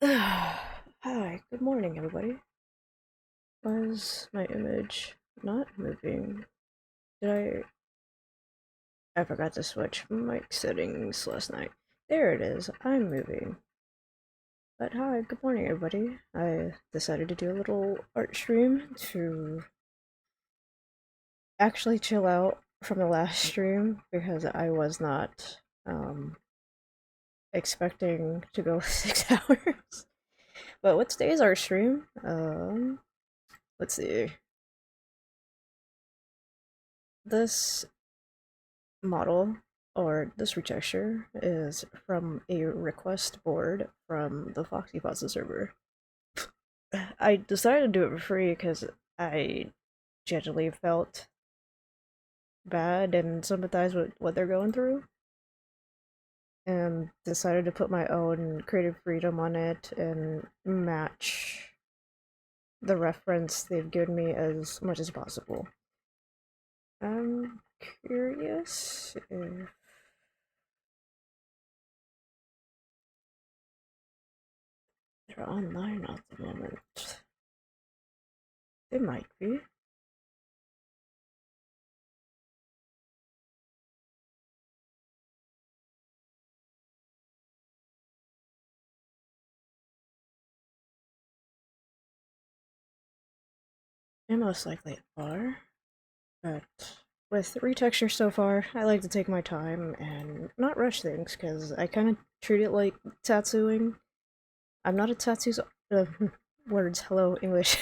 Hi, good morning, everybody. Why is my image not moving? Did I forgot to switch mic settings last night. There it is, I'm moving. But hi, good morning, everybody. I decided to do a little art stream to actually chill out from the last stream because I was not expecting to go 6 hours. But what's today's art stream? Let's see. This model or this retexture is from a request board from the Foxy Pasta server. I decided to do it for free because I genuinely felt bad and sympathized with what they're going through, and decided to put my own creative freedom on it and match the reference they've given me as much as possible. I'm curious if they're online at the moment. They might be. They most likely are, but with retexture so far, I like to take my time and not rush things because I kind of treat it like tattooing. I'm not a tattoo uh, words. Hello, English.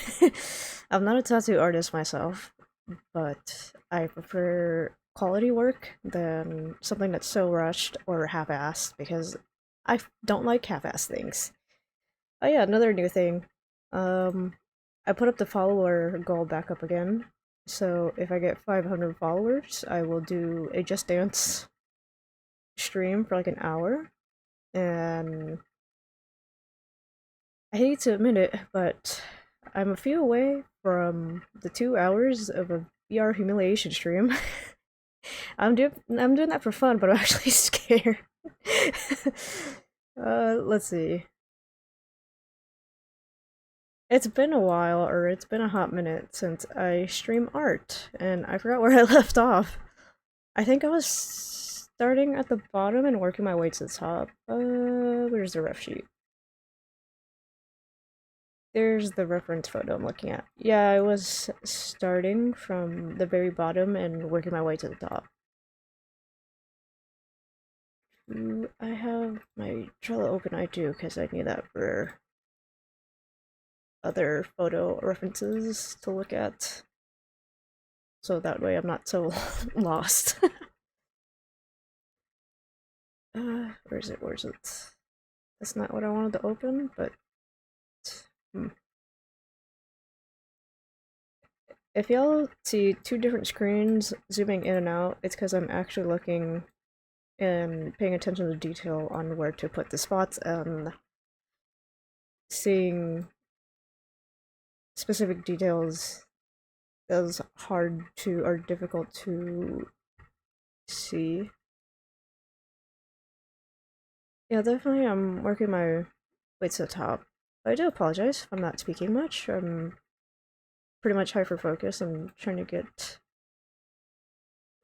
I'm not a tattoo artist myself, but I prefer quality work than something that's so rushed or half-assed because I don't like half-assed things. Oh yeah, another new thing. Um, I put up the follower goal back up again. So if I get 500 followers, I will do a Just Dance stream for like an hour. And I hate to admit it, but I'm a few away from the 2 hours of a VR humiliation stream. I'm doing that for fun, but I'm actually scared. Let's see. It's been a while, or it's been a hot minute since I stream art, and I forgot where I left off. I think I was starting at the bottom and working my way to the top. Where's the ref sheet? There's the reference photo I'm looking at. Yeah, I was starting from the very bottom and working my way to the top. I have my Trello open, I do, because I need that for other photo references to look at. So that way I'm not so lost. Where is it? Where is it? That's not what I wanted to open, but hmm. If y'all see two different screens zooming in and out, it's because I'm actually looking and paying attention to detail on where to put the spots and seeing specific details is hard to or difficult to see. Yeah, definitely I'm working my way to the top. I do apologize if I'm not speaking much. I'm pretty much hyper focused. I'm trying to get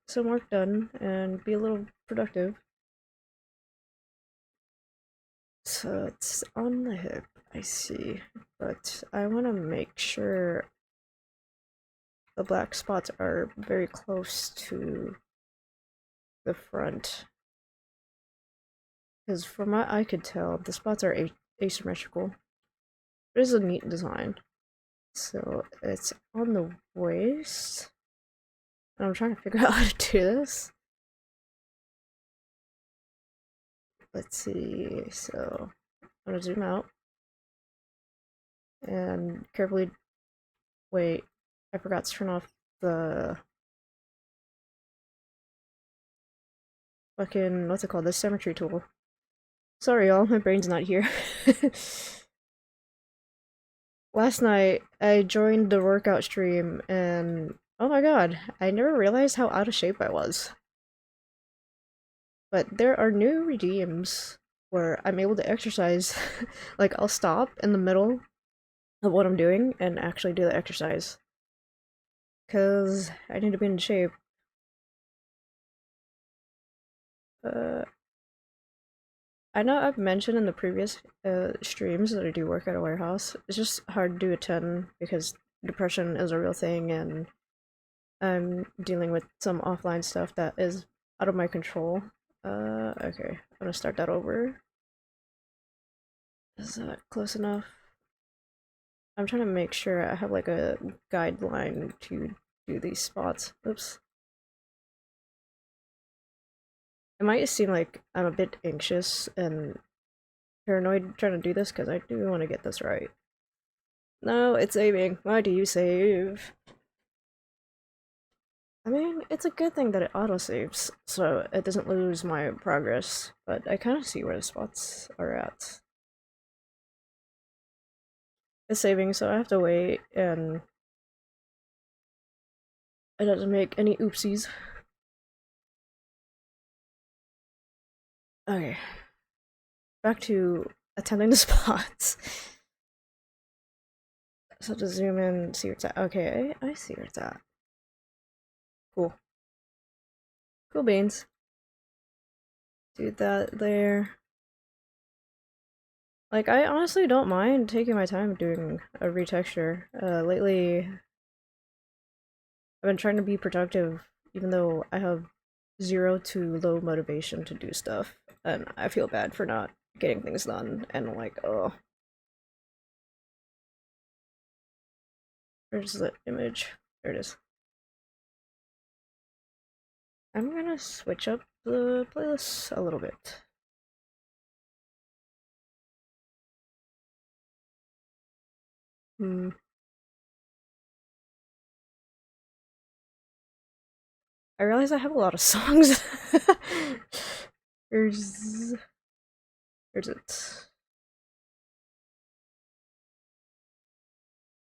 some work done and be a little productive. So it's on the hip, I see. But I want to make sure the black spots are very close to the front. Because from what I could tell, the spots are asymmetrical. It is a neat design. So it's on the waist. And I'm trying to figure out how to do this. Let's see. So I'm gonna zoom out and carefully wait. I forgot to turn off the fucking what's it called? The symmetry tool. Sorry, y'all. My brain's not here. Last night I joined the workout stream and oh my god, I never realized how out of shape I was. But there are new redeems where I'm able to exercise. Like, I'll stop in the middle of what I'm doing and actually do the exercise. Because I need to be in shape. I know I've mentioned in the previous streams that I do work at a warehouse. It's just hard to attend because depression is a real thing and I'm dealing with some offline stuff that is out of my control. Okay, I'm gonna start that over. Is that close enough? I'm trying to make sure I have like a guideline to do these spots. Oops. It might seem like I'm a bit anxious and paranoid trying to do this because I do want to get this right. No, it's saving. Why do you save? I mean, it's a good thing that it autosaves, so it doesn't lose my progress, but I kind of see where the spots are at. It's saving, so I have to wait, and it doesn't make any oopsies. Okay, back to attending the spots. So to zoom in, see where it's at. Okay, I see where it's at. Cool. Cool beans. Do that there. Like, I honestly don't mind taking my time doing a retexture. Lately, I've been trying to be productive, even though I have 0 to low motivation to do stuff, and I feel bad for not getting things done, and I'm like, oh. Where's the image? There it is. I'm gonna switch up the playlist a little bit. Hmm. I realize I have a lot of songs. Here's... Here's it.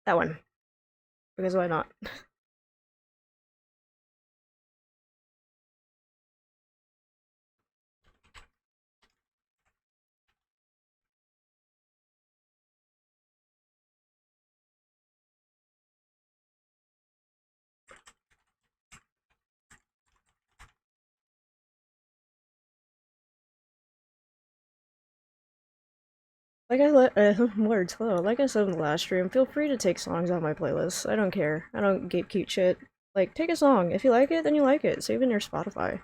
That one. Because why not? Like I let words, hello. Like I said in the last stream, feel free to take songs on my playlist. I don't care. I don't gatekeep shit. Like, take a song. If you like it, then you like it. Save it in your Spotify.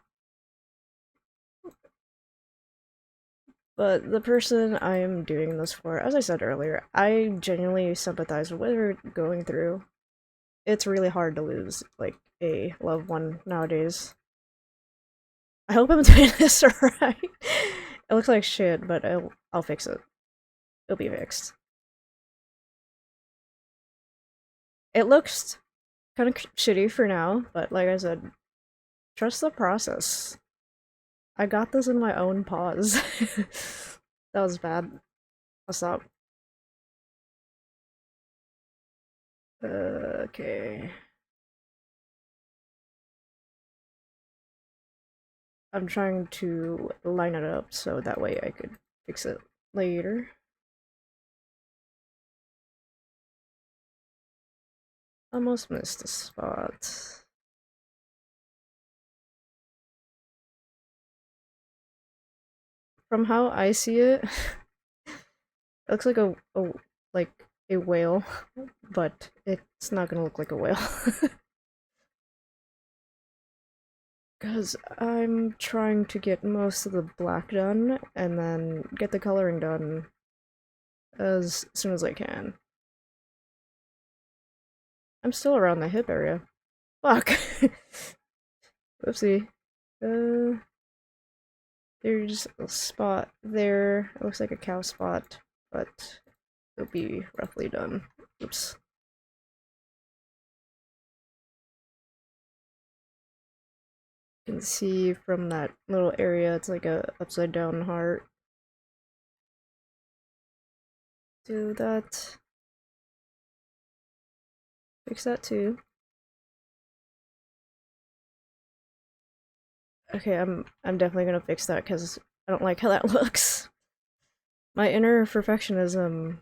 But the person I'm doing this for, as I said earlier, I genuinely sympathize with what they're going through. It's really hard to lose, like, a loved one nowadays. I hope I'm doing this right. It looks like shit, but I'll fix it. It'll be fixed. It looks kind of shitty for now, but like I said, trust the process. I got this in my own pause. That was bad. I'll stop. Okay. I'm trying to line it up so that way I could fix it later. Almost missed a spot. From how I see it, it looks like like a whale, but it's not gonna look like a whale. Because I'm trying to get most of the black done and then get the coloring done as soon as I can. I'm still around the hip area. Fuck! Whoopsie. There's a spot there. It looks like a cow spot, but it'll be roughly done. Oops. You can see from that little area, it's like a upside down heart. Do that. Fix that too. Okay, I'm definitely gonna fix that because I don't like how that looks. My inner perfectionism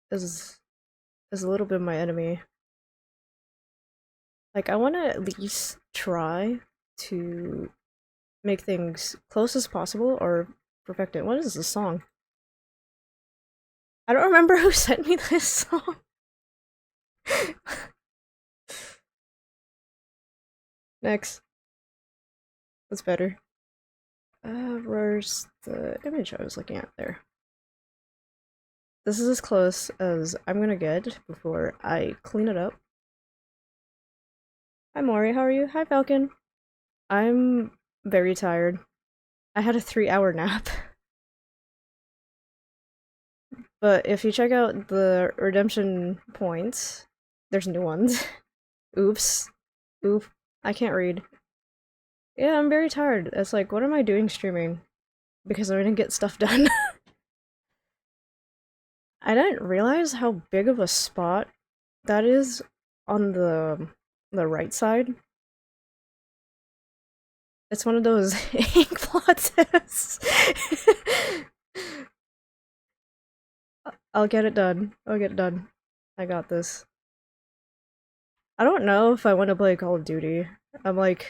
is a little bit my enemy. Like, I want to at least try to make things close as possible or perfect it. What is this song? I don't remember who sent me this song. Next. That's better. Where's the image I was looking at there? This is as close as I'm gonna get before I clean it up. Hi Mori, how are you? Hi Falcon. I'm very tired. I had a 3-hour nap. But if you check out the redemption points, there's new ones. Oops. Oop. I can't read. Yeah, I'm very tired. It's like, what am I doing streaming? Because I didn't get stuff done. I didn't realize how big of a spot that is on the right side. It's one of those ink plots. I'll get it done. I'll get it done. I got this. I don't know if I want to play Call of Duty. I'm like,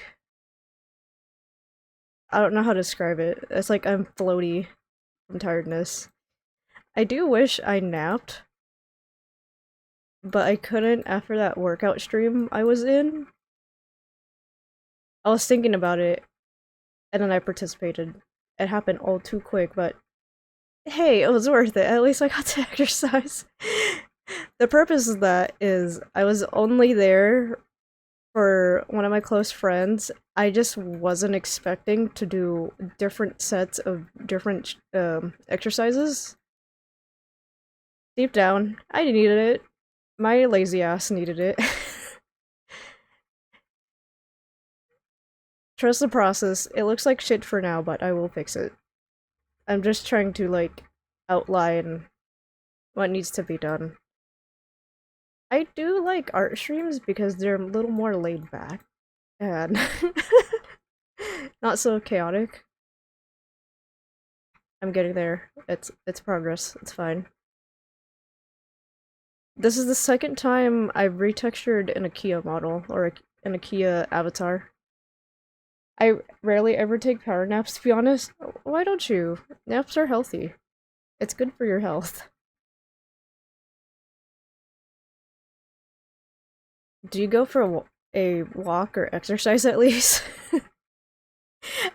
I don't know how to describe it. It's like I'm floaty from tiredness. I do wish I napped, but I couldn't after that workout stream I was in. I was thinking about it, and then I participated. It happened all too quick, but hey, it was worth it. At least I got to exercise. The purpose of that is I was only there for one of my close friends. I just wasn't expecting to do different sets of different exercises. Deep down, I needed it. My lazy ass needed it. Trust the process. It looks like shit for now, but I will fix it. I'm just trying to, like, outline what needs to be done. I do like art streams because they're a little more laid back and not so chaotic. I'm getting there. It's progress. It's fine. This is the second time I've retextured an IKEA model or an IKEA avatar. I rarely ever take power naps, to be honest. Why don't you? Naps are healthy. It's good for your health. Do you go for a walk or exercise at least?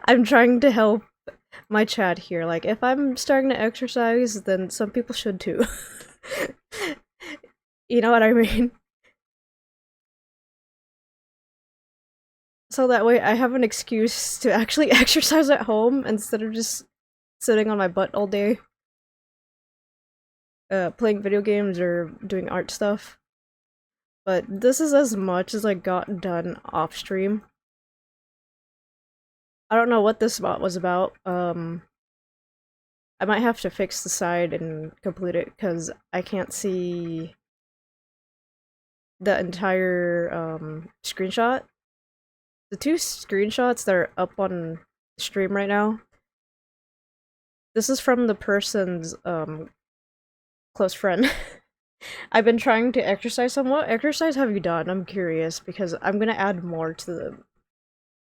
I'm trying to help my chat here. Like, if I'm starting to exercise, then some people should too. You know what I mean? So that way I have an excuse to actually exercise at home instead of just sitting on my butt all day. Playing video games or doing art stuff. But this is as much as I got done off stream. I don't know what this spot was about. I might have to fix the side and complete it because I can't see the entire screenshot. The 2 screenshots that are up on stream right now. This is from the person's close friend. I've been trying to exercise some. What exercise have you done? I'm curious because I'm gonna add more to the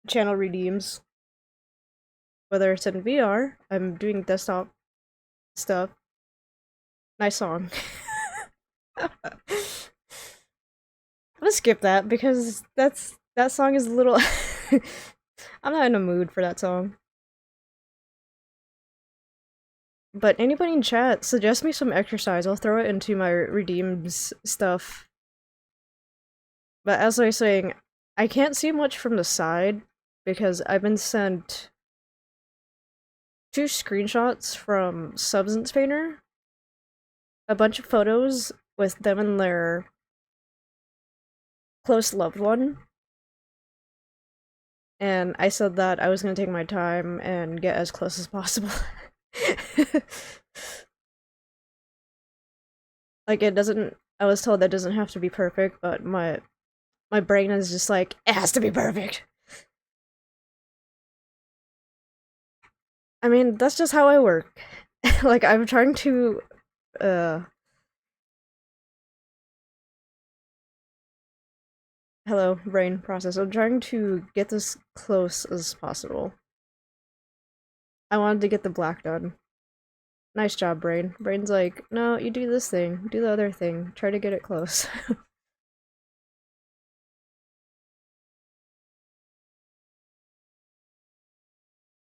channel redeems. Whether it's in VR, I'm doing desktop stuff. Nice song. I'm gonna skip that because that song is a little I'm not in a mood for that song. But anybody in chat, suggest me some exercise. I'll throw it into my redeems stuff. But as I was saying, I can't see much from the side because I've been sent 2 screenshots from Substance Painter. A bunch of photos with them and their close loved one. And I said that I was gonna take my time and get as close as possible. Like, it doesn't, I was told that doesn't have to be perfect, but my brain is just like, it has to be perfect. I mean, that's just how I work. Like, I'm trying to, uh... Hello, brain process. I'm trying to get this close as possible. I wanted to get the black done. Nice job, brain. Brain's like, no, you do this thing, do the other thing, try to get it close.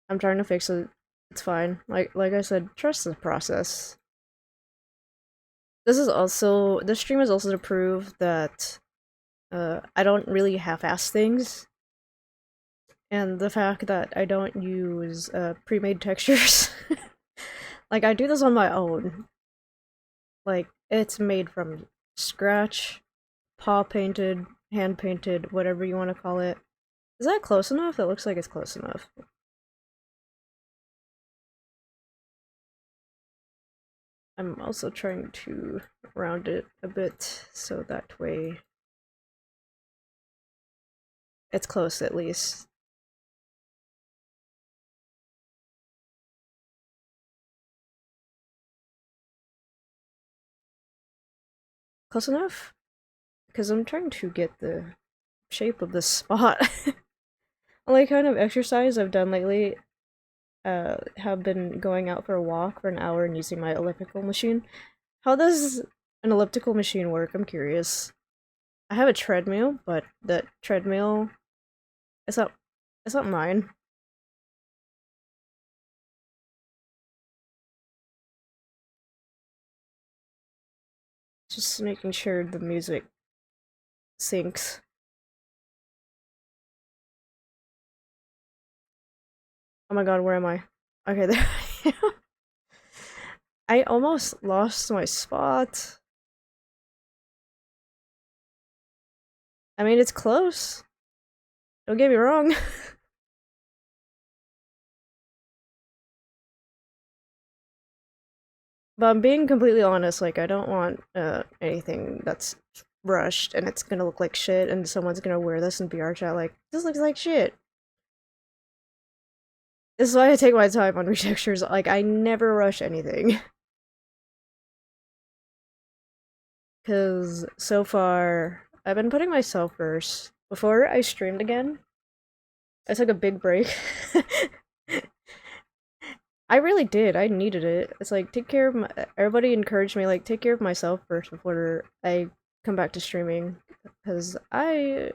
I'm trying to fix it. It's fine. Like I said, trust the process. This stream is also to prove that I don't really half-ass things, and the fact that I don't use pre-made textures. Like, I do this on my own. Like, it's made from scratch, paw painted, hand painted, whatever you want to call it. Is that close enough? It looks like it's close enough. I'm also trying to round it a bit so that way it's close at least. Close enough? Because I'm trying to get the shape of this spot. Only kind of exercise I've done lately have been going out for a walk for an hour and using my elliptical machine. How does an elliptical machine work? I'm curious. I have a treadmill, but that treadmill it's not mine. Just making sure the music syncs. Oh my god, where am I? Okay, there I am. I almost lost my spot. I mean, it's close. Don't get me wrong. But I'm being completely honest, like, I don't want anything that's rushed and it's gonna look like shit and someone's gonna wear this in VR chat like, this looks like shit. This is why I take my time on retextures, like, I never rush anything. Because so far, I've been putting myself first. Before I streamed again, I took a big break. I really did. I needed it. It's like, take care of my. Everybody encouraged me, like, take care of myself first before I come back to streaming. Because Uh,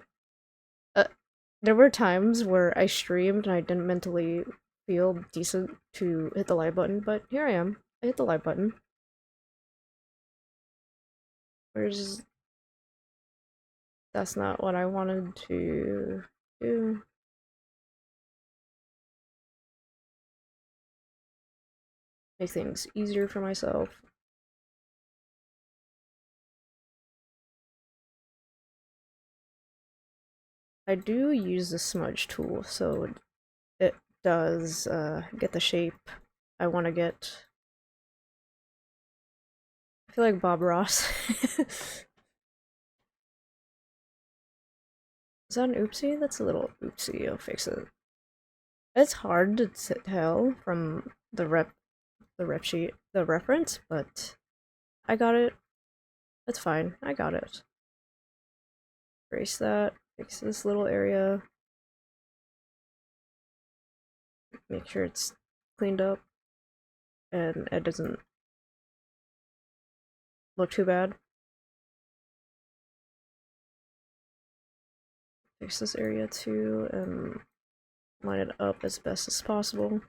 there were times where I streamed and I didn't mentally feel decent to hit the like button, but here I am. I hit the like button. Where's. That's not what I wanted to do. Make things easier for myself. I do use the smudge tool, so it does get the shape I want to get. I feel like Bob Ross. Is that an oopsie? That's a little oopsie. I'll fix it. It's hard to tell from the rep sheet, the reference, but I got it. That's fine. I got it. Erase that. Fix this little area. Make sure it's cleaned up and it doesn't look too bad. Fix this area too and line it up as best as possible.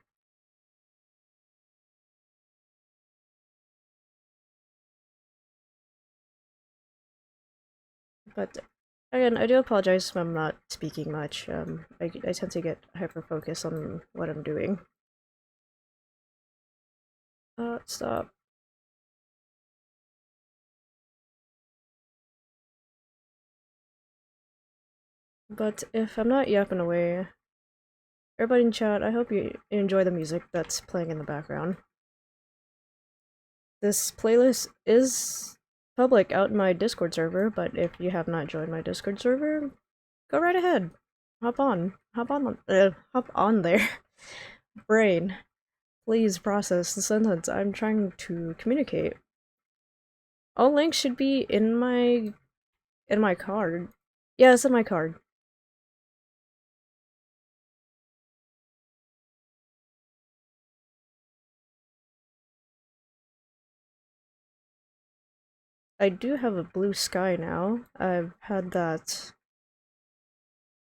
But again, I do apologize if I'm not speaking much. I tend to get hyper-focused on what I'm doing. Stop. But if I'm not yapping away, everybody in chat, I hope you enjoy the music that's playing in the background. This playlist is public out in my Discord server, but if you have not joined my Discord server, go right ahead. Hop on there. Brain. Please process the sentence I'm trying to communicate. All links should be in my card. Yeah, it's in my card. I do have a blue sky now. I've had that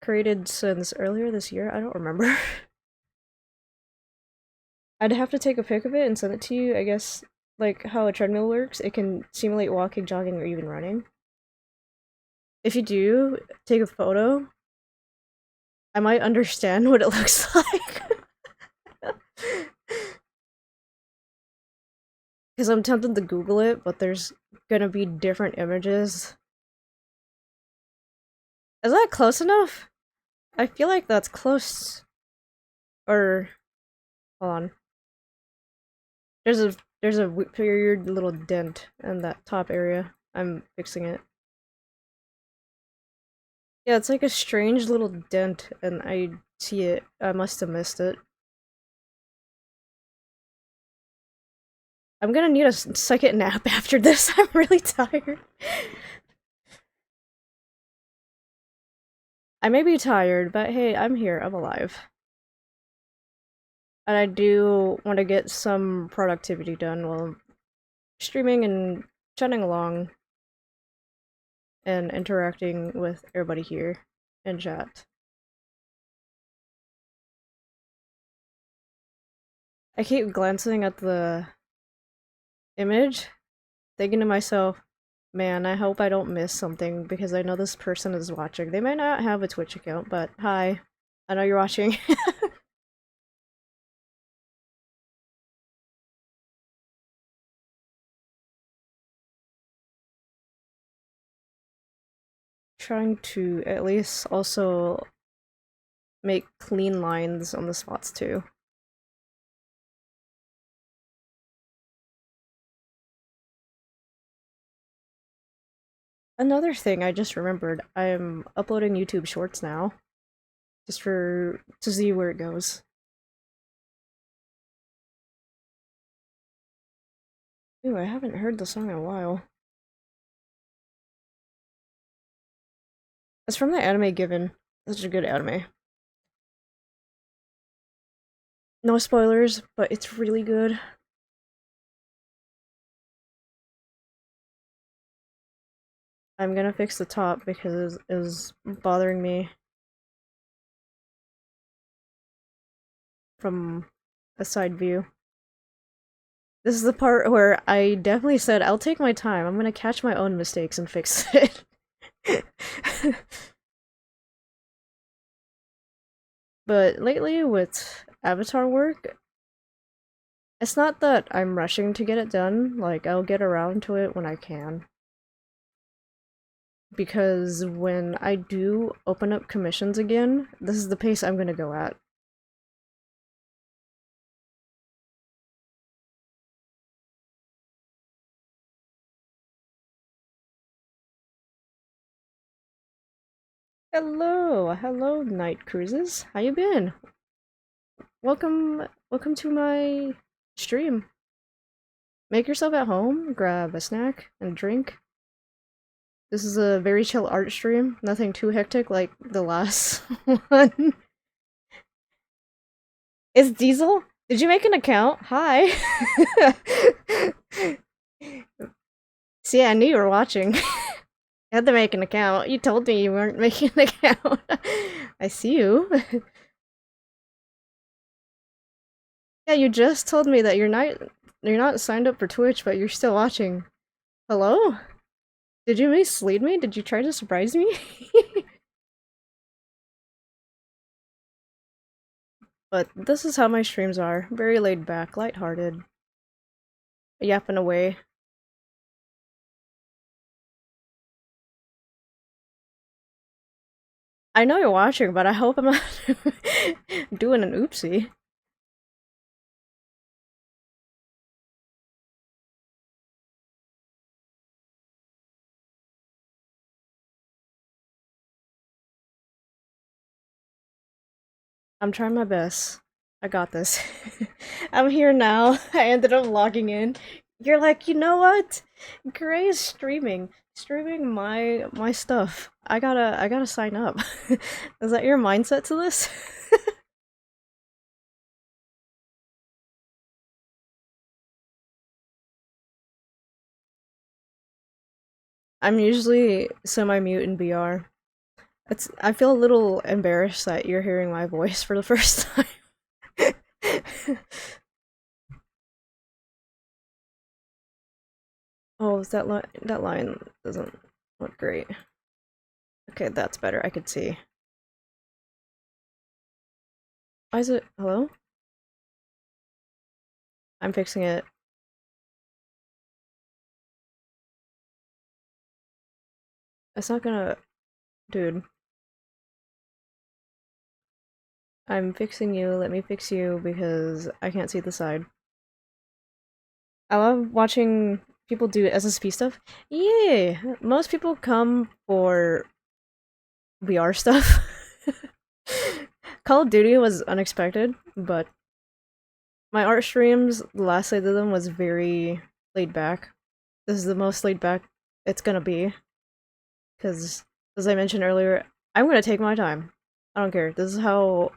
created since earlier this year. I don't remember. I'd have to take a pic of it and send it to you. I guess, like, how a treadmill works, it can simulate walking, jogging, or even running. If you do take a photo, I might understand what it looks like. Because I'm tempted to Google it, but there's gonna be different images. Is that close enough? I feel like that's close. Or, hold on. There's a weird little dent in that top area. I'm fixing it. Yeah, it's like a strange little dent, and I see it. I must have missed it. I'm gonna need a second nap after this. I'm really tired. I may be tired, but hey, I'm here. I'm alive. And I do want to get some productivity done while I'm streaming and chatting along and interacting with everybody here in chat. I keep glancing at the image, thinking to myself, man, I hope I don't miss something because I know this person is watching. They might not have a Twitch account, but hi, I know you're watching. Trying to at least also make clean lines on the spots too. Another thing I just remembered, I'm uploading YouTube Shorts now, just for to see where it goes. Ooh, I haven't heard the song in a while. It's from the anime Given. Such a good anime. No spoilers, but it's really good. I'm gonna fix the top because it was bothering me from a side view. This is the part where I definitely said, I'll take my time. I'm gonna catch my own mistakes and fix it. But lately, with Avatar work, it's not that I'm rushing to get it done, like, I'll get around to it when I can. Because when I do open up commissions again, this is the pace I'm gonna go at. Hello, Night Cruises. How you been? Welcome to my stream. Make yourself at home, grab a snack and drink. This is a very chill art stream, nothing too hectic like the last one. Is Diesel? Did you make an account? Hi. See, I knew you were watching. You had to make an account. You told me you weren't making an account. I see you. Yeah, you just told me that you're not signed up for Twitch, but you're still watching. Hello? Did you mislead me? Did you try to surprise me? But this is how my streams are. Very laid back, lighthearted. Yapping away. I know you're watching, but I hope I'm not doing an oopsie. I'm trying my best. I got this. I'm here now. I ended up logging in. You're like, you know what? Gray is streaming my stuff. I gotta sign up. Is that your mindset to this? I'm usually semi-mute in VR. I feel a little embarrassed that you're hearing my voice for the first time. Oh, that line doesn't look great. Okay, that's better. I could see. Why is it? Hello? I'm fixing it. It's not gonna. Dude. I'm fixing you. Let me fix you because I can't see the side. I love watching people do SSP stuff. Yeah, most people come for VR stuff. Call of Duty was unexpected, but my art streams, the last I did them was very laid back. This is the most laid back it's gonna be. Because, as I mentioned earlier, I'm gonna take my time. I don't care. This is how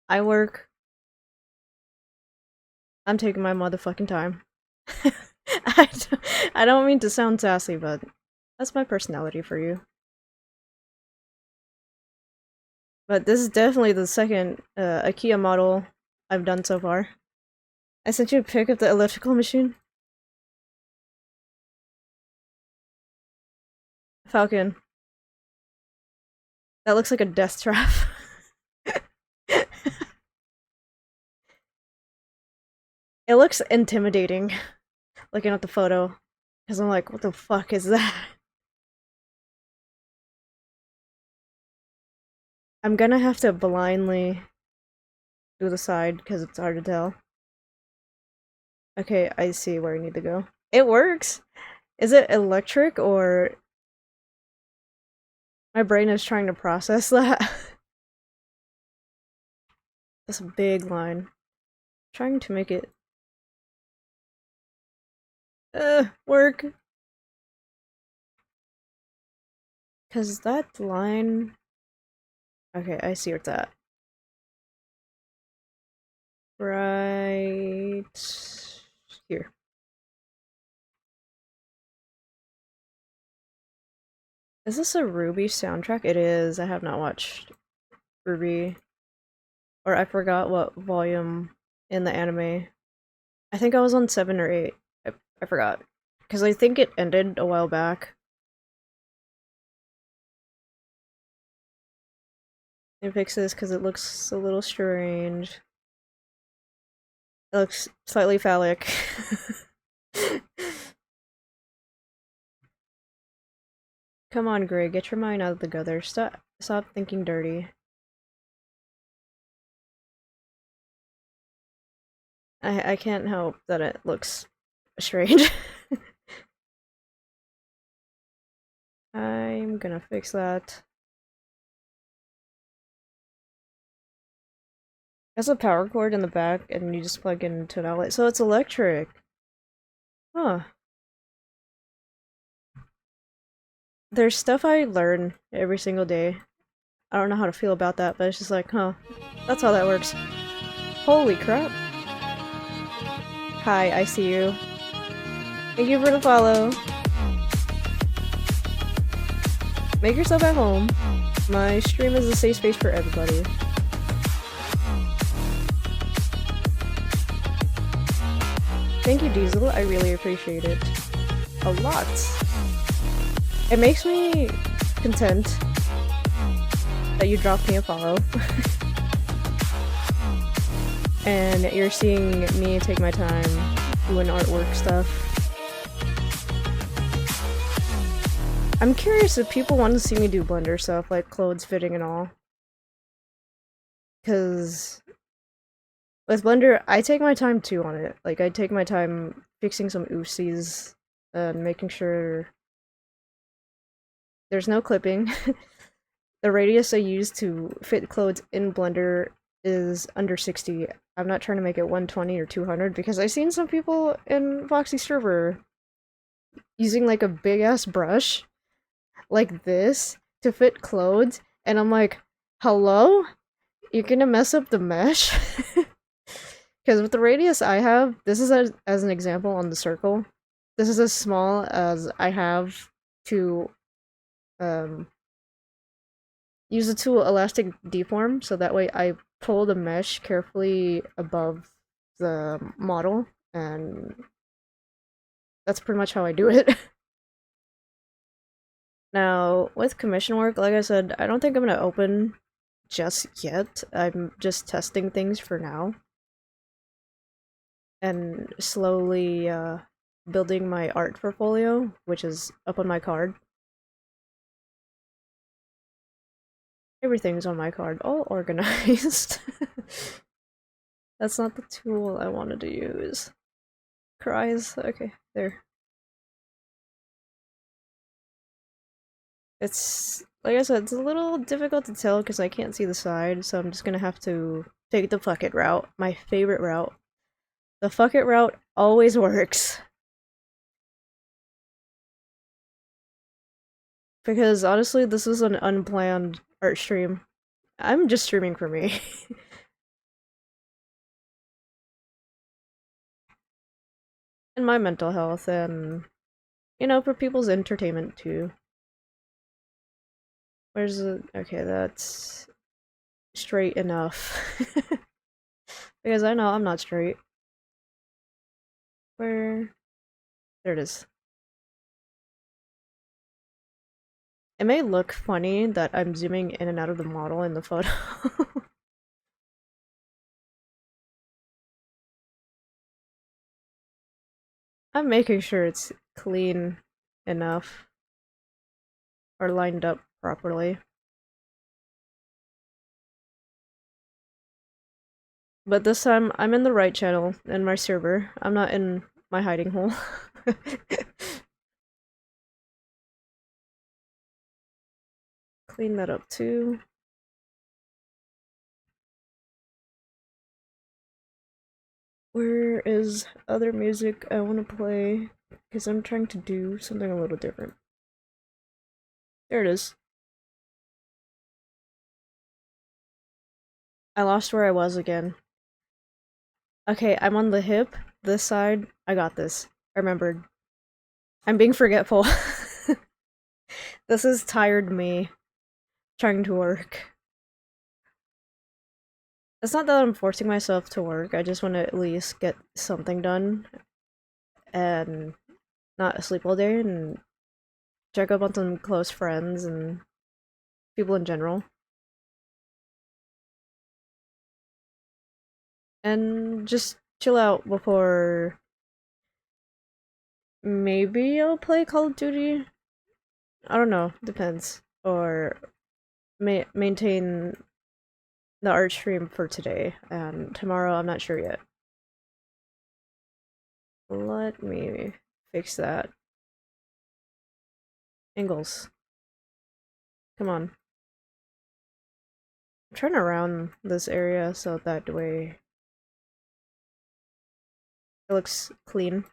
I work. I'm taking my motherfucking time. I don't mean to sound sassy, but that's my personality for you. But this is definitely the second IKEA model I've done so far. I sent you a pic of the electrical machine. Falcon. That looks like a death trap. It looks intimidating, looking at the photo. Because I'm like, what the fuck is that? I'm gonna have to blindly do the side because it's hard to tell. Okay, I see where I need to go. It works! Is it electric or my brain is trying to process that? That's a big line. Trying to make it work. Cause that line. Okay, I see where it's at. Right here. Is this a Ruby soundtrack? It is. I have not watched Ruby. Or I forgot what volume in the anime. I think I was on 7 or 8. I forgot. Because I think it ended a while back. I fix this because it looks a little strange. It looks slightly phallic. Come on, Gray, get your mind out of the gutter. Stop thinking dirty. I can't help that it looks strange. I'm gonna fix that. There's a power cord in the back, and you just plug it into an outlet, so it's electric. Huh. There's stuff I learn every single day. I don't know how to feel about that, but it's just like, huh, that's how that works. Holy crap. Hi, I see you. Thank you for the follow. Make yourself at home. My stream is a safe space for everybody. Thank you, Diesel. I really appreciate it. A lot. It makes me content that you dropped me a follow. And you're seeing me take my time doing artwork stuff. I'm curious if people want to see me do Blender stuff, like clothes fitting and all. Because with Blender, I take my time too on it. Like, I take my time fixing some oopsies and making sure there's no clipping. The radius I use to fit clothes in Blender is under 60. I'm not trying to make it 120 or 200 because I've seen some people in Foxy server using like a big ass brush like this to fit clothes, and I'm like, hello? You're gonna mess up the mesh? Because with the radius I have, this is as an example on the circle. This is as small as I have to um, use the tool elastic deform, so that way I pull the mesh carefully above the model, and that's pretty much how I do it. Now, with commission work, like I said, I don't think I'm gonna open just yet. I'm just testing things for now. And slowly building my art portfolio, which is up on my card. Everything's on my card, all organized. That's not the tool I wanted to use. Cries, okay, there. It's, like I said, it's a little difficult to tell because I can't see the side, so I'm just gonna have to take the fuck it route, my favorite route. The fuck it route always works. Because honestly, this is an unplanned art stream. I'm just streaming for me. And my mental health, and, you know, for people's entertainment too. Where's the... okay, that's straight enough. Because I know I'm not straight. Where... there it is. It may look funny that I'm zooming in and out of the model in the photo. I'm making sure it's clean enough. Or lined up properly. But this time, I'm in the right channel in my server. I'm not in my hiding hole. Clean that up too. Where is other music I want to play? Because I'm trying to do something a little different. There it is. I lost where I was again. Okay, I'm on the hip. This side. I got this. I remembered. I'm being forgetful. This has tired me. Trying to work. It's not that I'm forcing myself to work, I just want to at least get something done. And not sleep all day and check up on some close friends and people in general. And just chill out before maybe I'll play Call of Duty. I don't know, depends. Or maintain the art stream for today, and tomorrow I'm not sure yet. Let me fix that. Angles. Come on. I'm trying to round this area so that way it looks clean.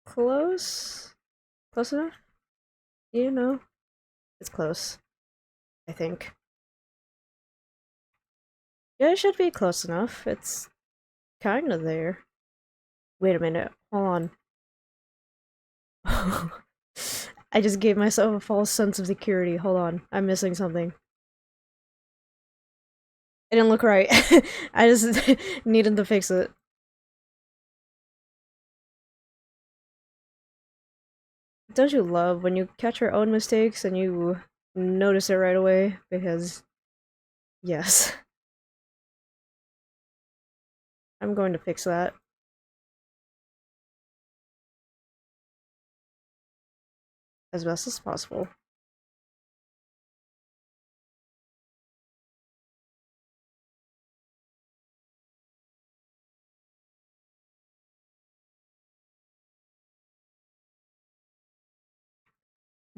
Close? Close enough? You know, it's close. I think. Yeah, it should be close enough. It's kinda there. Wait a minute. Hold on. I just gave myself a false sense of security. Hold on. I'm missing something. It didn't look right. I just needed to fix it. Don't you love when you catch your own mistakes and you notice it right away? Because, yes. I'm going to fix that as best as possible.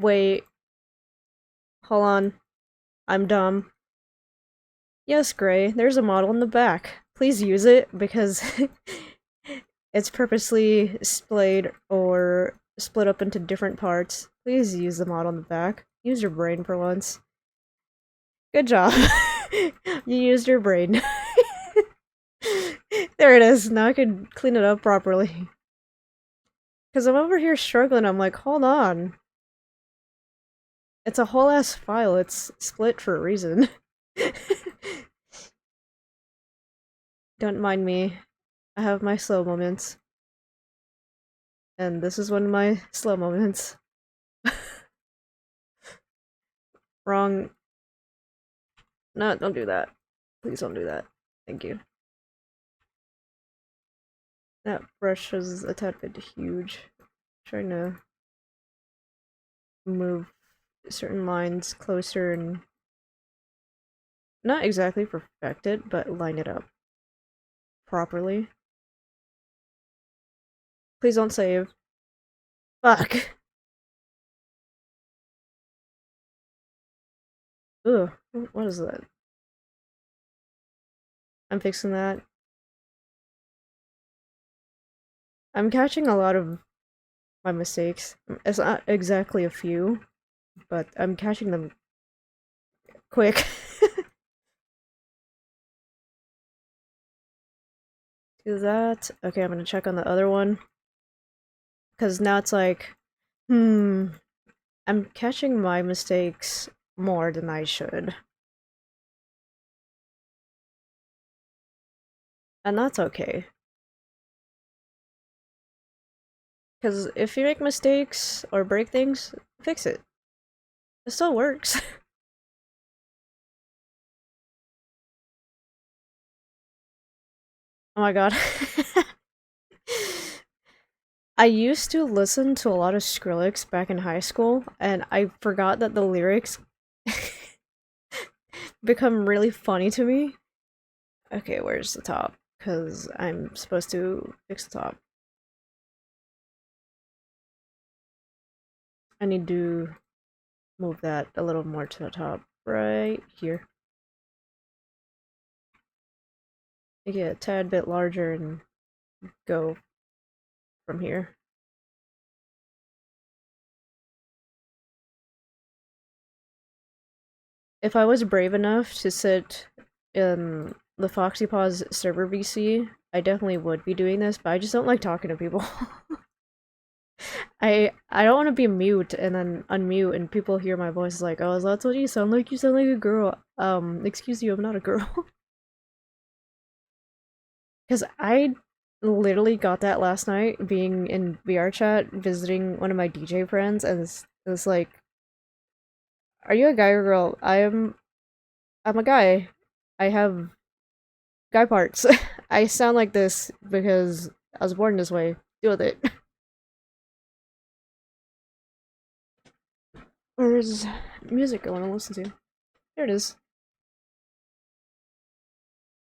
Wait, hold on. I'm dumb. Yes, Gray, there's a model in the back. Please use it, because it's purposely splayed or split up into different parts. Please use the model in the back. Use your brain for once. Good job. You used your brain. There it is. Now I can clean it up properly. Because I'm over here struggling. I'm like, hold on. It's a whole ass file. It's split for a reason. Don't mind me. I have my slow moments. And this is one of my slow moments. Wrong. No, don't do that. Please don't do that. Thank you. That brush was a tad bit huge. Trying to move certain lines closer and not exactly perfect it, but line it up properly. Please don't save. Fuck. Ugh, what is that? I'm fixing that. I'm catching a lot of my mistakes. It's not exactly a few, but I'm catching them quick. Do that. Okay, I'm gonna check on the other one. Because now it's like, I'm catching my mistakes more than I should. And that's okay. Because if you make mistakes or break things, fix it. It still works. Oh my god. I used to listen to a lot of Skrillex back in high school, and I forgot that the lyrics become really funny to me. Okay, where's the top? Because I'm supposed to fix the top. I need to move that a little more to the top. Right here. Make it a tad bit larger and go from here. If I was brave enough to sit in the Foxy Paws server VC, I definitely would be doing this, but I just don't like talking to people. I don't want to be mute and then unmute and people hear my voice like, oh, that's what you sound like? You sound like a girl. Excuse you, I'm not a girl. Because I literally got that last night being in VR chat visiting one of my DJ friends, and it's like, are you a guy or girl? I'm a guy. I have guy parts. I sound like this because I was born this way. Deal with it. Where's music I want to listen to? There it is.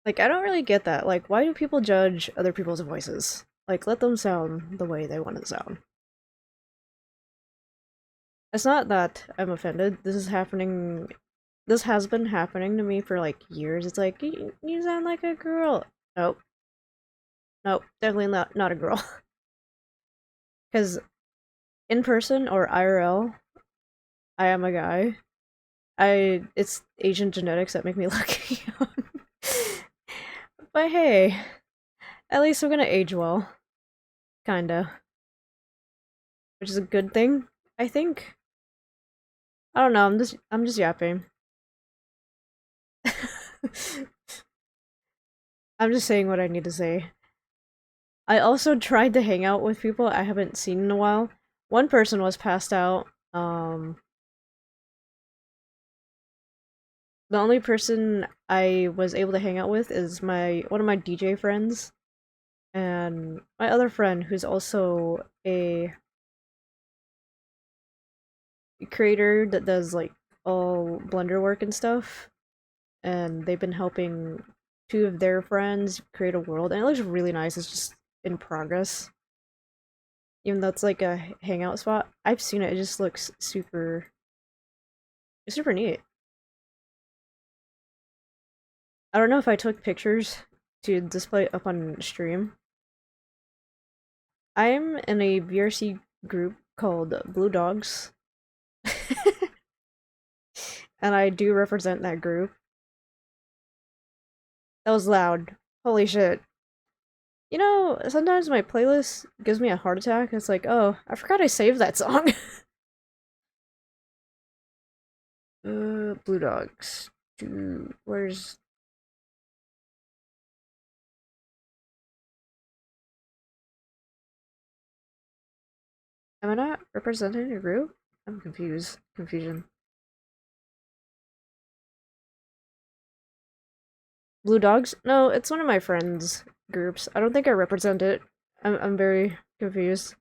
Like, I don't really get that. Like, why do people judge other people's voices? Like, let them sound the way they want to sound. It's not that I'm offended. This is happening. This has been happening to me for like years. It's like, you sound like a girl. Nope. Nope. Definitely not a girl. Because in person or IRL, I am a guy. It's Asian genetics that make me look young. But hey, at least I'm gonna age well. Kinda. Which is a good thing, I think. I don't know, I'm just yapping. I'm just saying what I need to say. I also tried to hang out with people I haven't seen in a while. One person was passed out. The only person I was able to hang out with is one of my DJ friends, and my other friend who's also a creator that does like all Blender work and stuff. And they've been helping two of their friends create a world, and it looks really nice. It's just in progress. even though it's like a hangout spot. I've seen it. It just looks super, super neat. I don't know if I took pictures to display up on stream. I'm in a VRC group called Blue Dogs, and I do represent that group. That was loud. Holy shit. You know, sometimes my playlist gives me a heart attack. It's like, oh, I forgot I saved that song. Blue Dogs. Where's... Am I not representing a group? I'm confused. Confusion. Blue Dogs? No, it's one of my friends' groups. I don't think I represent it. I'm very confused.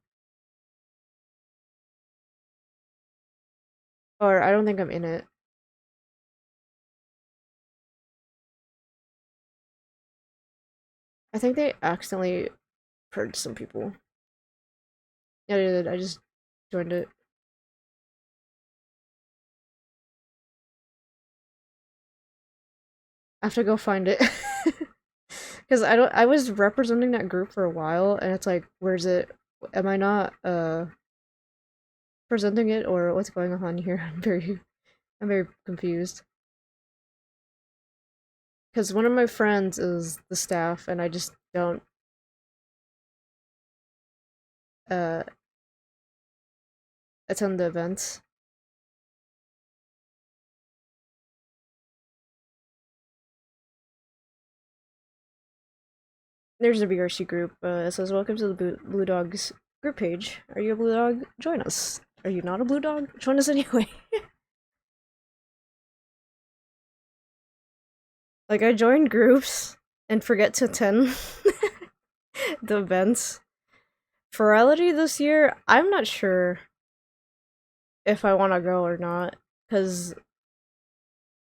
Or I don't think I'm in it. I think they accidentally purged some people. Yeah, they did. I just joined it. I have to go find it. Because I was representing that group for a while, and it's like, where's it? Am I not, presenting it, or what's going on here? I'm very confused. Because one of my friends is the staff, and I just don't, uh, attend the events. There's a VRC group. It says, welcome to the Blue Dogs group page. Are you a Blue Dog? Join us. Are you not a Blue Dog? Join us anyway. Like, I join groups and forget to attend the events. Ferality this year, I'm not sure if I want to go or not. Because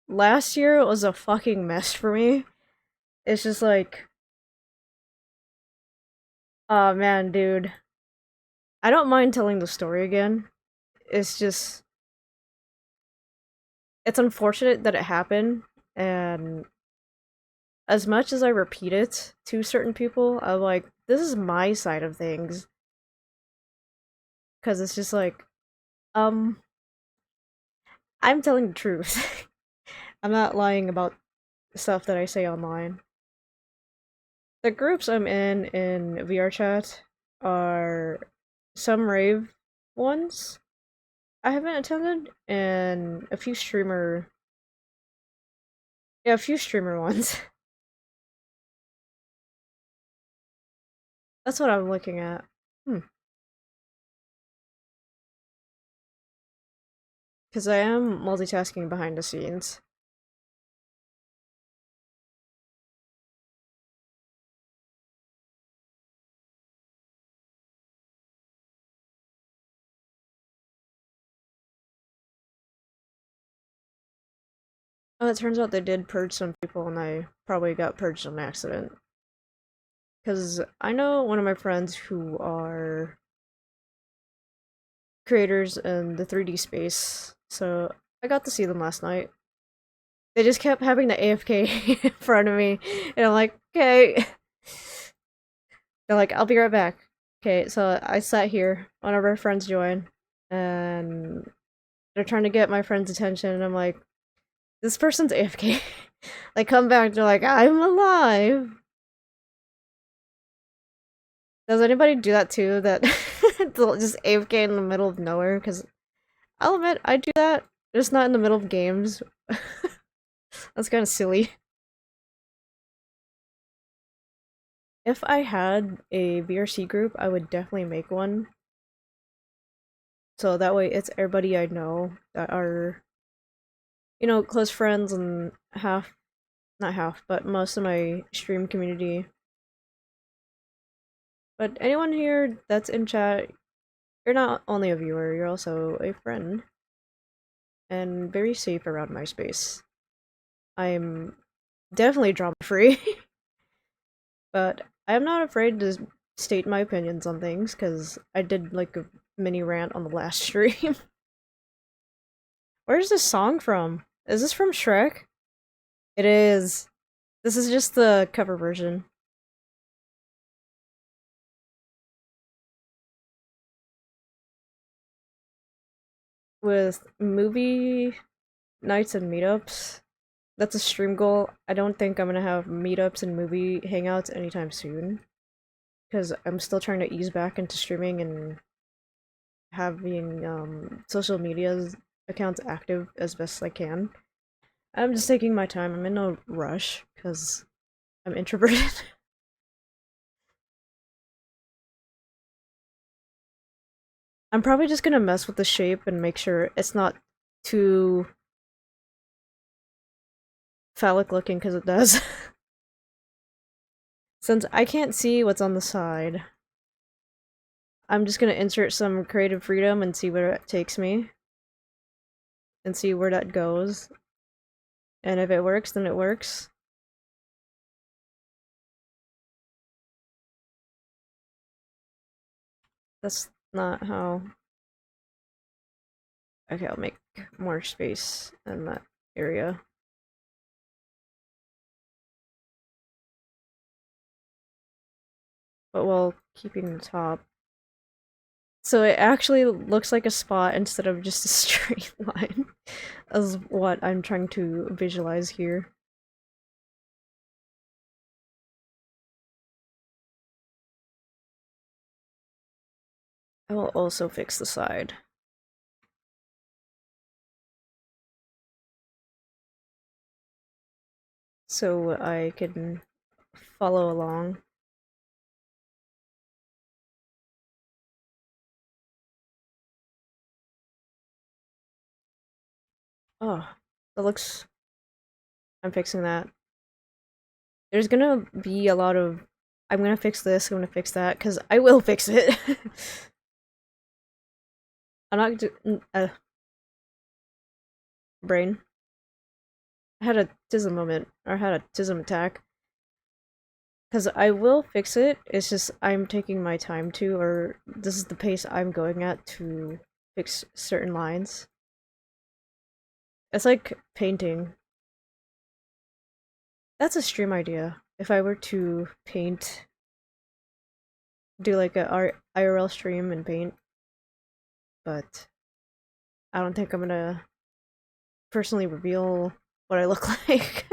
last year was a fucking mess for me. It's just like, oh man, dude. I don't mind telling the story again. It's just, it's unfortunate that it happened, and as much as I repeat it to certain people, I'm like, this is my side of things. Because it's just like, um, I'm telling the truth. I'm not lying about stuff that I say online. The groups I'm in VR chat are some rave ones I haven't attended, and a few streamer, yeah, a few streamer ones. That's what I'm looking at. Because I am multitasking behind the scenes. Oh, it turns out they did purge some people, and I probably got purged on accident. Because I know one of my friends who are creators in the 3D space, so I got to see them last night. They just kept having the AFK in front of me, and I'm like, okay. They're like, I'll be right back. Okay, so I sat here, one of our friends joined, and they're trying to get my friend's attention, and I'm like, this person's AFK. They come back, they're like, I'm alive. Does anybody do that too? That they'll just AFK in the middle of nowhere? Because I'll admit, I do that. Just not in the middle of games. That's kind of silly. If I had a VRC group, I would definitely make one. So that way it's everybody I know that are, you know, close friends and not half, but most of my stream community. But anyone here that's in chat, you're not only a viewer, you're also a friend. And very safe around my space. I'm definitely drama free, but I'm not afraid to state my opinions on things, because I did like a mini rant on the last stream. Where's this song from? Is this from Shrek? It is. This is just the cover version. With movie nights and meetups. That's a stream goal. I don't think I'm gonna have meetups and movie hangouts anytime soon. Because I'm still trying to ease back into streaming and having social media accounts active as best as I can. I'm just taking my time. I'm in no rush because I'm introverted. I'm probably just gonna mess with the shape and make sure it's not too phallic looking, because it does. Since I can't see what's on the side, I'm just gonna insert some creative freedom and see where it takes me. And see where that goes. And if it works, then it works. That's not how... Okay, I'll make more space in that area. But while keeping the top. So it actually looks like a spot instead of just a straight line, is what I'm trying to visualize here. I will also fix the side. So I can follow along. Oh, that looks... I'm fixing that. There's gonna be a lot of... I'm gonna fix this, I'm gonna fix that, because I will fix it. I'm not brain. I had a tism moment, or I had a tism attack. Because I will fix it, it's just I'm taking my time to, or this is the pace I'm going at to fix certain lines. It's like painting. That's a stream idea. If I were to paint, do like a IRL stream and paint, but I don't think I'm gonna personally reveal what I look like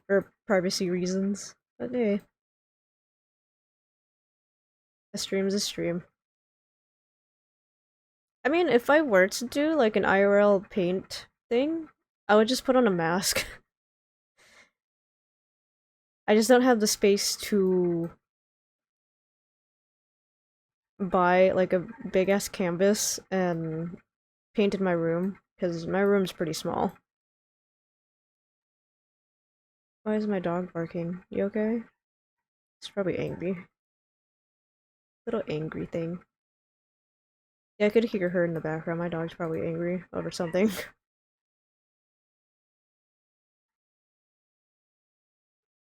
for privacy reasons. But hey, a stream is a stream. I mean, if I were to do like an IRL paint thing, I would just put on a mask. I just don't have the space to buy like a big ass canvas and paint in my room, because my room's pretty small. Why is my dog barking? You okay? It's probably angry. Little angry thing. Yeah, I could hear her in the background. My dog's probably angry over something.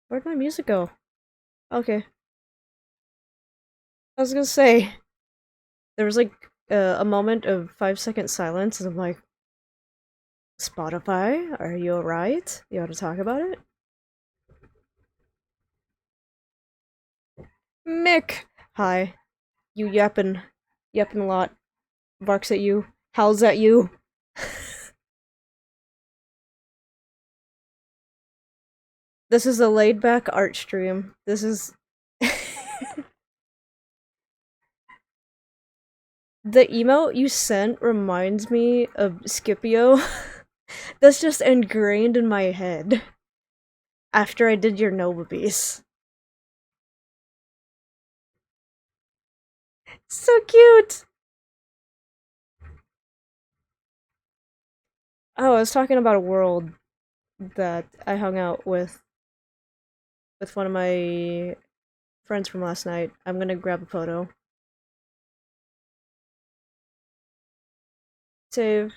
Where'd my music go? Okay. I was gonna say, there was like a moment of 5-second silence, and I'm like, Spotify, are you alright? You want to talk about it? Mick! Hi. You yapping. Yapping a lot. Barks at you. Howls at you. This is a laid back art stream. This is... The emote you sent reminds me of Scipio. That's just ingrained in my head. After I did your Nova piece. So cute! Oh, I was talking about a world that I hung out with one of my friends from last night. I'm gonna grab a photo. Save.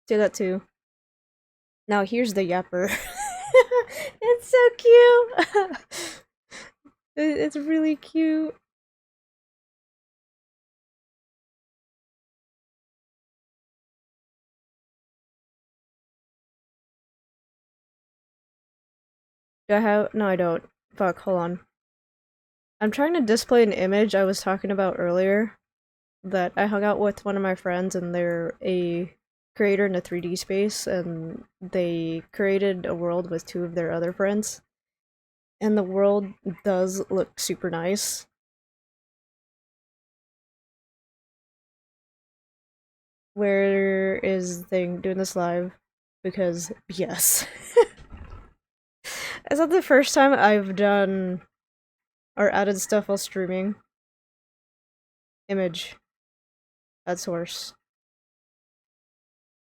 Do that too. Now here's the yapper. it. It's really cute. Do I have? No, I don't. Fuck, hold on. I'm trying to display an image I was talking about earlier that I hung out with one of my friends, and they're a creator in a 3D space, and they created a world with two of their other friends. And the world does look super nice. Where is the thing doing this live? Because, yes. Is that the first time I've done or added stuff while streaming? Image. Add source.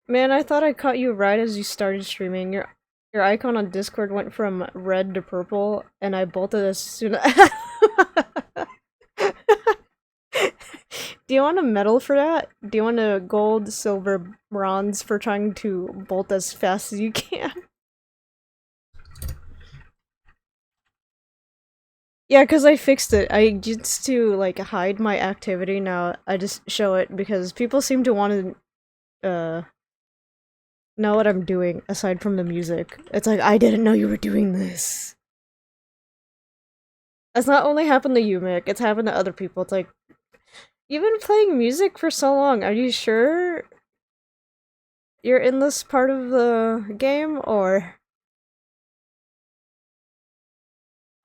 Man, I thought I caught you right as you started streaming. Your icon on Discord went from red to purple, and I bolted as soon as... Do you want a medal for that? Do you want a gold, silver, bronze for trying to bolt as fast as you can? Yeah, because I fixed it. I used to, like, hide my activity. Now I just show it because people seem to want to, know what I'm doing, aside from the music. It's like, I didn't know you were doing this. That's not only happened to you, Mick, it's happened to other people. It's like, you've been playing music for so long, are you sure you're in this part of the game, or...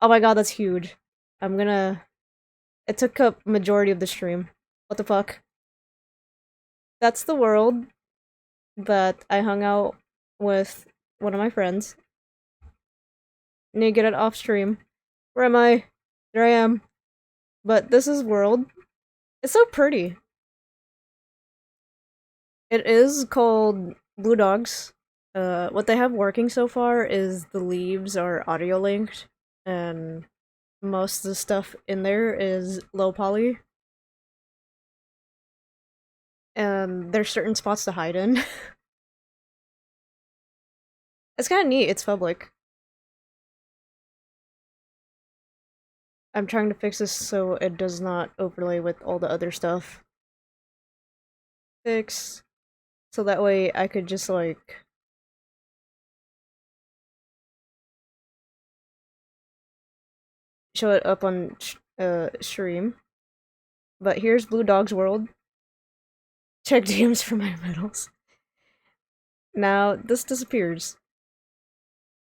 Oh my god, that's huge. I'm gonna... It took up majority of the stream. What the fuck? That's the world that I hung out with one of my friends. Need to get it off stream. Where am I? There I am. But this is world. It's so pretty. It is called Blue Dogs. What they have working so far is the leaves are audio linked, and most of the stuff in there is low poly. And there's certain spots to hide in. It's kind of neat, it's public. I'm trying to fix this so it does not overlay with all the other stuff. Fix. So that way I could just, like... show it up on stream. But here's Blue Dog's world. Check DMs for my medals. Now, this disappears.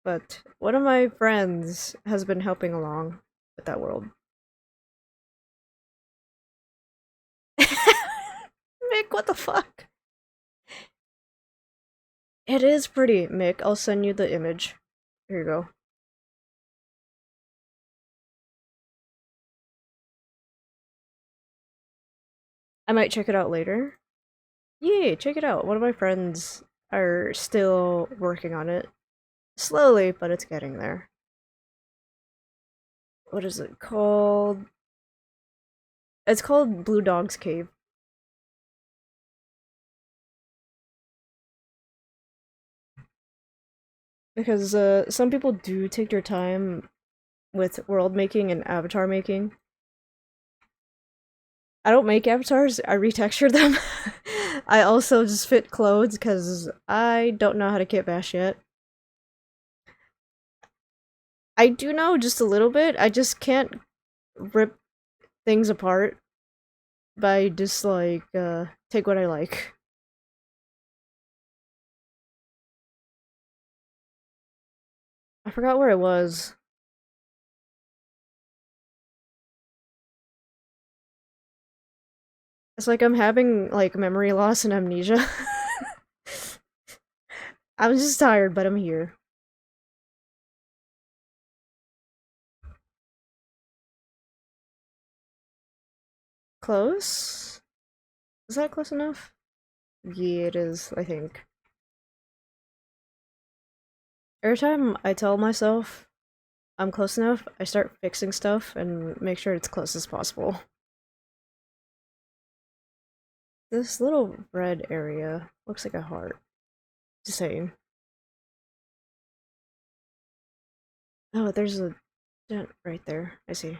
But one of my friends has been helping along with that world. Mick, what the fuck? It is pretty, Mick. I'll send you the image. Here you go. I might check it out later. Yay, check it out. One of my friends are still working on it. Slowly, but it's getting there. What is it called? It's called Blue Dog's Cave. Because some people do take their time with world making and avatar making. I don't make avatars, I retexture them. I also just fit clothes because I don't know how to kit bash yet. I do know just a little bit, I just can't rip things apart by just like, take what I like. I forgot where I was. It's like I'm having, like, memory loss and amnesia. I'm just tired, but I'm here. Close? Is that close enough? Yeah, it is, I think. Every time I tell myself I'm close enough, I start fixing stuff and make sure it's close as possible. This little red area looks like a heart. Just saying. Oh, there's a dent right there. I see.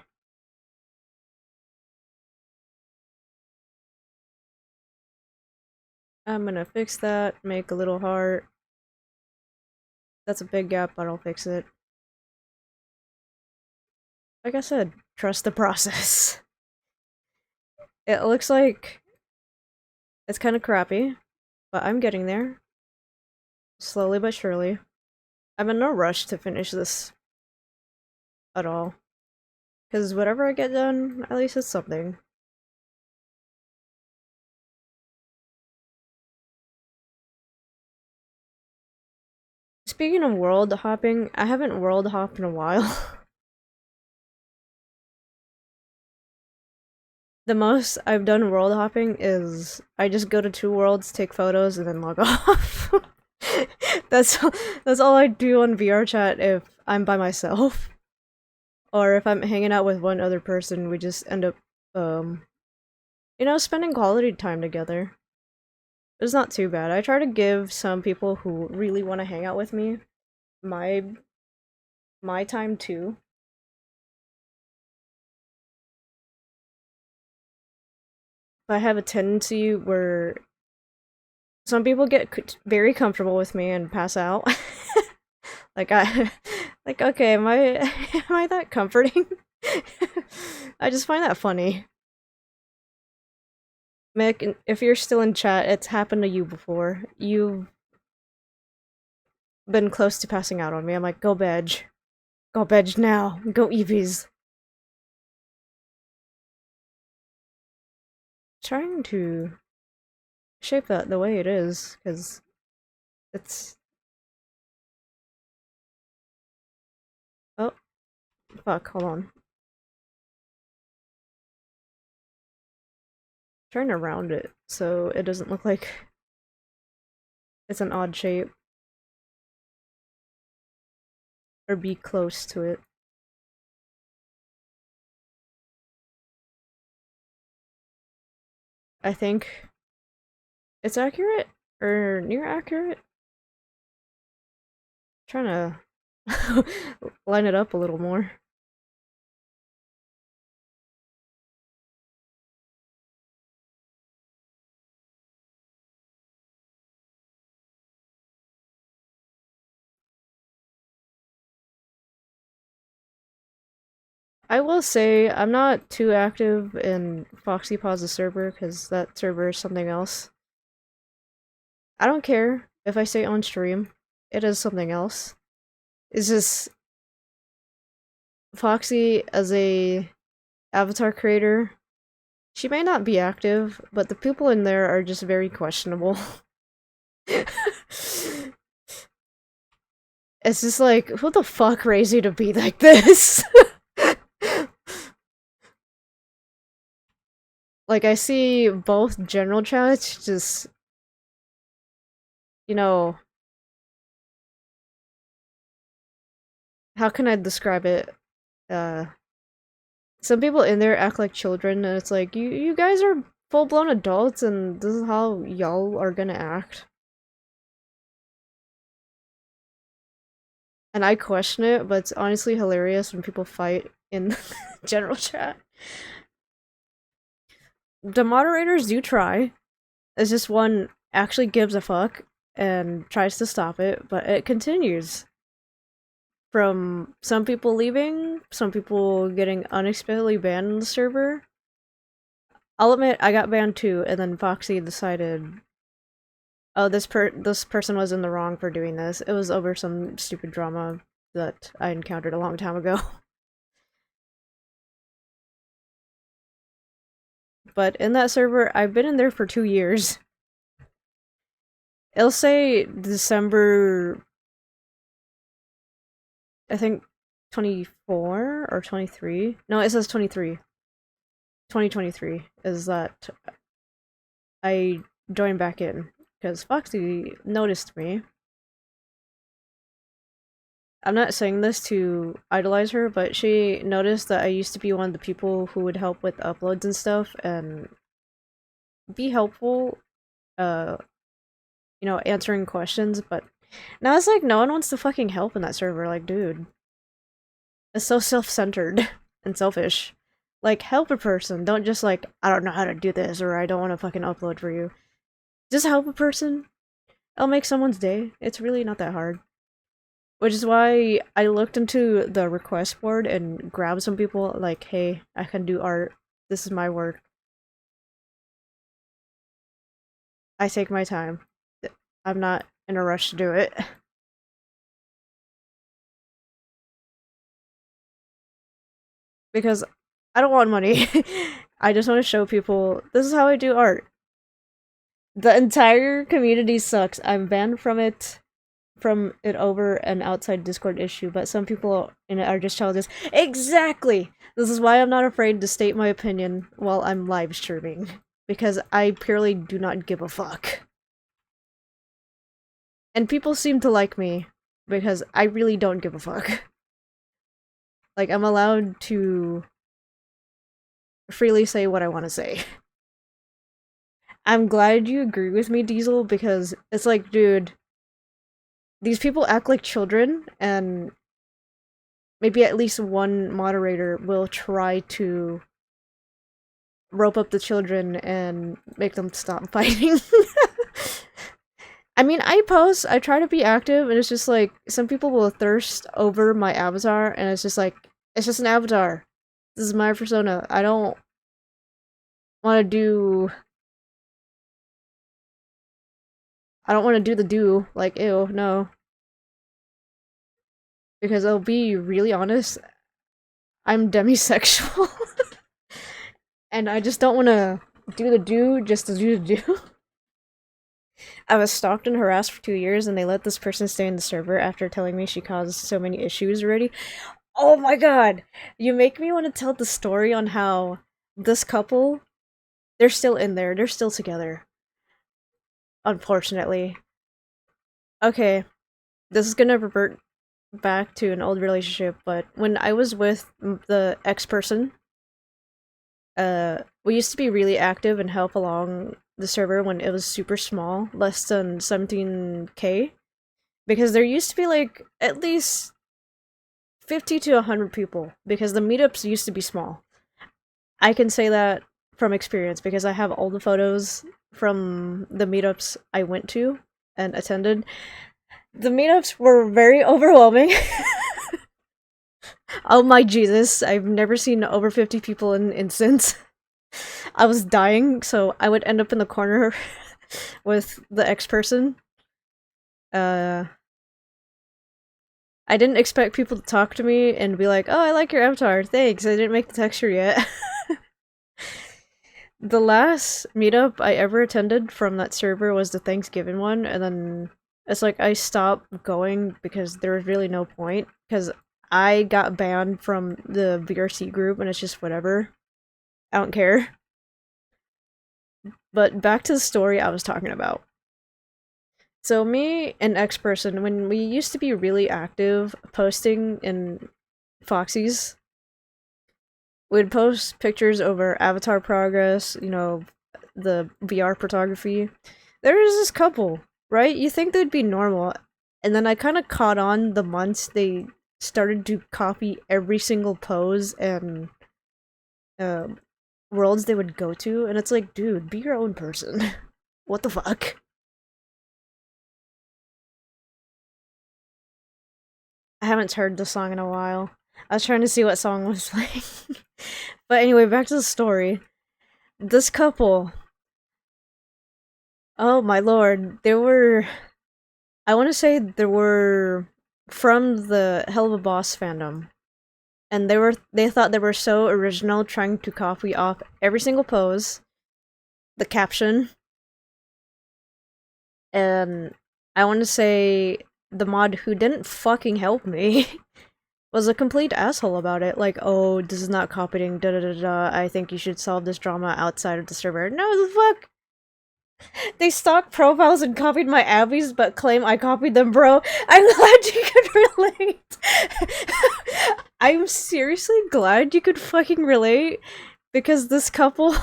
I'm gonna fix that, make a little heart. That's a big gap, but I'll fix it. Like I said, trust the process. It looks like it's kind of crappy, but I'm getting there. Slowly but surely. I'm in no rush to finish this at all. Because whatever I get done, at least it's something. Speaking of world hopping, I haven't world hopped in a while. The most I've done world hopping is I just go to 2 worlds, take photos, and then log off. that's that's all I do on VR chat if I'm by myself. Or if I'm hanging out with one other person, we just end up spending quality time together. It's not too bad. I try to give some people who really want to hang out with me my time too. I have a tendency where some people get very comfortable with me and pass out. Like like okay, am I am I that comforting? I just find that funny. Mick, if you're still in chat, it's happened to you before. You've been close to passing out on me. I'm like, go bedge. Go bedge now. Go Eevees. Trying to shape that the way it is, because it's... Oh, fuck, hold on. Trying to round it so it doesn't look like it's an odd shape. Or be close to it. I think it's accurate? Or near accurate? Trying to line it up a little more. I will say, I'm not too active in Foxy Paw's server, because that server is something else. I don't care if I say on stream, it is something else. It's just Foxy as a avatar creator, she may not be active, but the people in there are just very questionable. It's just like, who the fuck raised you to be like this? Like, I see both general chats just, you know, how can I describe it? Some people in there act like children, and it's like, you guys are full-blown adults, and this is how y'all are gonna act. And I question it, but it's honestly hilarious when people fight in general chat. The moderators do try. It's just one actually gives a fuck and tries to stop it, but it continues. From some people leaving, some people getting unexpectedly banned in the server. I'll admit, I got banned too, and then Foxy decided, oh, this person was in the wrong for doing this. It was over some stupid drama that I encountered a long time ago. But in that server, I've been in there for 2 years. It'll say December, I think 24 or 23. No, it says 23. 2023 is that I joined back in because Foxy noticed me. I'm not saying this to idolize her, but she noticed that I used to be one of the people who would help with uploads and stuff and be helpful, answering questions, but now it's like no one wants to fucking help in that server. Like, dude, it's so self-centered and selfish. Like, help a person, don't just like, I don't know how to do this, or I don't want to fucking upload for you. Just help a person. It'll make someone's day. It's really not that hard. Which is why I looked into the request board and grabbed some people like, hey, I can do art. This is my work. I take my time. I'm not in a rush to do it. Because I don't want money. I just want to show people this is how I do art. The entire community sucks. I'm banned from it over an outside Discord issue, but some people in it are just childish. Exactly! This is why I'm not afraid to state my opinion while I'm live streaming. Because I purely do not give a fuck. And people seem to like me, because I really don't give a fuck. Like, I'm allowed to freely say what I want to say. I'm glad you agree with me, Diesel, because it's like, dude, these people act like children, and maybe at least one moderator will try to rope up the children and make them stop fighting. I mean, I try to be active, and it's just like, some people will thirst over my avatar, and it's just like, it's just an avatar. This is my persona. I don't want to do... I don't want to do the do, like, ew, no. Because I'll be really honest, I'm demisexual. And I just don't want to do the do just to do the do. I was stalked and harassed for 2 years, and they let this person stay in the server after telling me she caused so many issues already. Oh my god! You make me want to tell the story on how this couple, they're still in there, they're still together. Unfortunately. Okay, this is gonna revert back to an old relationship, but when I was with the ex-person, we used to be really active and help along the server when it was super small, less than 17k, because there used to be like at least 50 to 100 people, because the meetups used to be small. I can say that from experience because I have all the photos from the meetups I went to and attended. The meetups were very overwhelming. Oh my Jesus, I've never seen over 50 people in an instance. I was dying, so I would end up in the corner with the ex-person. I didn't expect people to talk to me and be like, oh, I like your avatar, thanks, I didn't make the texture yet. The last meetup I ever attended from that server was the Thanksgiving one, and then it's like I stopped going because there was really no point, because I got banned from the VRC group and it's just whatever. I don't care. But back to the story I was talking about. So me and ex-person, when we used to be really active posting in Foxy's, we'd post pictures over avatar progress, you know, the VR photography. There was this couple, right? You think they'd be normal, and then I kind of caught on the months they started to copy every single pose and worlds they would go to, and it's like, dude, be your own person. What the fuck? I haven't heard the song in a while. I was trying to see what song was playing. But anyway, back to the story. This couple... Oh my lord, they were... I want to say they were from the Hell of a Boss fandom. And they thought they were so original, trying to copy off every single pose, the caption, and I want to say the mod who didn't fucking help me was a complete asshole about it. Like, oh, this is not copying, da da da da. I think you should solve this drama outside of the server. No, the fuck. They stalked profiles and copied my abbeys, but claim I copied them, bro. I'm glad you could relate. I'm seriously glad you could fucking relate, because this couple...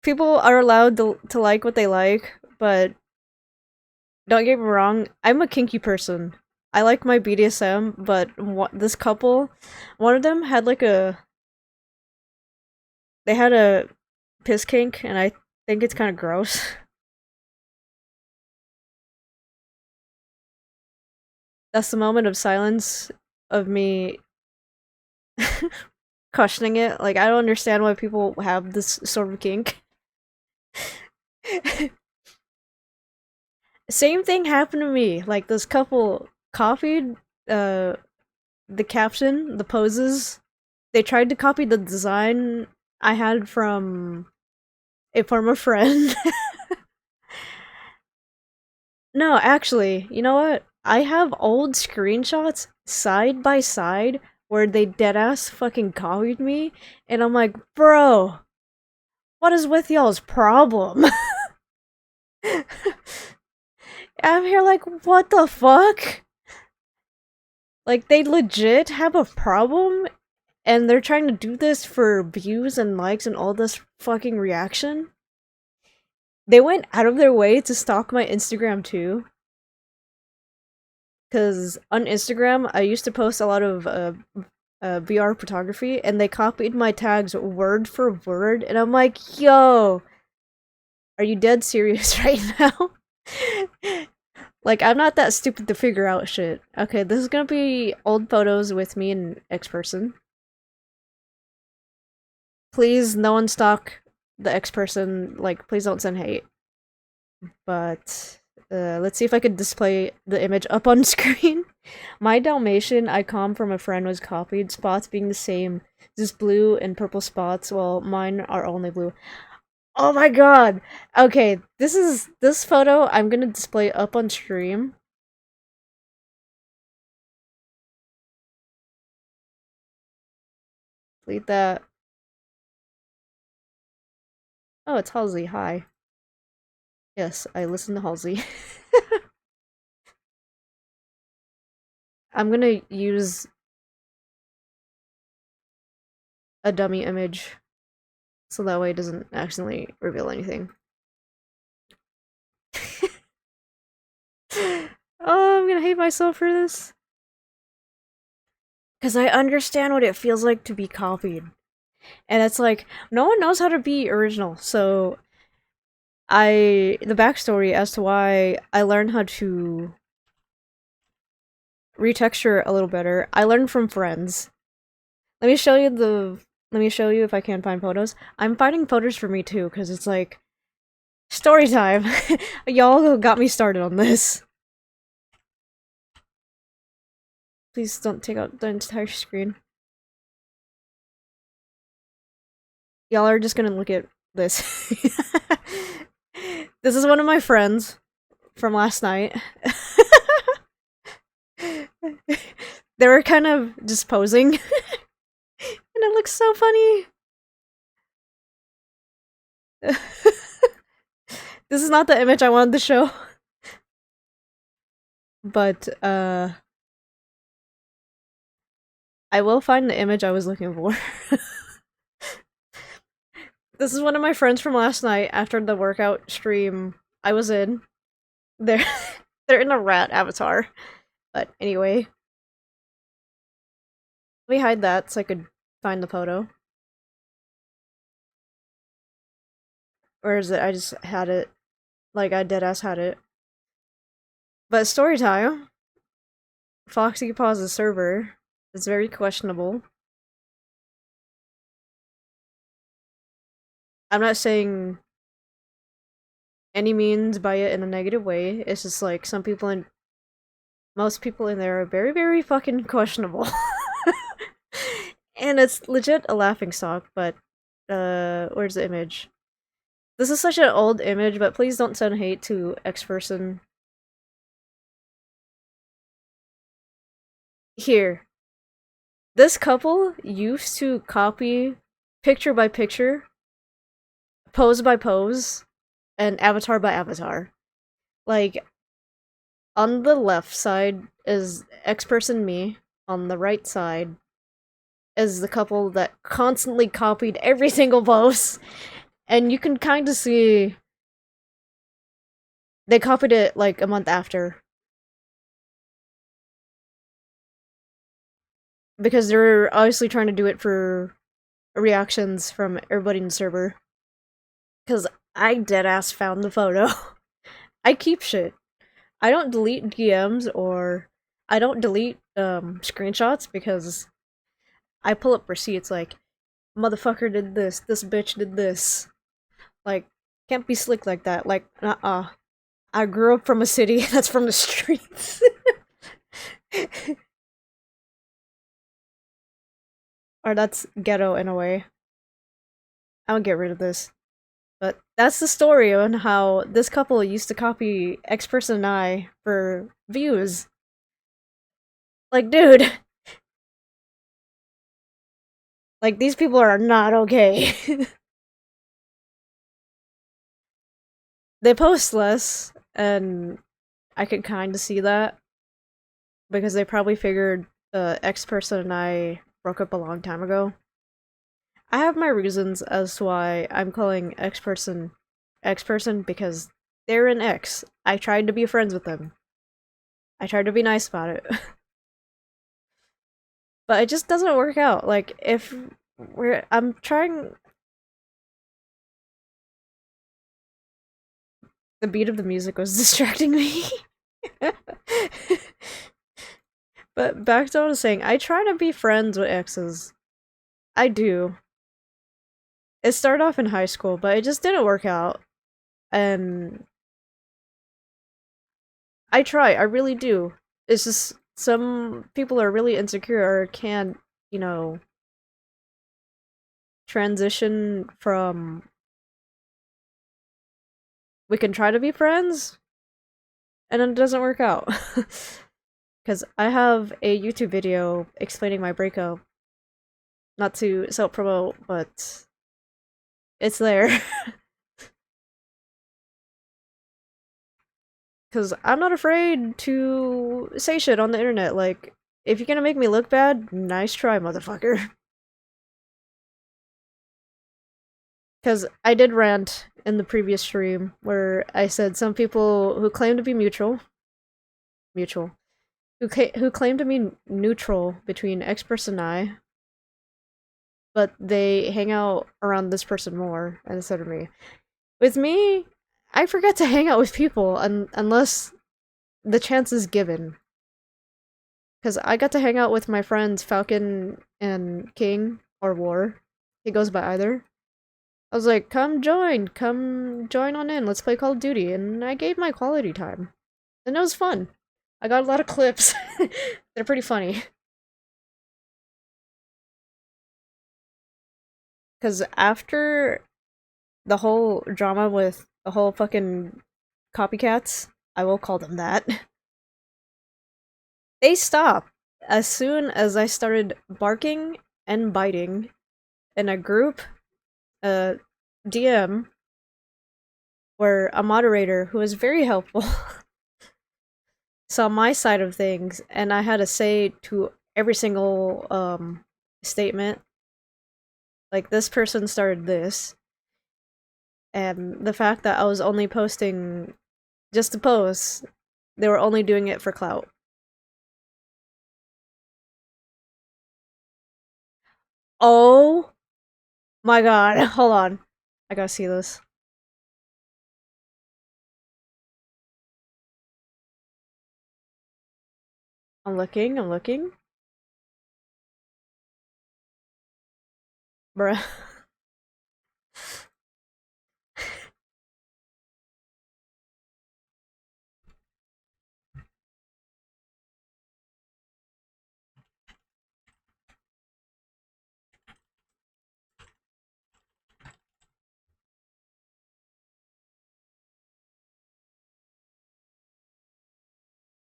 People are allowed to like what they like, but don't get me wrong, I'm a kinky person. I like my BDSM, but this couple, one of them had like they had a piss kink, and I think it's kind of gross. That's the moment of silence of me questioning it. Like, I don't understand why people have this sort of kink. Same thing happened to me. Like, this couple copied uh the caption, the poses. They tried to copy the design I had from a former friend. No, actually, you know what? I have old screenshots side by side where they deadass fucking copied me, and I'm like, bro, what is with y'all's problem? I'm here like, what the fuck? Like, they legit have a problem, and they're trying to do this for views and likes and all this fucking reaction? They went out of their way to stalk my Instagram too. Because on Instagram, I used to post a lot of VR photography, and they copied my tags word for word, and I'm like, yo, are you dead serious right now? Like, I'm not that stupid to figure out shit. Okay, this is gonna be old photos with me and X person. Please, no one stalk the X person. Like, please don't send hate. But let's see if I could display the image up on screen. My Dalmatian icon from a friend was copied, spots being the same, just blue and purple spots, while mine are only blue. Oh my god! Okay, this photo I'm gonna display up on stream. Delete that. Oh, it's Halsey, hi. Yes, I listen to Halsey. I'm gonna use a dummy image, so that way it doesn't accidentally reveal anything. Oh, I'm gonna hate myself for this. Because I understand what it feels like to be copied. And it's like, no one knows how to be original, so the backstory as to why I learned how to retexture a little better, I learned from friends. Let me show you if I can find photos. I'm finding photos for me too, because it's like, story time! Y'all got me started on this. Please don't take out the entire screen. Y'all are just gonna look at this. This is one of my friends from last night. They were kind of just posing. And it looks so funny. This is not the image I wanted to show. But, I will find the image I was looking for. This is one of my friends from last night after the workout stream I was in. They're they're in a rat avatar. But anyway. Let me hide that so I could find the photo. Or is it? I just had it. Like, I deadass had it. But story time. Foxy Paw's server is very questionable. I'm not saying any means by it in a negative way. It's just like most people in there are very, very fucking questionable. And it's legit a laughing stock, but where's the image? This is such an old image, but please don't send hate to X person. Here. This couple used to copy picture by picture, pose by pose, and avatar by avatar. Like, on the left side is X person me, on the right side is the couple that constantly copied every single pose. And you can kind of see they copied it like a month after. Because they're obviously trying to do it for reactions from everybody in the server. Because I deadass found the photo. I keep shit. I don't delete DMs or I don't delete screenshots because I pull up receipts like motherfucker did this bitch did this. Like can't be slick like that. Like I grew up from a city that's from the streets. Or that's ghetto in a way. I'll get rid of this. But that's the story on how this couple used to copy X person and I for views. Like, dude, like these people are not okay. They post less, and I could kind of see that because they probably figured X person and I broke up a long time ago. I have my reasons as to why I'm calling X person because they're an X. I tried to be friends with them. I tried to be nice about it. But it just doesn't work out. Like if I'm trying the beat of the music was distracting me. But back to what I was saying, I try to be friends with exes. I do. It started off in high school, but it just didn't work out. And I try, I really do. It's just some people are really insecure or can't, you know, transition from we can try to be friends and then it doesn't work out. Because I have a YouTube video explaining my breakup. Not to self promote, but it's there. Because I'm not afraid to say shit on the internet. Like, if you're gonna make me look bad, nice try, motherfucker. Because I did rant in the previous stream where I said some people who claim to be mutual, who claim to be neutral between X person and I, but they hang out around this person more instead of me. With me, I forget to hang out with people unless the chance is given. Because I got to hang out with my friends Falcon and King, or War. He goes by either. I was like, come join on in, let's play Call of Duty. And I gave my quality time. And it was fun. I got a lot of clips. They're pretty funny. Because after the whole drama with the whole fucking copycats, I will call them that, they stopped as soon as I started barking and biting in a group, DM, where a moderator who was very helpful saw my side of things, and I had to say to every single statement, like, this person started this, and the fact that I was only posting just to post, they were only doing it for clout. Oh my god, hold on. I gotta see this. I'm looking. Bruh.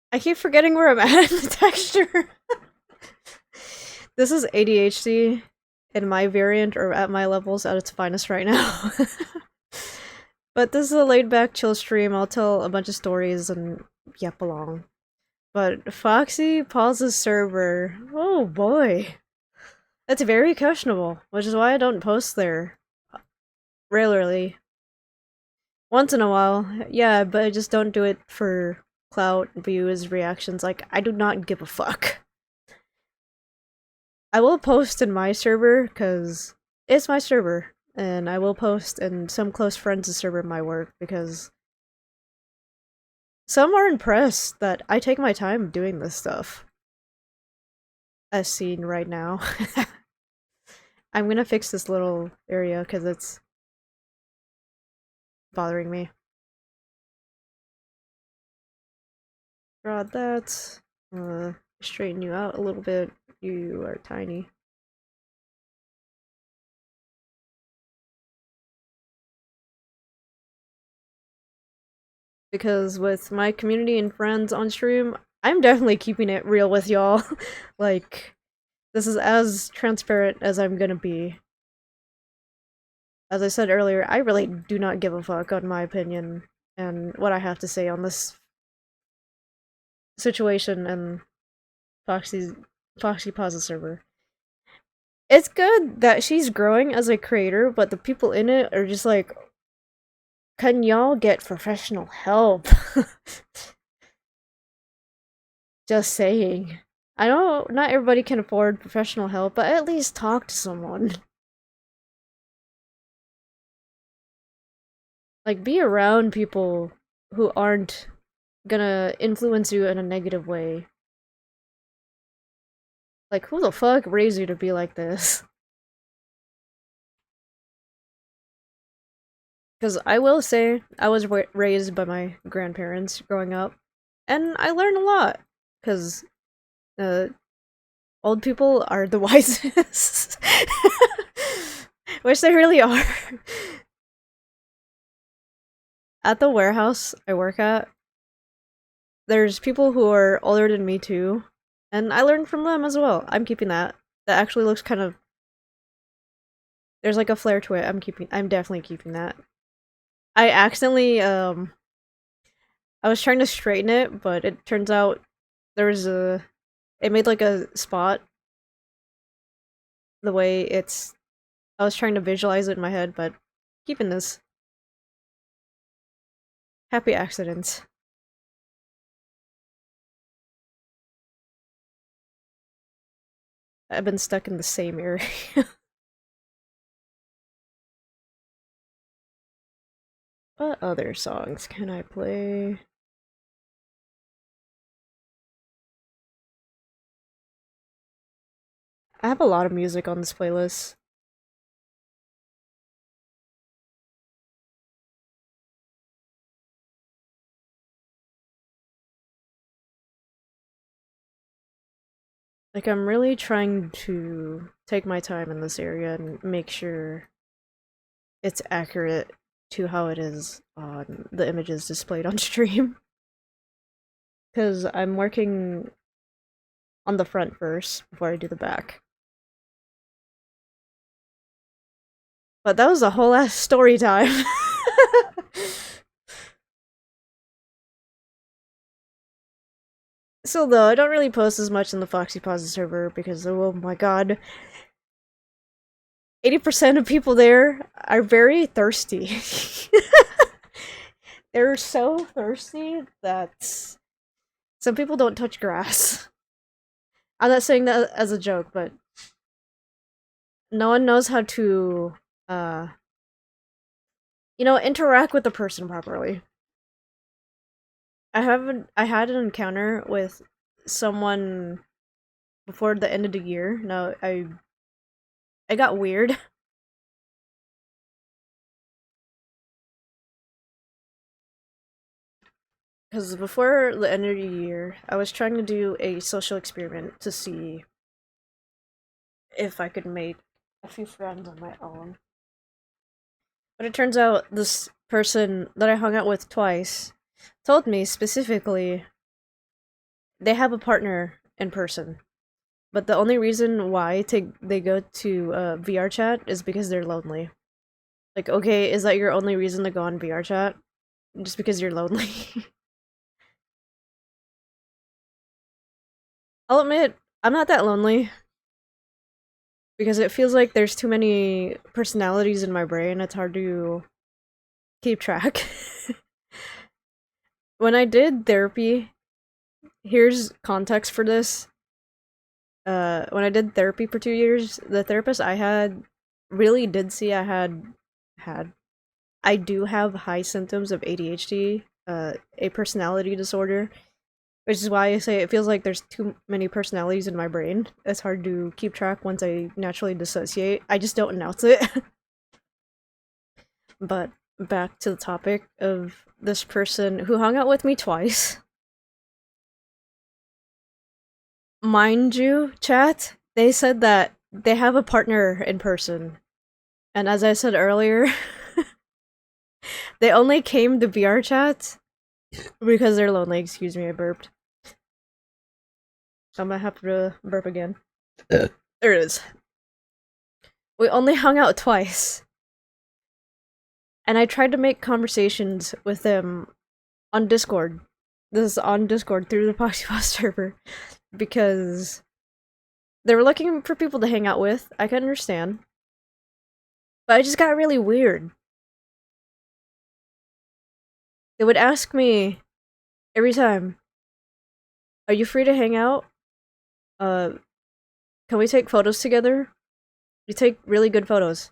I keep forgetting where I'm at in the texture. This is ADHD, and my variant are at my levels at its finest right now. But this is a laid-back, chill stream. I'll tell a bunch of stories and yep along. But Foxy pauses server. Oh boy. That's very questionable, which is why I don't post there. Rarely. Once in a while, yeah, but I just don't do it for clout, views, reactions. Like, I do not give a fuck. I will post in my server, because it's my server, and I will post in some close friends' server my work because some are impressed that I take my time doing this stuff. As seen right now. I'm gonna fix this little area because it's bothering me. Draw that. Straighten you out a little bit. You are tiny. Because with my community and friends on stream, I'm definitely keeping it real with y'all. Like, this is as transparent as I'm gonna be. As I said earlier, I really do not give a fuck on my opinion and what I have to say on this situation and Foxy Pause server. It's good that she's growing as a creator, but the people in it are just like, can y'all get professional help? Just saying. I know not everybody can afford professional help, but at least talk to someone. Like, be around people who aren't gonna influence you in a negative way. Like, who the fuck raised you to be like this? Because I will say, I was raised by my grandparents growing up, and I learned a lot. Because old people are the wisest. Which they really are. At the warehouse I work at, there's people who are older than me too, and I learned from them as well. I'm keeping that. That actually looks kind of... There's like a flare to it. I'm definitely keeping that. I accidentally, I was trying to straighten it, but it turns out there was a... It made like a spot. The way it's... I was trying to visualize it in my head, but keeping this. Happy accidents. I've been stuck in the same area. What other songs can I play? I have a lot of music on this playlist. Like, I'm really trying to take my time in this area and make sure it's accurate to how it is on the images displayed on stream. Because I'm working on the front first before I do the back. But that was a whole ass story time. So though, I don't really post as much in the Foxy Pause server because, oh my god, 80% of people there are very thirsty. They're so thirsty that some people don't touch grass. I'm not saying that as a joke, but no one knows how to, interact with the person properly. I had an encounter with someone before the end of the year. No, I got weird. Because before the end of the year, I was trying to do a social experiment to see if I could make a few friends on my own. But it turns out this person that I hung out with twice told me specifically they have a partner in person. But the only reason why they go to VR chat is because they're lonely. Like, okay, is that your only reason to go on VR chat? Just because you're lonely? I'll admit, I'm not that lonely. Because it feels like there's too many personalities in my brain, it's hard to keep track. When I did therapy, here's context for this. When I did therapy for 2 years, the therapist I had really did see had I do have high symptoms of ADHD, a personality disorder, which is why I say it feels like there's too many personalities in my brain. It's hard to keep track once I naturally dissociate. I just don't announce it. But back to the topic of this person who hung out with me twice. Mind you, chat, they said that they have a partner in person. And as I said earlier, they only came to VR chat because they're lonely. Excuse me, I burped. I'm gonna have to burp again. There it is. We only hung out twice. And I tried to make conversations with them on Discord. This is on Discord through the Poxyboss server. Because they were looking for people to hang out with. I can understand. But it just got really weird. They would ask me every time, "Are you free to hang out? Can we take photos together? You take really good photos."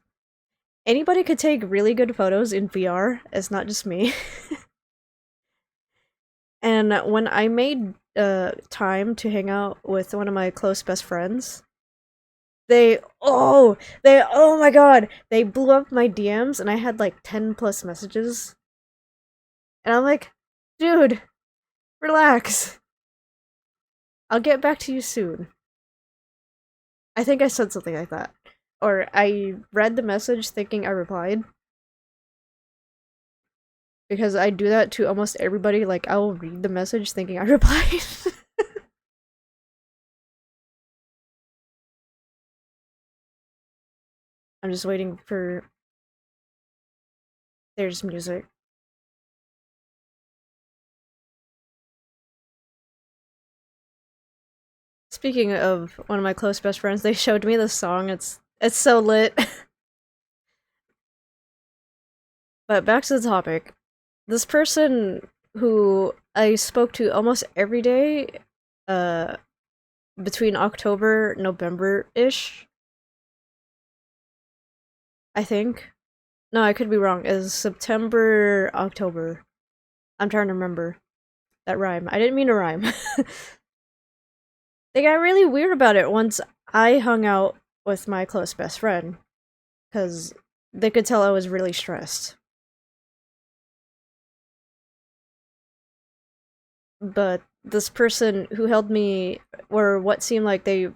Anybody could take really good photos in VR. It's not just me. And when I made time to hang out with one of my close best friends, oh my god, they blew up my DMs and I had like 10 plus messages. And I'm like, dude, relax. I'll get back to you soon. I think I said something like that. Or I read the message thinking I replied. Because I do that to almost everybody, like I will read the message thinking I replied. I'm just waiting for... There's music. Speaking of one of my close best friends, they showed me this song. It's so lit. But back to the topic. This person who I spoke to almost every day, between October, November-ish, I think. No, I could be wrong. Is September, October. I'm trying to remember that rhyme. I didn't mean to rhyme. They got really weird about it once I hung out with my close best friend. Because they could tell I was really stressed. But this person who held me, or what seemed like they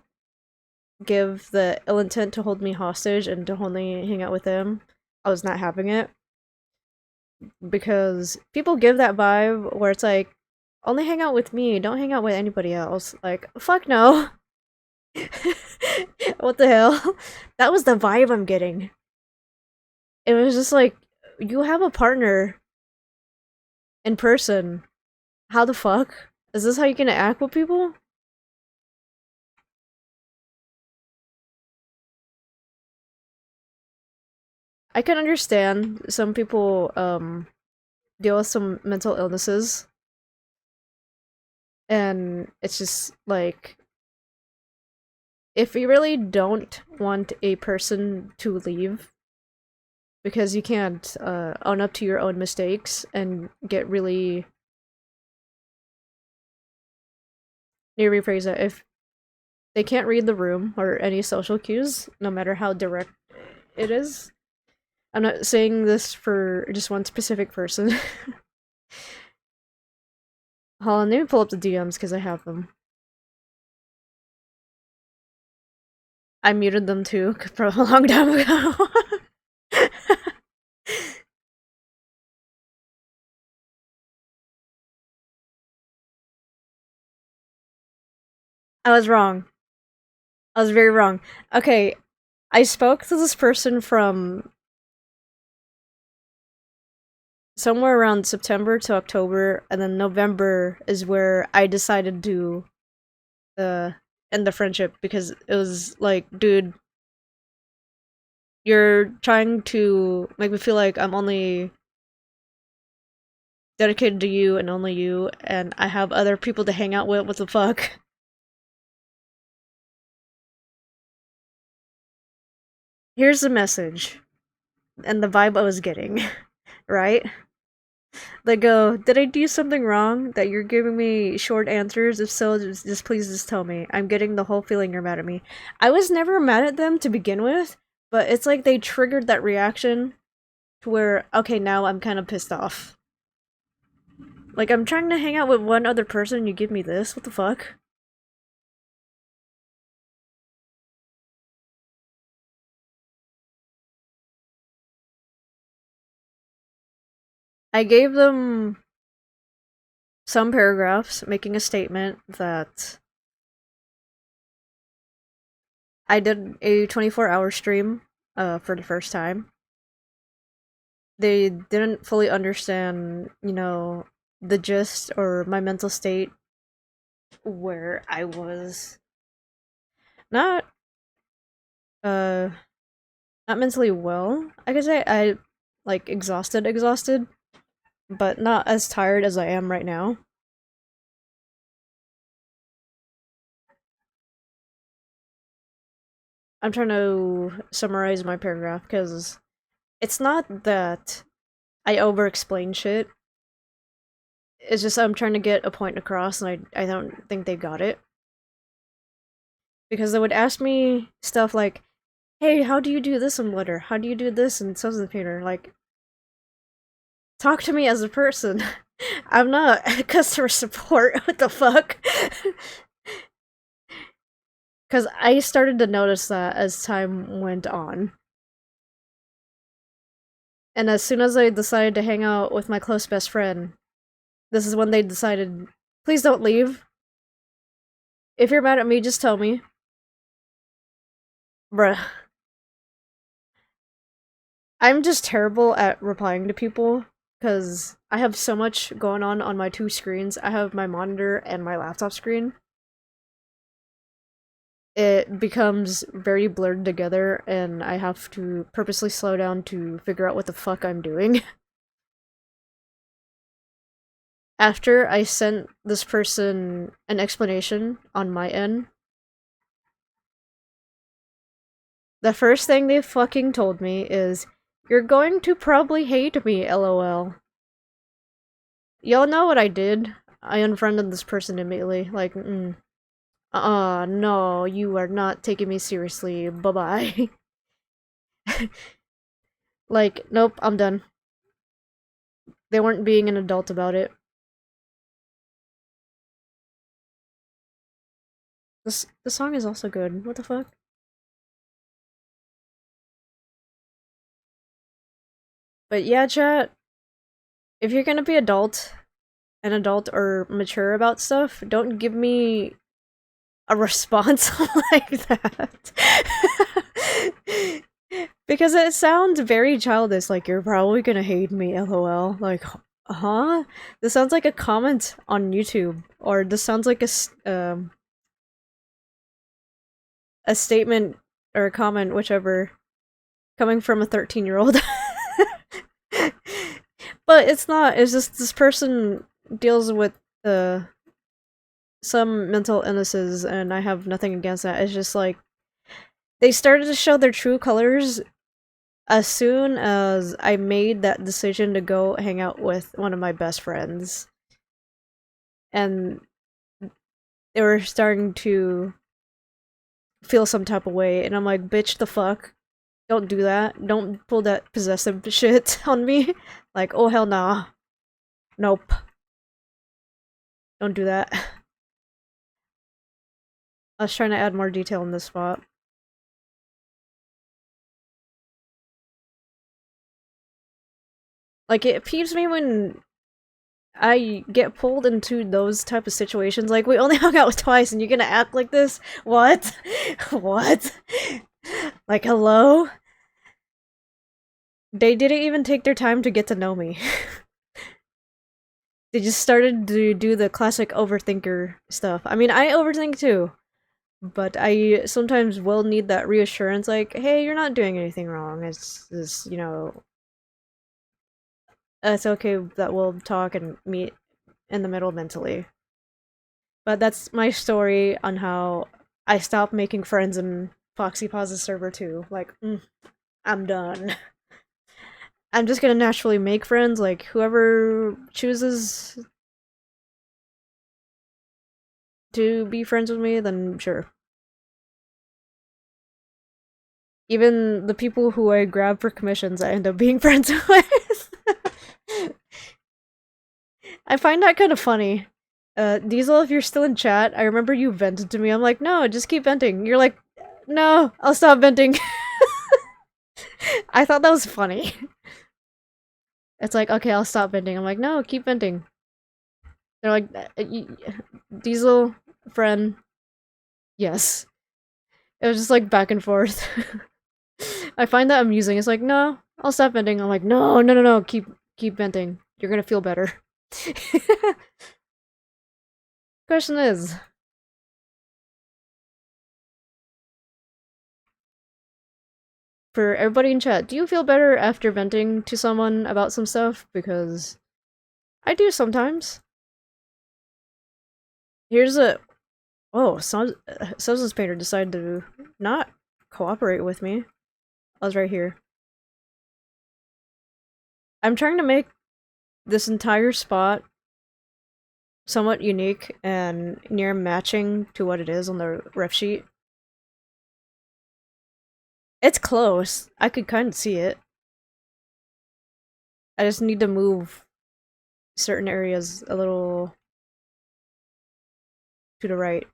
give the ill intent to hold me hostage and to only hang out with them, I was not having it. Because people give that vibe where it's like, only hang out with me, don't hang out with anybody else. Like, fuck no. What the hell? That was the vibe I'm getting. It was just like, you have a partner in person. How the fuck? Is this how you're gonna act with people? I can understand some people deal with some mental illnesses. And it's just like, if you really don't want a person to leave because you can't own up to your own mistakes and get really... Let me rephrase that. If they can't read the room or any social cues, no matter how direct it is. I'm not saying this for just one specific person. Hold on, let me pull up the DMs because I have them. I muted them too from a long time ago. I was wrong. I was very wrong. Okay, I spoke to this person from somewhere around September to October, and then November is where I decided to end the friendship because it was like, dude, you're trying to make me feel like I'm only dedicated to you and only you, and I have other people to hang out with. What the fuck? here's the message and the vibe I was getting, right? They go, did I do something wrong that you're giving me short answers? If so, just please just tell me. I'm getting the whole feeling you're mad at me. I was never mad at them to begin with, but it's like they triggered that reaction to where, okay, now I'm kind of pissed off. Like, I'm trying to hang out with one other person and you give me this? What the fuck? I gave them some paragraphs making a statement that I did a 24-hour stream for the first time. They didn't fully understand, you know, the gist or my mental state where I was not uh not mentally well. I could say I like exhausted, but not as tired as I am right now. I'm trying to summarize my paragraph because it's not that I over explain shit. It's just I'm trying to get a point across and I don't think they got it. Because they would ask me stuff like, hey, how do you do this in Blender? How do you do this in Substance Painter? Like, talk to me as a person. I'm not customer support. What the fuck? Because I started to notice that as time went on. And as soon as I decided to hang out with my close best friend, this is when they decided, please don't leave. If you're mad at me, just tell me. Bruh. I'm just terrible at replying to people because I have so much going on my two screens. I have my monitor and my laptop screen. It becomes very blurred together and I have to purposely slow down to figure out what the fuck I'm doing. After I sent this person an explanation on my end, the first thing they fucking told me is, you're going to probably hate me, lol. Y'all know what I did. I unfriended this person immediately, like, no, you are not taking me seriously, bye-bye. Like, nope, I'm done. They weren't being an adult about it. The song is also good, what the fuck? But yeah, chat, if you're gonna be an adult or mature about stuff, don't give me a response like that. Because it sounds very childish, like, you're probably gonna hate me, lol. Like, huh? This sounds like a comment on YouTube, or this sounds like a statement or a comment, whichever, coming from a 13-year-old. But it's not, it's just this person deals with some mental illnesses, and I have nothing against that. It's just like, they started to show their true colors as soon as I made that decision to go hang out with one of my best friends. And they were starting to feel some type of way, and I'm like, bitch, the fuck? Don't do that. Don't pull that possessive shit on me. Like, oh hell nah. Nope. Don't do that. I was trying to add more detail in this spot. Like, it peeves me when I get pulled into those type of situations. Like, we only hung out twice and you're gonna act like this? What? What? Like, hello? They didn't even take their time to get to know me. They just started to do the classic overthinker stuff. I mean, I overthink too. But I sometimes will need that reassurance, like, hey, you're not doing anything wrong. It's just, you know, it's okay that we'll talk and meet in the middle mentally. But that's my story on how I stopped making friends in Foxy pauses server too. Like, I'm done. I'm just gonna naturally make friends. Like, whoever chooses to be friends with me, then sure. Even the people who I grab for commissions, I end up being friends with. I find that kind of funny. Diesel, if you're still in chat, I remember you vented to me. I'm like, no, just keep venting. You're like, no, I'll stop venting. I thought that was funny. It's like, okay, I'll stop venting. I'm like, no, keep venting. They're like, Diesel, friend, yes. It was just like back and forth. I find that amusing. It's like, no, I'll stop venting. I'm like, no, no, no, no, keep venting. You're gonna feel better. Question is, for everybody in chat, do you feel better after venting to someone about some stuff? Because I do sometimes. Here's a... Oh, Substance Painter decided to not cooperate with me. I was right here. I'm trying to make this entire spot somewhat unique and near matching to what it is on the ref sheet. It's close. I could kind of see it. I just need to move certain areas a little to the right.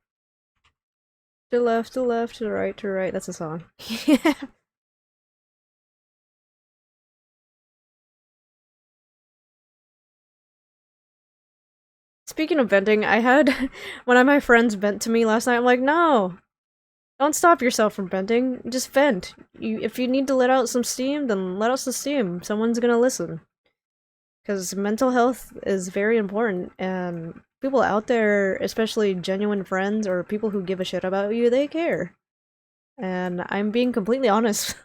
To the left, to the left, to the right, to the right. That's a song. Yeah. Speaking of venting, I had one of my friends vent to me last night. I'm like, no, don't stop yourself from venting. Just vent. If you need to let out some steam, then let out some steam. Someone's gonna listen. Because mental health is very important, and people out there, especially genuine friends or people who give a shit about you, they care. And I'm being completely honest.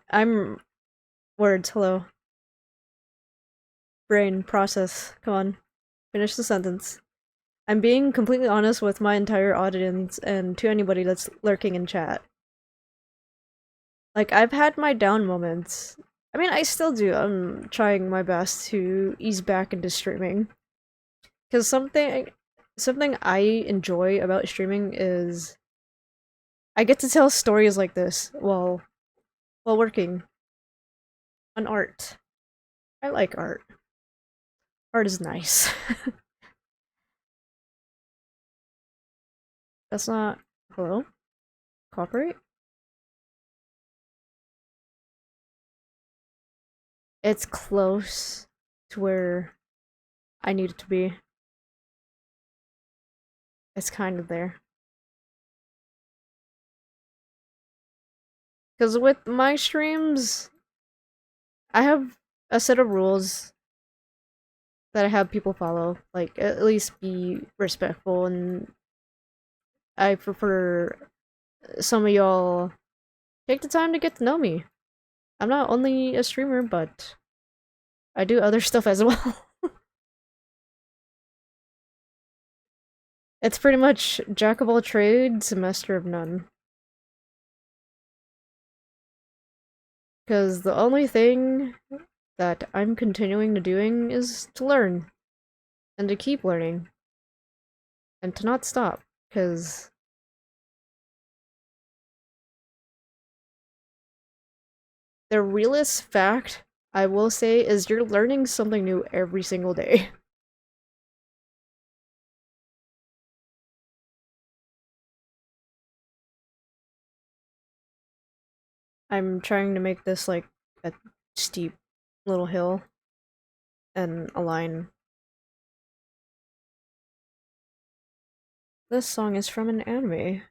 I'm... Words, hello. Brain, process, come on. Finish the sentence. I'm being completely honest with my entire audience and to anybody that's lurking in chat. Like, I've had my down moments. I mean, I still do. I'm trying my best to ease back into streaming. Because something I enjoy about streaming is I get to tell stories like this while working on art. I like art. Art is nice. That's not... Hello? Cooperate? It's close to where I need it to be. It's kind of there. Because with my streams, I have a set of rules that I have people follow. Like, at least be respectful, and I prefer some of y'all take the time to get to know me. I'm not only a streamer, but I do other stuff as well. It's pretty much jack of all trades, master of none. Because the only thing that I'm continuing to doing is to learn. And to keep learning. And to not stop. Because the realest fact I will say is you're learning something new every single day. I'm trying to make this like a steep little hill and a line. This song is from an anime.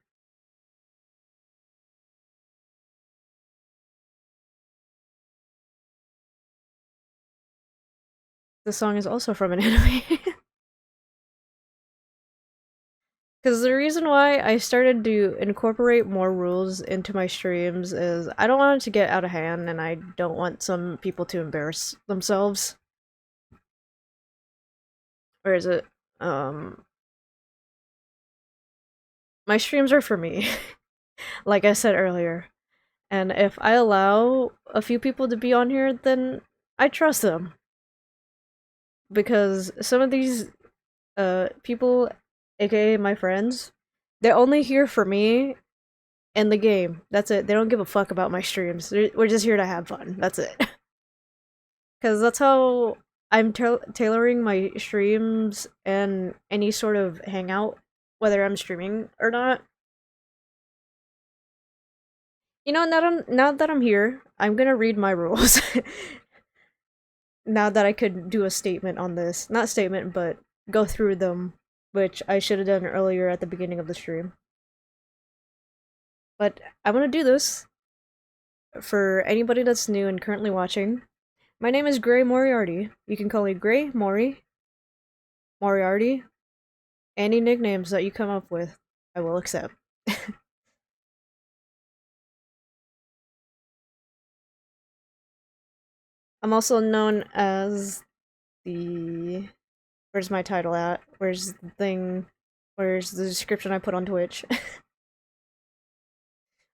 This song is also from an anime. Because the reason why I started to incorporate more rules into my streams is I don't want it to get out of hand, and I don't want some people to embarrass themselves. Where is it? Um, my streams are for me, like I said earlier. And if I allow a few people to be on here, then I trust them. Because some of these people, aka my friends, they're only here for me and the game. That's it. They don't give a fuck about my streams. We're just here to have fun. That's it. Because that's how I'm tailoring my streams and any sort of hangout, whether I'm streaming or not. You know, now that I'm here, I'm gonna read my rules. Now that I could do a statement on this. Not statement, but go through them, which I should have done earlier at the beginning of the stream. But I want to do this for anybody that's new and currently watching. My name is Gray Moriarty. You can call me Gray, Moriarty. Any nicknames that you come up with, I will accept. I'm also known as the... Where's my title at? Where's the thing? Where's the description I put on Twitch?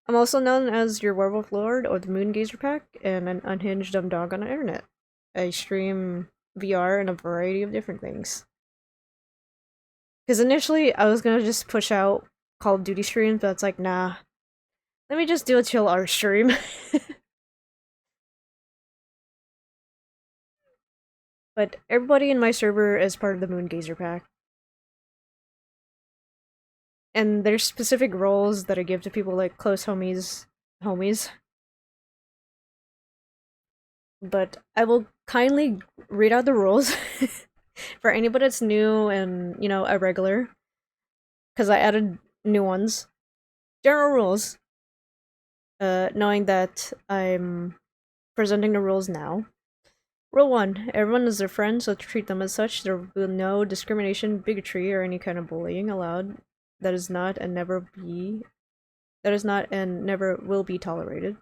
I'm also known as your werewolf lord or the moon gazer pack and an unhinged dumb dog on the internet. I stream VR and a variety of different things. Because initially I was gonna just push out Call of Duty streams, but it's like, nah. Let me just do a chill art stream. But everybody in my server is part of the moon gazer pack. And there's specific roles that I give to people like close homies. But I will kindly read out the rules for anybody that's new and, you know, a regular. Because I added new ones. General rules. Knowing that I'm presenting the rules now. Rule 1. Everyone is their friend, so treat them as such. There will be no discrimination, bigotry, or any kind of bullying allowed. That is not and never will be tolerated.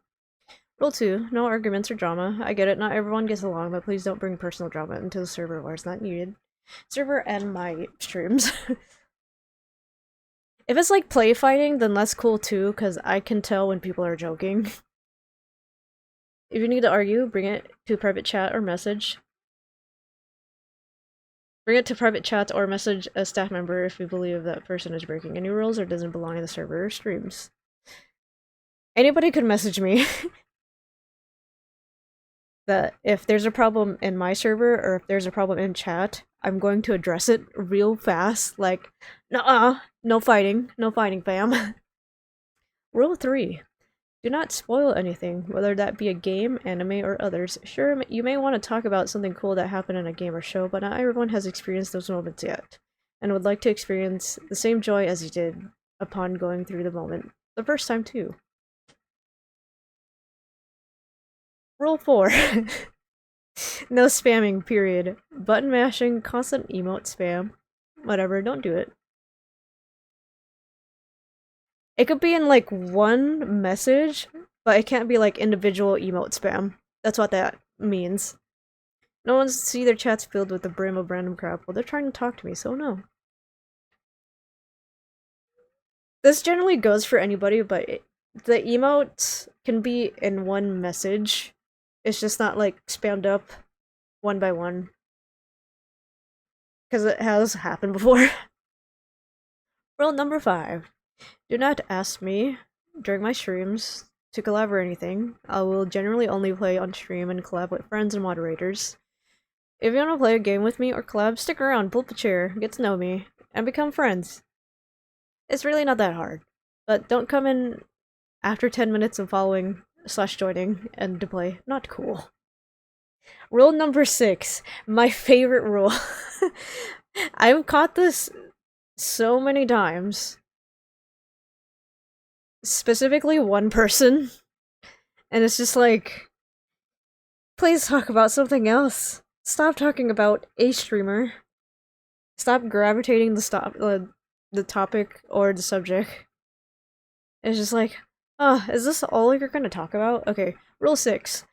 Rule 2. No arguments or drama. I get it, not everyone gets along, but please don't bring personal drama into the server where it's not needed. Server and my streams. If it's like play fighting, then that's cool too, because I can tell when people are joking. If you need to argue, bring it to private chat or message. Bring it to private chat or message a staff member if you believe that person is breaking any rules or doesn't belong in the server or streams. Anybody could message me that if there's a problem in my server or if there's a problem in chat, I'm going to address it real fast. Like, nuh-uh, no fighting, fam. Rule 3. Do not spoil anything, whether that be a game, anime, or others. Sure, you may want to talk about something cool that happened in a game or show, but not everyone has experienced those moments yet, and would like to experience the same joy as you did upon going through the moment the first time too. Rule 4. No spamming, period. Button mashing, constant emote spam. Whatever, don't do it. It could be in like one message, but it can't be like individual emote spam. That's what that means. No one's see their chats filled with the brim of random crap. Well, they're trying to talk to me, so no. This generally goes for anybody, but the emotes can be in one message. It's just not like spammed up one by one. Because it has happened before. Rule number 5. Do not ask me during my streams to collab or anything. I will generally only play on stream and collab with friends and moderators. If you want to play a game with me or collab, stick around, pull up a chair, get to know me, and become friends. It's really not that hard. But don't come in after 10 minutes of following / joining and to play. Not cool. Rule number 6. My favorite rule. I've caught this so many times. Specifically one person. And it's just like, please talk about something else. Stop talking about a streamer. Stop gravitating the topic or the subject. It's just like, oh, is this all you're gonna talk about? Okay, rule 6.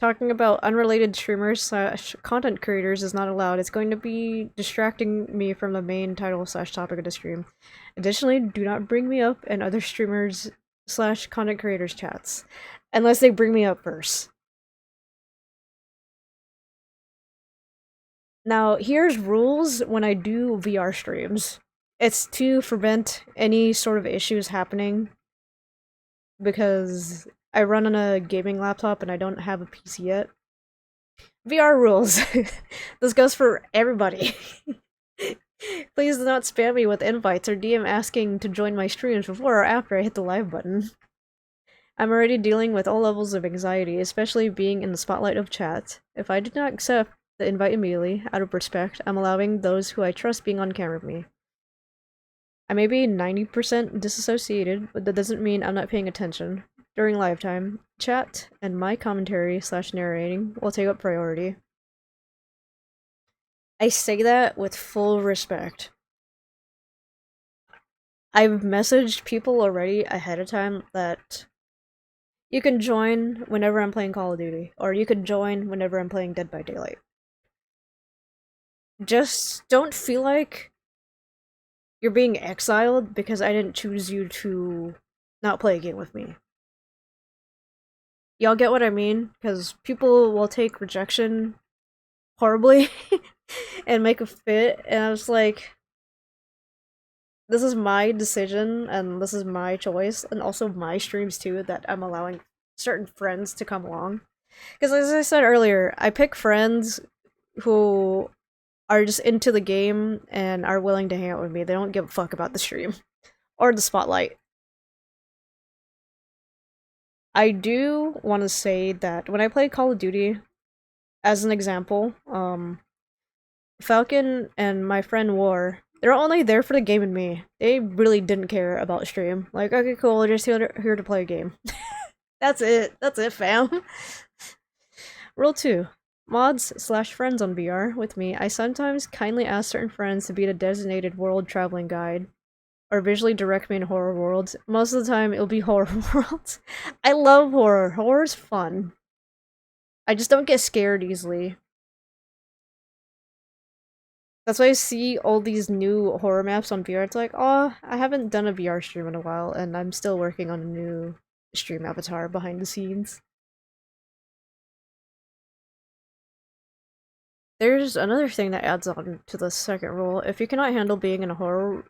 talking about unrelated streamers slash content creators is not allowed. It's going to be distracting me from the main title slash topic of the stream. Additionally, do not bring me up in other streamers slash content creators chats. Unless they bring me up first. Now, here's rules when I do VR streams. It's to prevent any sort of issues happening because I run on a gaming laptop and I don't have a PC yet. VR rules. This goes for everybody. Please do not spam me with invites or DM asking to join my streams before or after I hit the live button. I'm already dealing with all levels of anxiety, especially being in the spotlight of chat. If I do not accept the invite immediately, out of respect, I'm allowing those who I trust being on camera with me. I may be 90% disassociated, but that doesn't mean I'm not paying attention. During live time, chat and my commentary slash narrating will take up priority. I say that with full respect. I've messaged people already ahead of time that you can join whenever I'm playing Call of Duty, or you can join whenever I'm playing Dead by Daylight. Just don't feel like you're being exiled because I didn't choose you to not play a game with me. Y'all get what I mean? Because people will take rejection horribly and make a fit, and I was like, this is my decision, and this is my choice, and also my streams too, that I'm allowing certain friends to come along. Because as I said earlier, I pick friends who are just into the game and are willing to hang out with me. They don't give a fuck about the stream or the spotlight. I do want to say that when I play Call of Duty, as an example, Falcon and my friend War, they're only there for the game and me. They really didn't care about stream. Like, okay, cool, we're just here to play a game. That's it, fam. Rule 2. Mods slash friends on VR with me. I sometimes kindly ask certain friends to be the designated world traveling guide or visually direct me in horror worlds. Most of the time, it'll be horror worlds. I love horror. Horror's fun. I just don't get scared easily. That's why I see all these new horror maps on VR. It's like, oh, I haven't done a VR stream in a while, and I'm still working on a new stream avatar behind the scenes. There's another thing that adds on to the second rule. If you cannot handle being in a horror...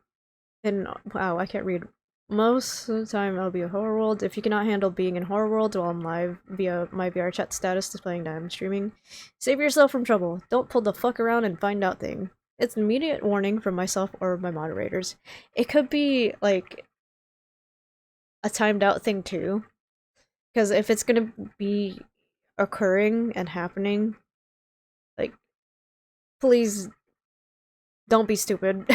wow, I can't read. Most of the time it'll be a horror world. If you cannot handle being in horror worlds while I'm live via my VR chat status displaying that I'm streaming, save yourself from trouble. Don't pull the fuck around and find out thing. It's an immediate warning from myself or my moderators. It could be, like, a timed out thing too. Because if it's gonna be occurring and happening, like, please don't be stupid.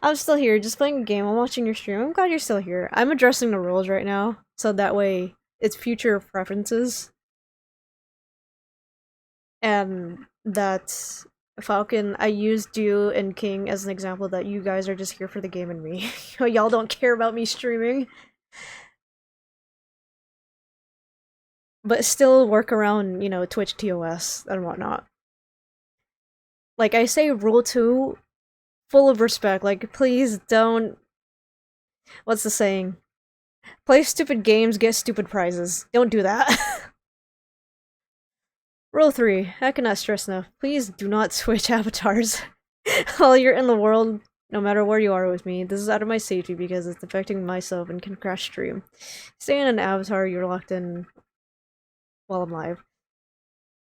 I'm still here, just playing a game. I'm watching your stream. I'm glad you're still here. I'm addressing the rules right now, so that way it's future preferences. And that Falcon, I used you and King as an example that you guys are just here for the game and me. Y'all don't care about me streaming. But still work around, you know, Twitch TOS and whatnot. Like, I say rule 2, full of respect. Like, please don't... What's the saying? Play stupid games, get stupid prizes. Don't do that. Rule 3. I cannot stress enough. Please do not switch avatars while you're in the world, no matter where you are with me. This is out of my safety because it's affecting myself and can crash stream. Stay in an avatar you're locked in while I'm live.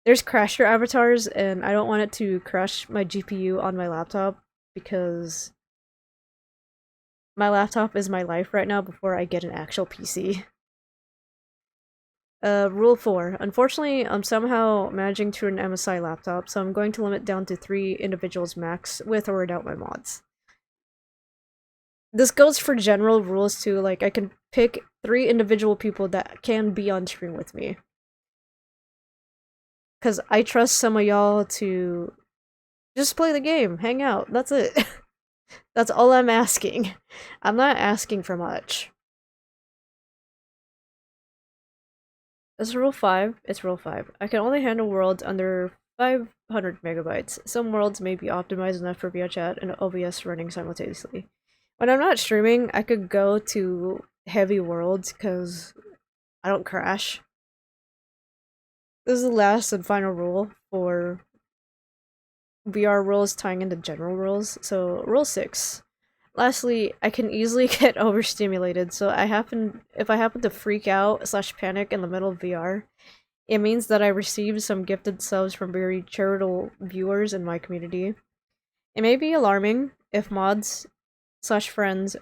There's crasher avatars, and I don't want it to crash my GPU on my laptop because my laptop is my life right now before I get an actual PC. Rule 4. Unfortunately, I'm somehow managing to an MSI laptop, so I'm going to limit down to 3 individuals max, with or without my mods. This goes for general rules too, like I can pick 3 individual people that can be on stream with me. Because I trust some of y'all to just play the game, hang out, that's it. That's all I'm asking. I'm not asking for much. It's rule 5. It's rule 5. I can only handle worlds under 500 megabytes. Some worlds may be optimized enough for VRChat and OBS running simultaneously. When I'm not streaming, I could go to heavy worlds because I don't crash. This is the last and final rule for VR rules tying into general rules. So, rule 6. Lastly, I can easily get overstimulated, so if I happen to freak out / panic in the middle of VR, it means that I received some gifted subs from very charitable viewers in my community. It may be alarming if mods / friends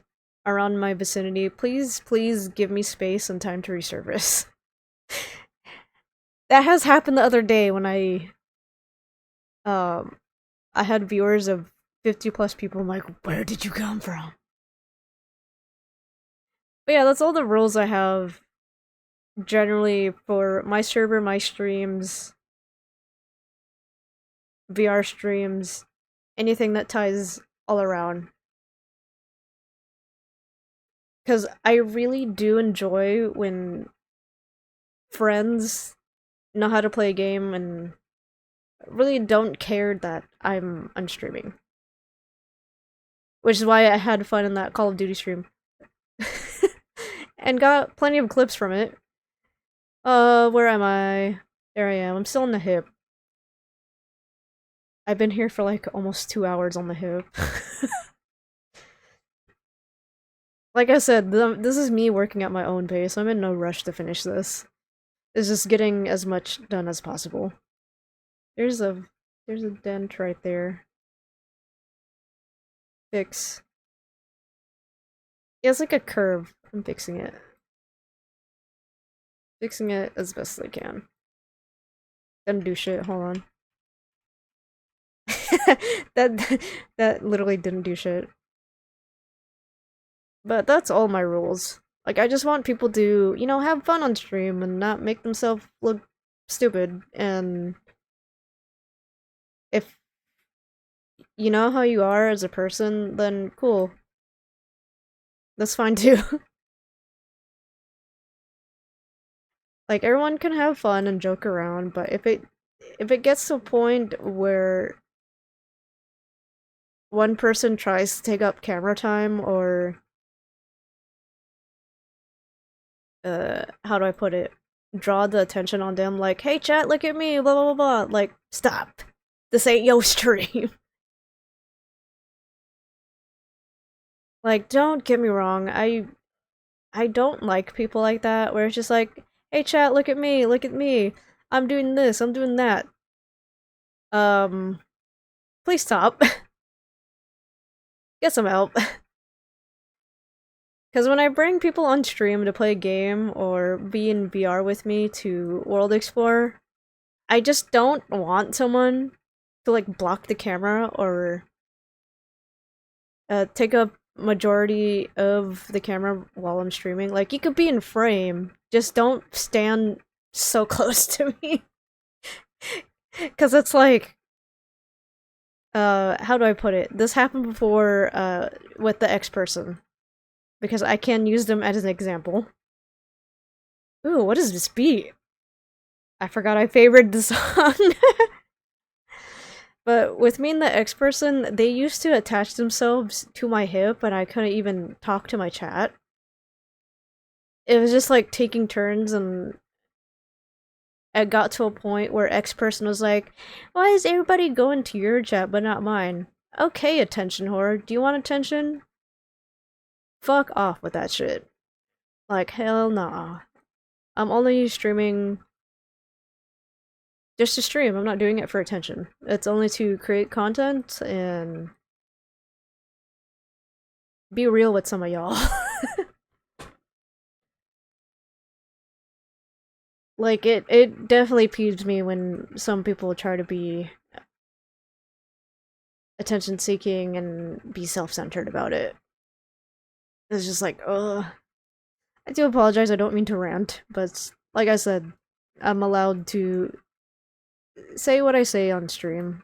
around my vicinity. Please give me space and time to resurface. That has happened the other day when I had viewers of 50 plus people. I'm like, where did you come from? But yeah, that's all the rules I have generally for my server, my streams, VR streams, anything that ties all around. Because I really do enjoy when friends know how to play a game and really don't care that I'm unstreaming. Which is why I had fun in that Call of Duty stream. And got plenty of clips from it. Where am I? There I am. I'm still on the hip. I've been here for like almost 2 hours on the hip. Like I said, this is me working at my own pace. I'm in no rush to finish this. It's just getting as much done as possible. There's a dent right there. Fix. Yeah, it's like a curve. I'm fixing it. Fixing it as best as I can. Didn't do shit, hold on. that literally didn't do shit. But that's all my rules. Like, I just want people to, you know, have fun on stream and not make themselves look stupid. And if you know how you are as a person, then cool. That's fine too. Like, everyone can have fun and joke around, but if it gets to a point where one person tries to take up camera time or how do I put it? Draw the attention on them, like, hey chat, look at me, blah blah blah blah. Like, stop. This ain't yo stream. Like, don't get me wrong, I don't like people like that, where it's just like, hey chat, look at me, I'm doing this, I'm doing that. Please stop. Get some help. Because when I bring people on stream to play a game or be in VR with me to world explore, I just don't want someone to like block the camera or take up majority of the camera while I'm streaming. Like, you could be in frame, just don't stand so close to me. Because it's like, how do I put it? This happened before with the X person. Because I can use them as an example. Ooh, what is this beat? I forgot I favored the song. But with me and the X person, they used to attach themselves to my hip and I couldn't even talk to my chat. It was just like taking turns, and it got to a point where X person was like, why is everybody going to your chat but not mine? Okay, attention whore, do you want attention? Fuck off with that shit. Like, hell nah. I'm only streaming just to stream. I'm not doing it for attention. It's only to create content and be real with some of y'all. Like, it definitely peeves me when some people try to be attention-seeking and be self-centered about it. It's just like, ugh. I do apologize, I don't mean to rant, but like I said, I'm allowed to say what I say on stream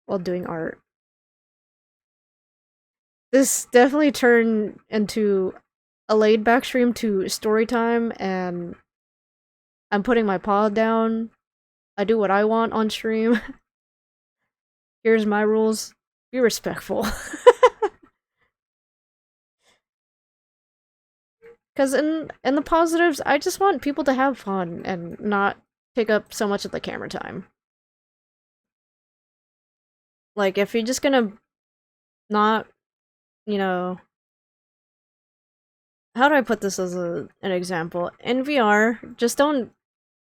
while doing art. This definitely turned into a laid-back stream to story time, and I'm putting my paw down. I do what I want on stream. Here's my rules. Be respectful. Because in the positives, I just want people to have fun and not take up so much of the camera time. Like, if you're just gonna not, you know... How do I put this as an example? In VR, just don't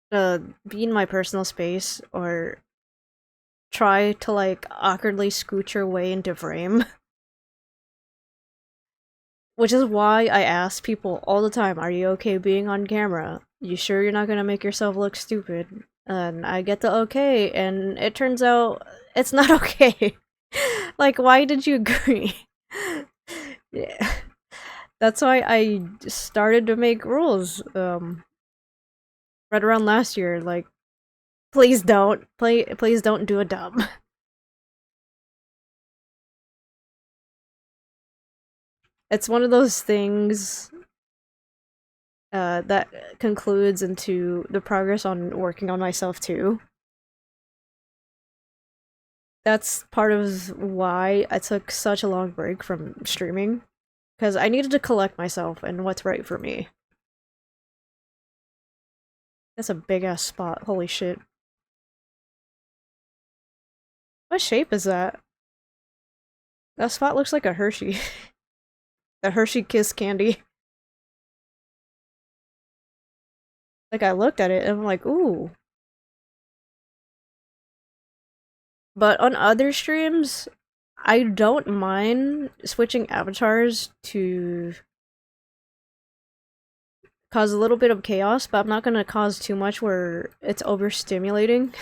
be in my personal space or try to, like, awkwardly scoot your way into frame. Which is why I ask people all the time, are you okay being on camera? You sure you're not gonna make yourself look stupid? And I get the okay, and it turns out it's not okay. Like, why did you agree? Yeah. That's why I started to make rules, right around last year, like, please don't do a dub. It's one of those things that concludes into the progress on working on myself too. That's part of why I took such a long break from streaming, because I needed to collect myself and what's right for me. That's a big ass spot, holy shit. What shape is that? That spot looks like a Hershey. The Hershey Kiss candy. Like, I looked at it and I'm like, ooh. But on other streams, I don't mind switching avatars to cause a little bit of chaos, but I'm not gonna cause too much where it's overstimulating.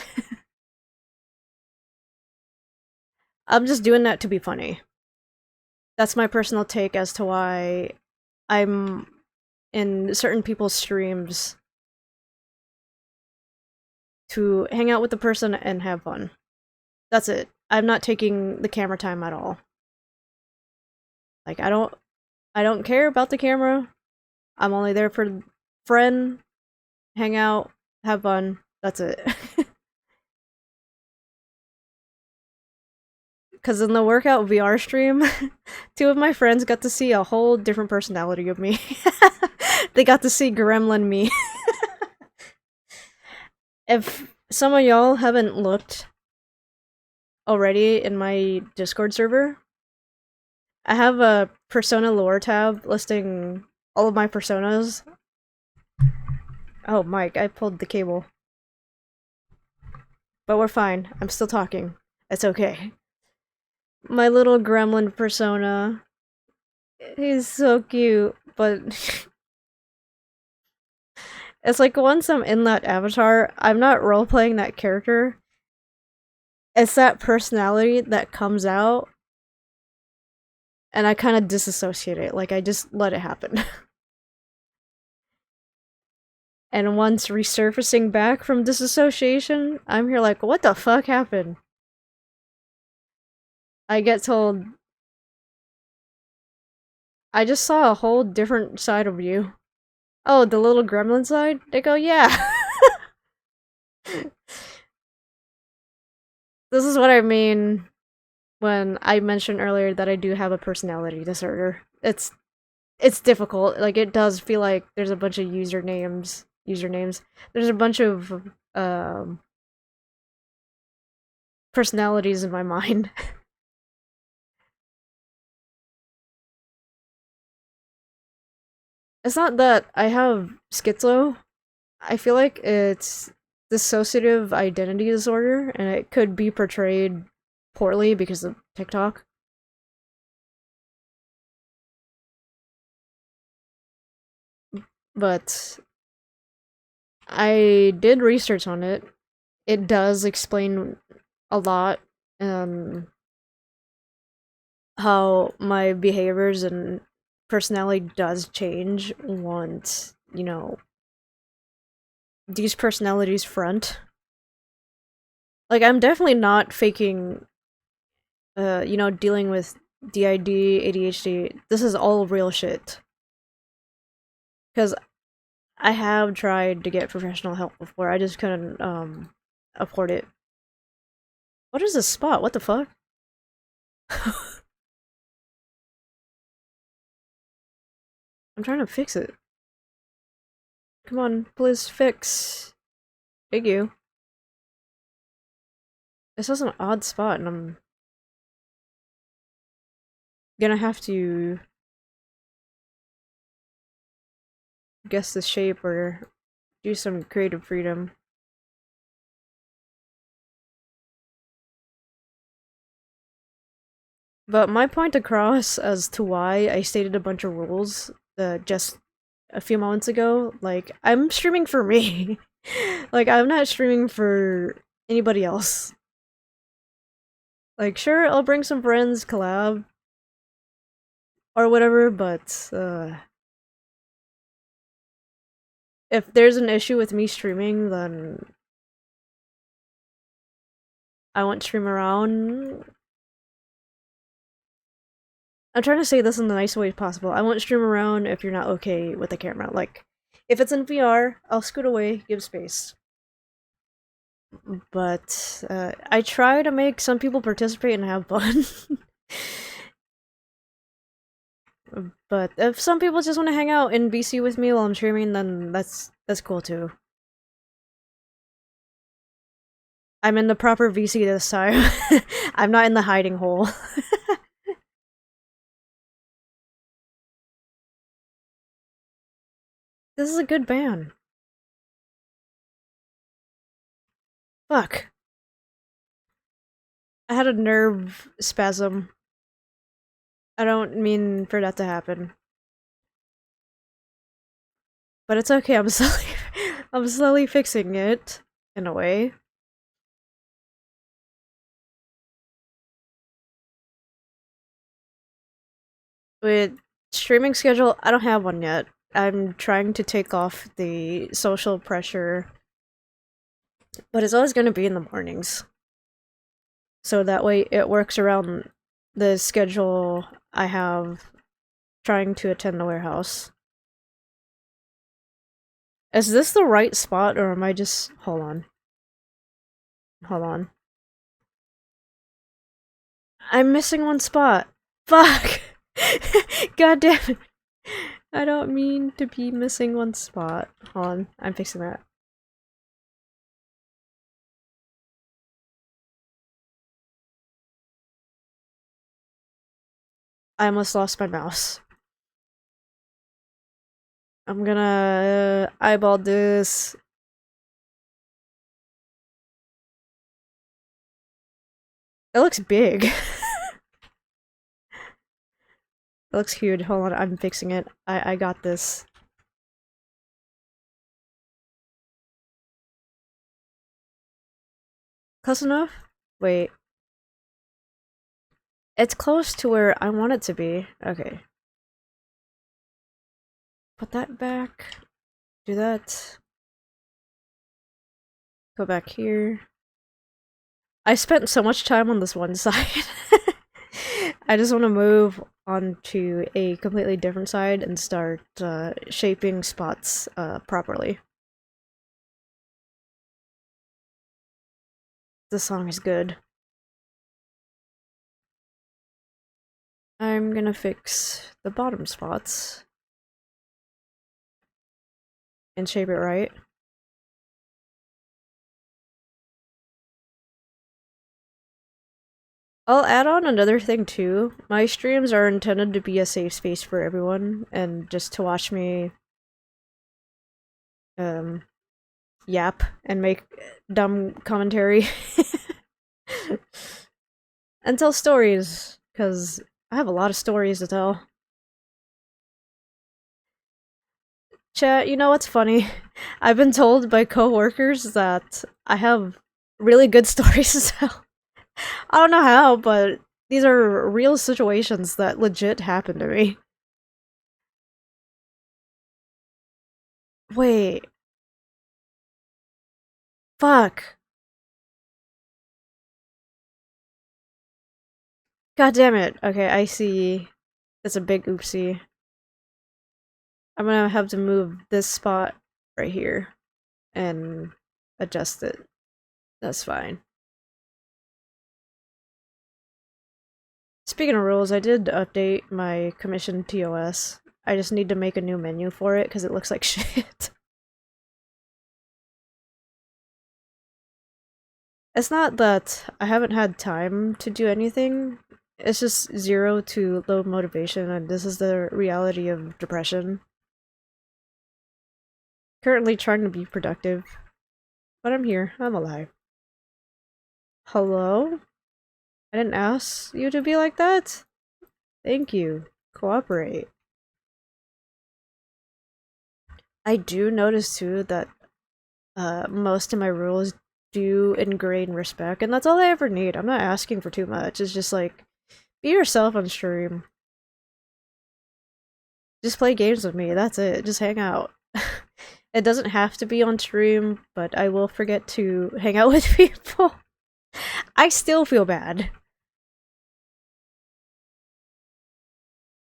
I'm just doing that to be funny. That's my personal take as to why I'm in certain people's streams to hang out with the person and have fun. That's it. I'm not taking the camera time at all. Like, I don't care about the camera. I'm only there for friend, hang out, have fun. That's it. Because in the workout VR stream, two of my friends got to see a whole different personality of me. They got to see Gremlin me. If some of y'all haven't looked already in my Discord server, I have a persona lore tab listing all of my personas. Oh, Mike, I pulled the cable. But we're fine. I'm still talking. It's okay. My little gremlin persona. He's so cute, but it's like once I'm in that avatar, I'm not roleplaying that character. It's that personality that comes out, and I kind of disassociate it. Like, I just let it happen. And once resurfacing back from disassociation, I'm here like, what the fuck happened? I get told, I just saw a whole different side of you. Oh, the little gremlin side? They go, yeah. This is what I mean when I mentioned earlier that I do have a personality disorder. It's difficult. Like, it does feel like there's a bunch of usernames. There's a bunch of personalities in my mind. It's not that I have schizo. I feel like it's dissociative identity disorder, and it could be portrayed poorly because of TikTok. But I did research on it. It does explain a lot, how my behaviors and personality does change once, these personalities front. Like, I'm definitely not faking, dealing with DID, ADHD. This is all real shit. Because I have tried to get professional help before, I just couldn't, afford it. What is this spot? What the fuck? I'm trying to fix it. Come on, please fix. Thank you. This is an odd spot, and I'm gonna have to guess the shape or do some creative freedom. But my point across as to why I stated a bunch of rules just a few moments ago, like, I'm streaming for me. Like, I'm not streaming for anybody else. Like, sure, I'll bring some friends, collab, or whatever, but, if there's an issue with me streaming, then I won't stream around. I'm trying to say this in the nicest way possible. I won't stream around if you're not okay with the camera. Like, if it's in VR, I'll scoot away, give space. But I try to make some people participate and have fun. But if some people just want to hang out in VC with me while I'm streaming, then that's cool too. I'm in the proper VC this time. I'm not in the hiding hole. This is a good band. Fuck. I had a nerve spasm. I don't mean for that to happen. But it's okay, I'm slowly fixing it, in a way. With streaming schedule, I don't have one yet. I'm trying to take off the social pressure, but it's always going to be in the mornings. So that way it works around the schedule I have trying to attend the warehouse. Is this the right spot, or am I just... Hold on. Hold on. I'm missing one spot. Fuck! God damn it. I don't mean to be missing one spot. Hold on, I'm fixing that. I almost lost my mouse. I'm gonna eyeball this. It looks big. It looks huge. Hold on, I'm fixing it. I got this. Close enough? Wait. It's close to where I want it to be. Okay. Put that back. Do that. Go back here. I spent so much time on this one side. I just want to move on to a completely different side and start shaping spots properly. This song is good. I'm gonna fix the bottom spots and shape it right. I'll add on another thing too. My streams are intended to be a safe space for everyone and just to watch me yap and make dumb commentary and tell stories, because I have a lot of stories to tell. Chat, you know what's funny? I've been told by coworkers that I have really good stories to tell. I don't know how, but these are real situations that legit happened to me. Wait. Fuck. God damn it. Okay, I see. It's a big oopsie. I'm gonna have to move this spot right here and adjust it. That's fine. Speaking of rules, I did update my commission TOS. I just need to make a new menu for it because it looks like shit. It's not that I haven't had time to do anything. It's just 0 to low motivation, and this is the reality of depression. Currently trying to be productive, but I'm here. I'm alive. Hello? I didn't ask you to be like that? Thank you. Cooperate. I do notice too that most of my rules do ingrain respect, and that's all I ever need. I'm not asking for too much. It's just like, be yourself on stream. Just play games with me, that's it. Just hang out. It doesn't have to be on stream, but I will forget to hang out with people. I still feel bad.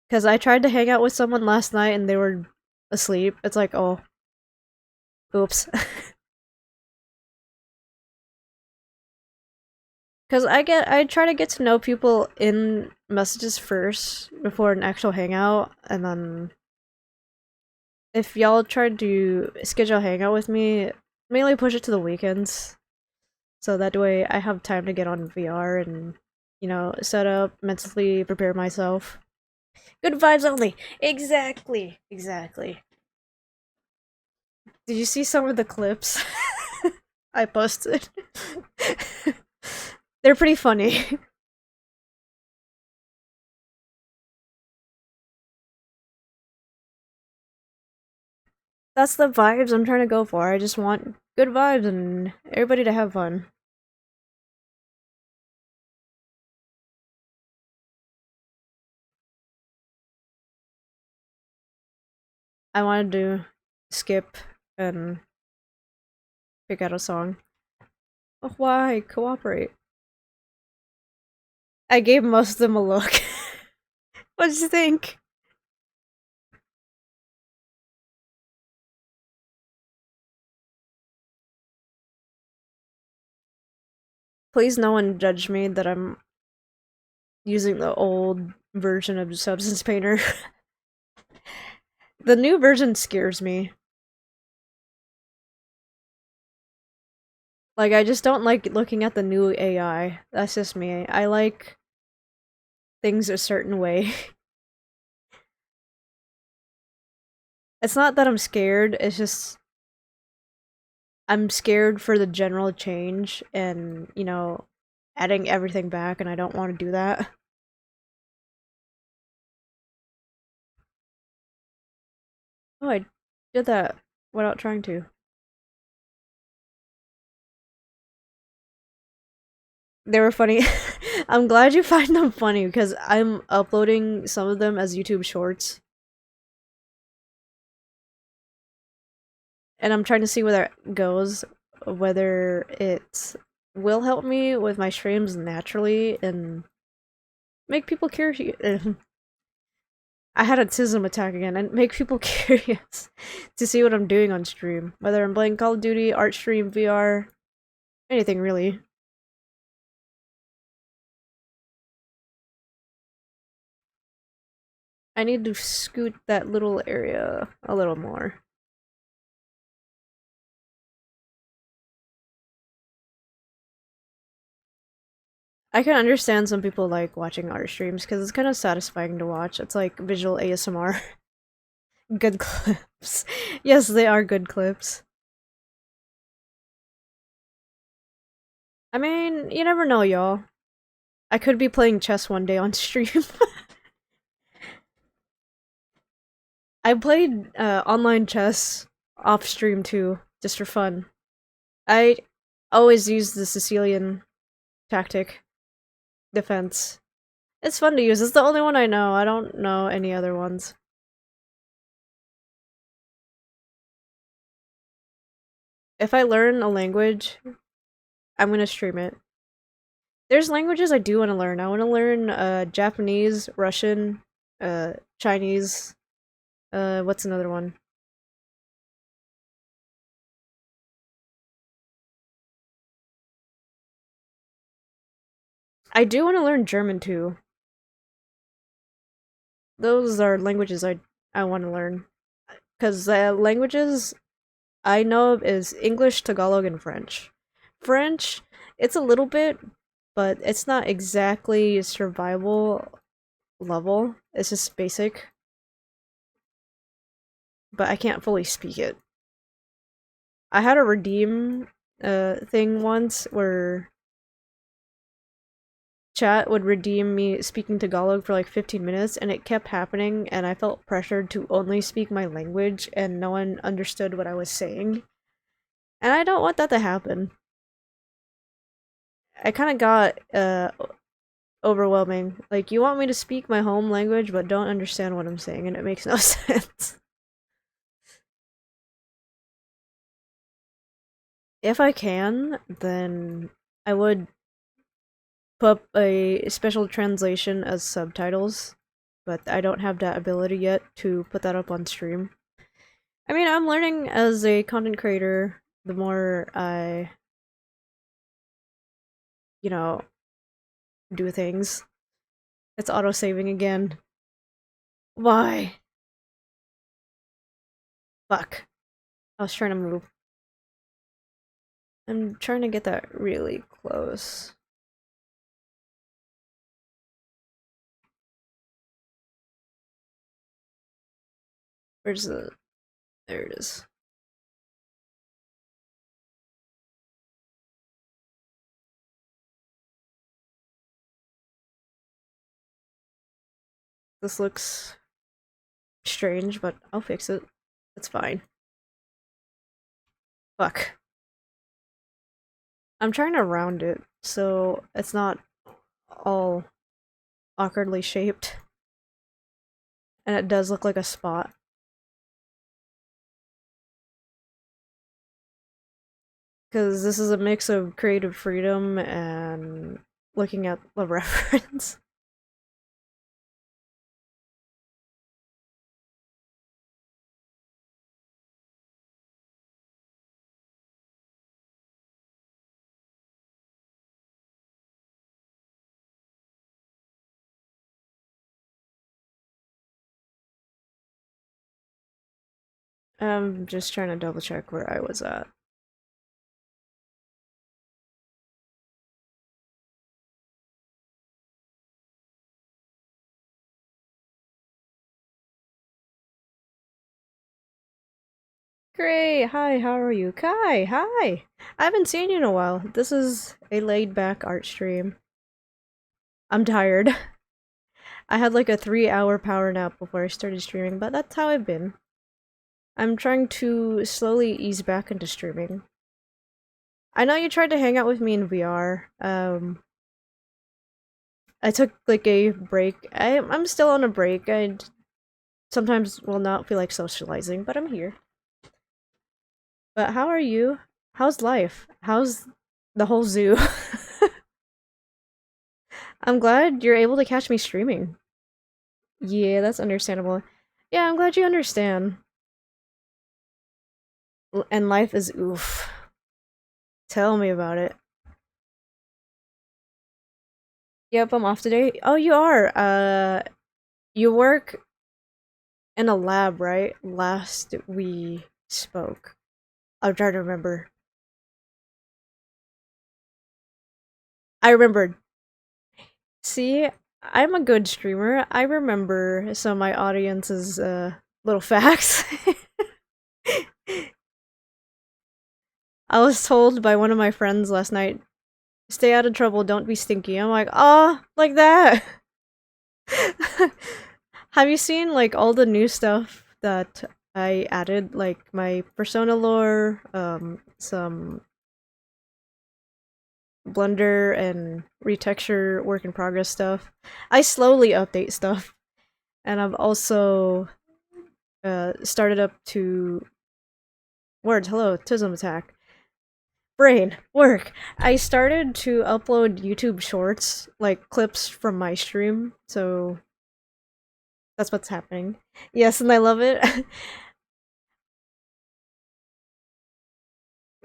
Because I tried to hang out with someone last night and they were asleep. It's like, oh. Oops. Because I try to get to know people in messages first before an actual hangout, and then if y'all try to schedule a hangout with me, mainly push it to the weekends. So that way I have time to get on VR and, you know, set up, mentally prepare myself. Good vibes only! Exactly! Exactly. Did you see some of the clips I posted? They're pretty funny. That's the vibes I'm trying to go for. I just want good vibes and everybody to have fun. I wanted to skip and pick out a song. Oh, why? Cooperate. I gave most of them a look. What did you think? Please no one judge me that I'm using the old version of Substance Painter. The new version scares me. Like, I just don't like looking at the new AI. That's just me. I like things a certain way. It's not that I'm scared, it's just I'm scared for the general change and, you know, adding everything back, and I don't want to do that. Oh, I did that without trying to. They were funny. I'm glad you find them funny because I'm uploading some of them as YouTube shorts. And I'm trying to see where that goes, whether it will help me with my streams naturally and make people curious. I had a tism attack again and make people curious to see what I'm doing on stream. Whether I'm playing Call of Duty, art stream, VR, anything really. I need to scoot that little area a little more. I can understand some people like watching art streams because it's kind of satisfying to watch. It's like visual ASMR. Good clips. Yes, they are good clips. I mean, you never know, y'all. I could be playing chess one day on stream. I played online chess off stream too, just for fun. I always use the Sicilian tactic defense. It's fun to use. It's the only one I know. I don't know any other ones. If I learn a language, I'm gonna stream it. There's languages I do want to learn. I want to learn Japanese, Russian, Chinese. What's another one? I do want to learn German too. Those are languages I want to learn. Because languages I know of is English, Tagalog, and French. French, it's a little bit, but it's not exactly survival level. It's just basic. But I can't fully speak it. I had a redeem thing once where chat would redeem me speaking Tagalog for like 15 minutes and it kept happening and I felt pressured to only speak my language and no one understood what I was saying. And I don't want that to happen. I kind of got overwhelming. Like you want me to speak my home language but don't understand what I'm saying and it makes no sense. If I can, then I would put a special translation as subtitles, but I don't have that ability yet to put that up on stream. I mean, I'm learning as a content creator the more I, you know, do things. It's auto-saving again. Why? Fuck. I was trying to move. I'm trying to get that really close. Where's the... There it is. This looks strange, but I'll fix it. It's fine. Fuck. I'm trying to round it so it's not all awkwardly shaped. And it does look like a spot. Because this is a mix of creative freedom and looking at the reference. I'm just trying to double check where I was at. Great! Hi, how are you? Kai, hi! I haven't seen you in a while. This is a laid-back art stream. I'm tired. I had like a 3-hour power nap before I started streaming, but that's how I've been. I'm trying to slowly ease back into streaming. I know you tried to hang out with me in VR. I took like a break. I'm still on a break. I sometimes will not feel like socializing, but I'm here. But how are you? How's life? How's the whole zoo? I'm glad you're able to catch me streaming. Yeah, that's understandable. Yeah, I'm glad you understand. And life is oof. Tell me about it. Yep, I'm off today. Oh, you are. You work in a lab, right? Last we spoke. I'm trying to remember. I remembered. See, I'm a good streamer. I remember some of my audience's little facts. I was told by one of my friends last night, stay out of trouble, don't be stinky. I'm like, oh, like that. Have you seen like all the new stuff that I added, like my persona lore, some Blender and retexture work in progress stuff? I slowly update stuff, and I've also started up to words. Hello, Tism attack. Brain work. I started to upload YouTube shorts, like clips from my stream, so that's what's happening. Yes, and I love it.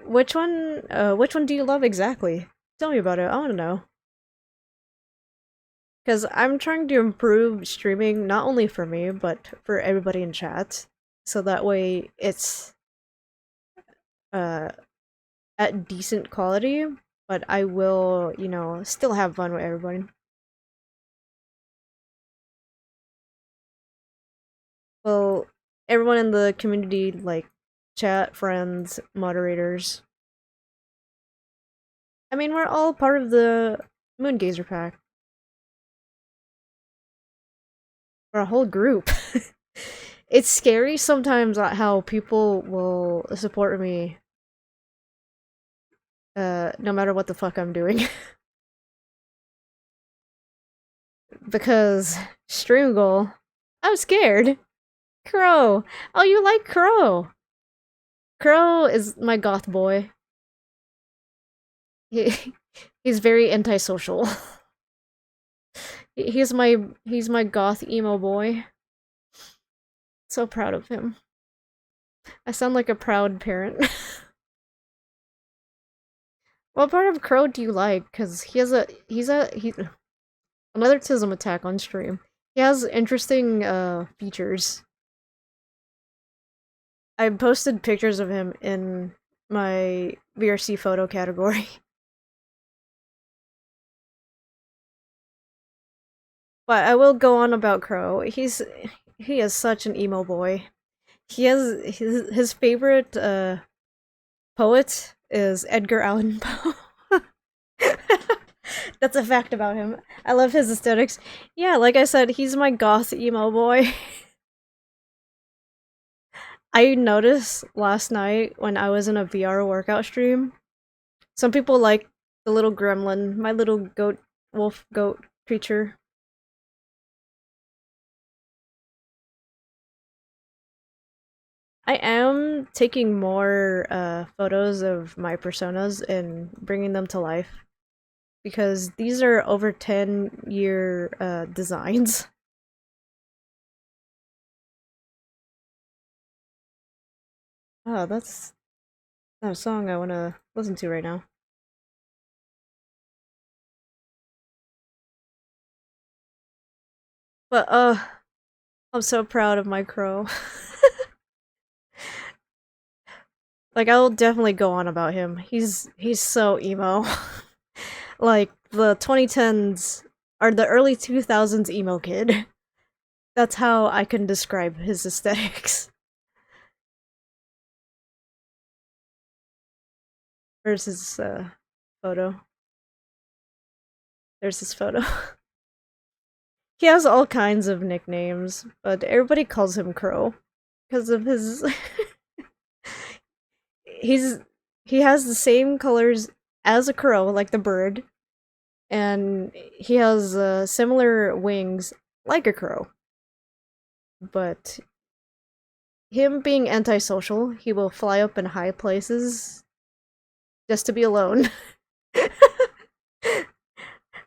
Which one do you love exactly? Tell me about it. I want to know. Because I'm trying to improve streaming not only for me, but for everybody in chat. So that way it's uh, at decent quality, but I will, still have fun with everybody. Well, everyone in the community, like chat, friends, moderators. I mean, we're all part of the Moongazer Pack. We're a whole group. It's scary sometimes how people will support me no matter what the fuck I'm doing. Because stream goal, I'm scared. Crow. Oh, you like Crow. Crow is my goth boy. He, he's very antisocial. He's my goth emo boy. So proud of him. I sound like a proud parent. What part of Crow do you like? Cause he's another Tism attack on stream. He has interesting features. I posted pictures of him in my VRC photo category. But I will go on about Crow. He is such an emo boy. He has his favorite poet is Edgar Allan Poe. That's a fact about him. I love his aesthetics. Yeah, like I said, he's my goth emo boy. I noticed last night when I was in a VR workout stream, some people like the little gremlin, my little goat, wolf goat creature. I am taking more photos of my personas and bringing them to life because these are over 10-year designs. Oh, that's not a song I want to listen to right now. But I'm so proud of my crow. Like I'll definitely go on about him. He's so emo. Like the 2010s or the early 2000s emo kid. That's how I can describe his aesthetics. Where's his photo? There's his photo. He has all kinds of nicknames, but everybody calls him Crow because of his he's he has the same colors as a crow, like the bird, and he has similar wings like a crow. But him being antisocial, he will fly up in high places just to be alone.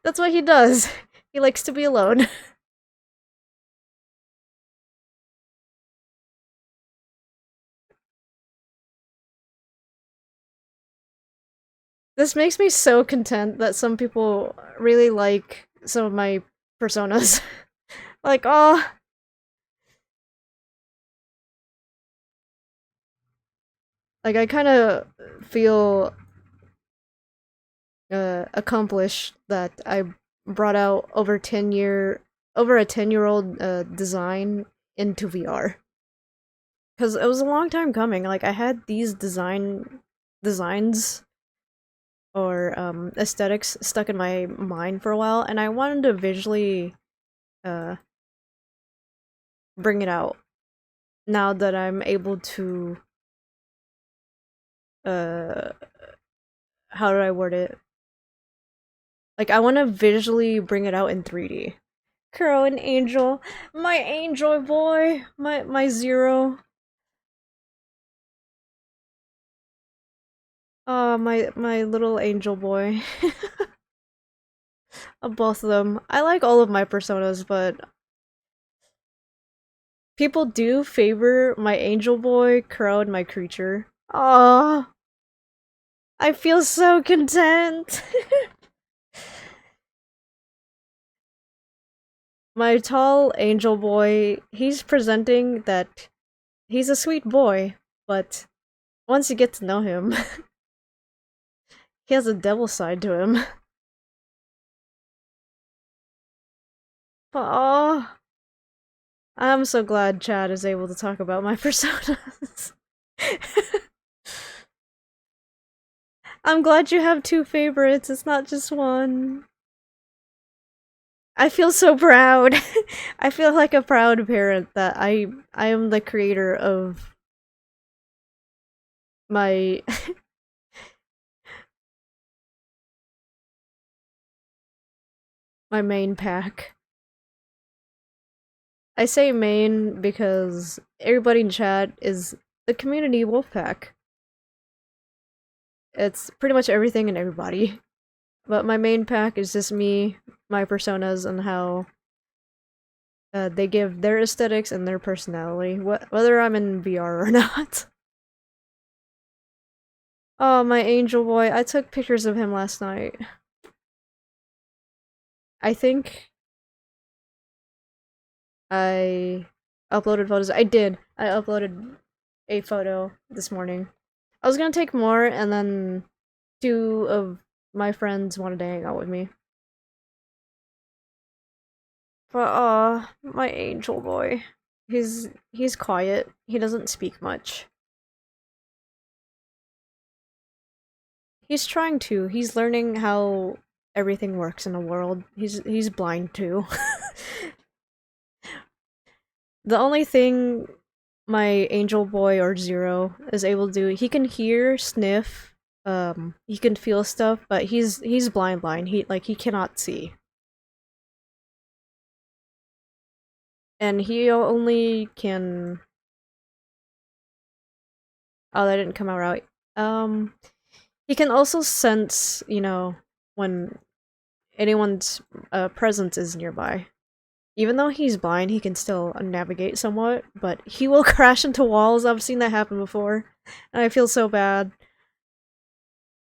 That's what he does. He likes to be alone. This makes me so content that some people really like some of my personas. Like, oh, like I kind of feel accomplished that I brought out over a 10-year-old design into VR. Because it was a long time coming. Like I had these designs or aesthetics stuck in my mind for a while, and I wanted to visually uh, bring it out. Now that I'm able to, uh, how do I word it? Like I want to visually bring it out in 3D. Crow and Angel, my angel boy, my zero. Oh, my little angel boy. Both of them. I like all of my personas, but people do favor my angel boy, Crow, and my creature. Oh, I feel so content. My tall angel boy, he's presenting that he's a sweet boy, but once you get to know him, he has a devil side to him. Aww. I'm so glad Chad is able to talk about my personas. I'm glad you have two favorites, it's not just one. I feel so proud. I feel like a proud parent that I am the creator of my my main pack. I say main because everybody in chat is the community wolf pack. It's pretty much everything and everybody. But my main pack is just me, my personas, and how they give their aesthetics and their personality, whether I'm in VR or not. Oh, my angel boy. I took pictures of him last night. I think I uploaded photos. I did. I uploaded a photo this morning. I was gonna take more, and then two of my friends wanted to hang out with me. But my angel boy. He's quiet. He doesn't speak much. He's trying to. He's learning how everything works in the world. He's blind too. The only thing my angel boy or Zero is able to do, he can hear, sniff, he can feel stuff, but he's blind. He cannot see. And he only can oh, that didn't come out right. He can also sense, when anyone's presence is nearby. Even though he's blind, he can still navigate somewhat, but he will crash into walls. I've seen that happen before, and I feel so bad.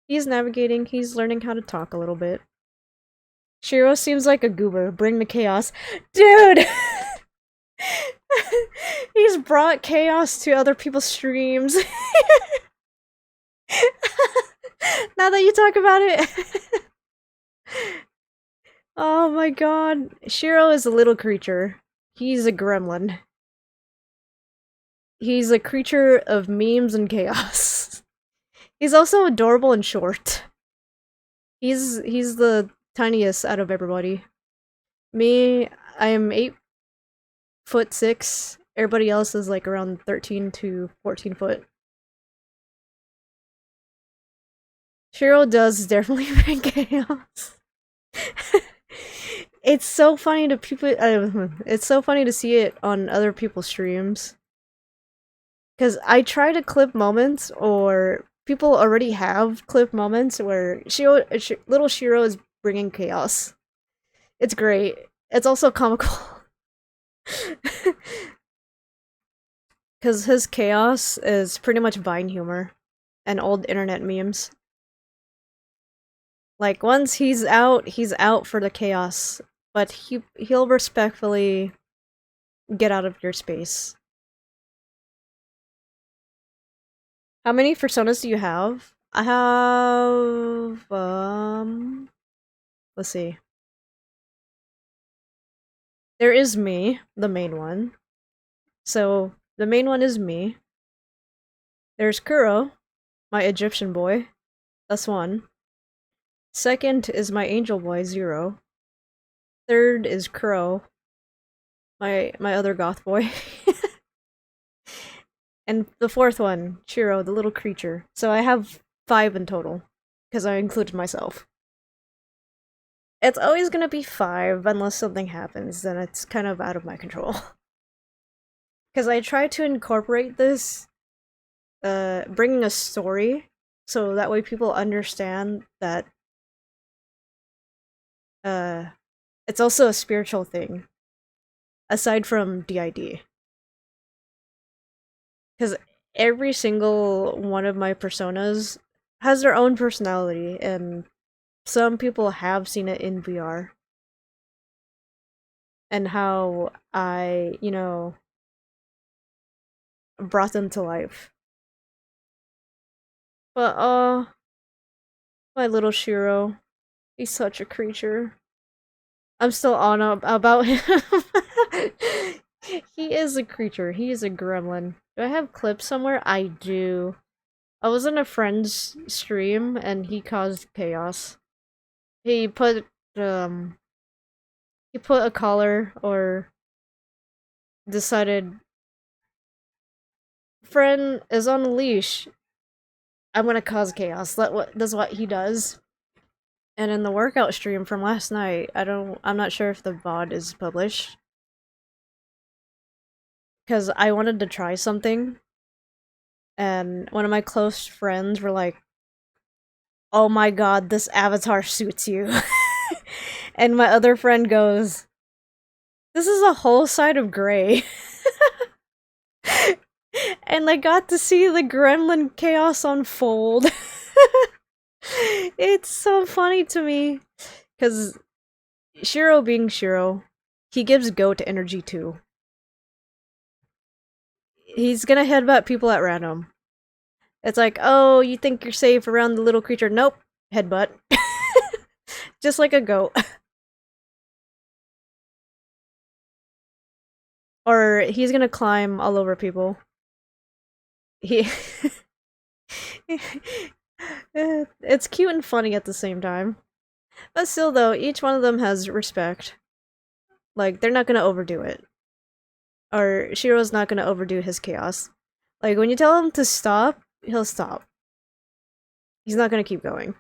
He's navigating, he's learning how to talk a little bit. Shiro seems like a goober. Bring the chaos. Dude! He's brought chaos to other people's streams. Now that you talk about it. Oh my god. Shiro is a little creature. He's a gremlin. He's a creature of memes and chaos. He's also adorable and short. He's the tiniest out of everybody. Me, I am 8'6". Everybody else is like around 13 to 14 foot. Shiro does definitely bring chaos. It's so funny to people. It's so funny to see it on other people's streams. Because I try to clip moments, or people already have clip moments where little Shiro is bringing chaos. It's great. It's also comical. Because his chaos is pretty much Vine humor and old internet memes. Like, once he's out for the chaos, but he'll respectfully get out of your space. How many personas do you have? I have, let's see. There is me, the main one. So, the main one is me. There's Kuro, my Egyptian boy. That's one. Second is my angel boy, Zero. Third is Kuro, my other goth boy. And the fourth one, Shiro, the little creature. So I have 5 in total, because I included myself. It's always gonna be 5 unless something happens, then it's kind of out of my control. Because I try to incorporate this, bringing a story, so that way people understand that it's also a spiritual thing, aside from DID. Because every single one of my personas has their own personality, and some people have seen it in VR. and how I, brought them to life. But my little Shiro, he's such a creature. I'm still on about him. He is a creature. He is a gremlin. Do I have clips somewhere? I do. I was in a friend's stream and he caused chaos. He put um he put a collar or decided friend is on a leash. I'm gonna cause chaos. That's what he does. And in the workout stream from last night, I'm not sure if the VOD is published. Because I wanted to try something, and one of my close friends were like, "Oh my god, this avatar suits you." And my other friend goes, "This is a whole side of gray." And I got to see the gremlin chaos unfold. It's so funny to me. Because Shiro being Shiro, he gives goat energy too. He's gonna headbutt people at random. It's like, oh, you think you're safe around the little creature? Nope. Headbutt. Just like a goat. Or he's gonna climb all over people. He. It's cute and funny at the same time. But still, though, each one of them has respect. Like, they're not gonna overdo it. Or Shiro's not gonna overdo his chaos. Like, when you tell him to stop, he'll stop. He's not gonna keep going.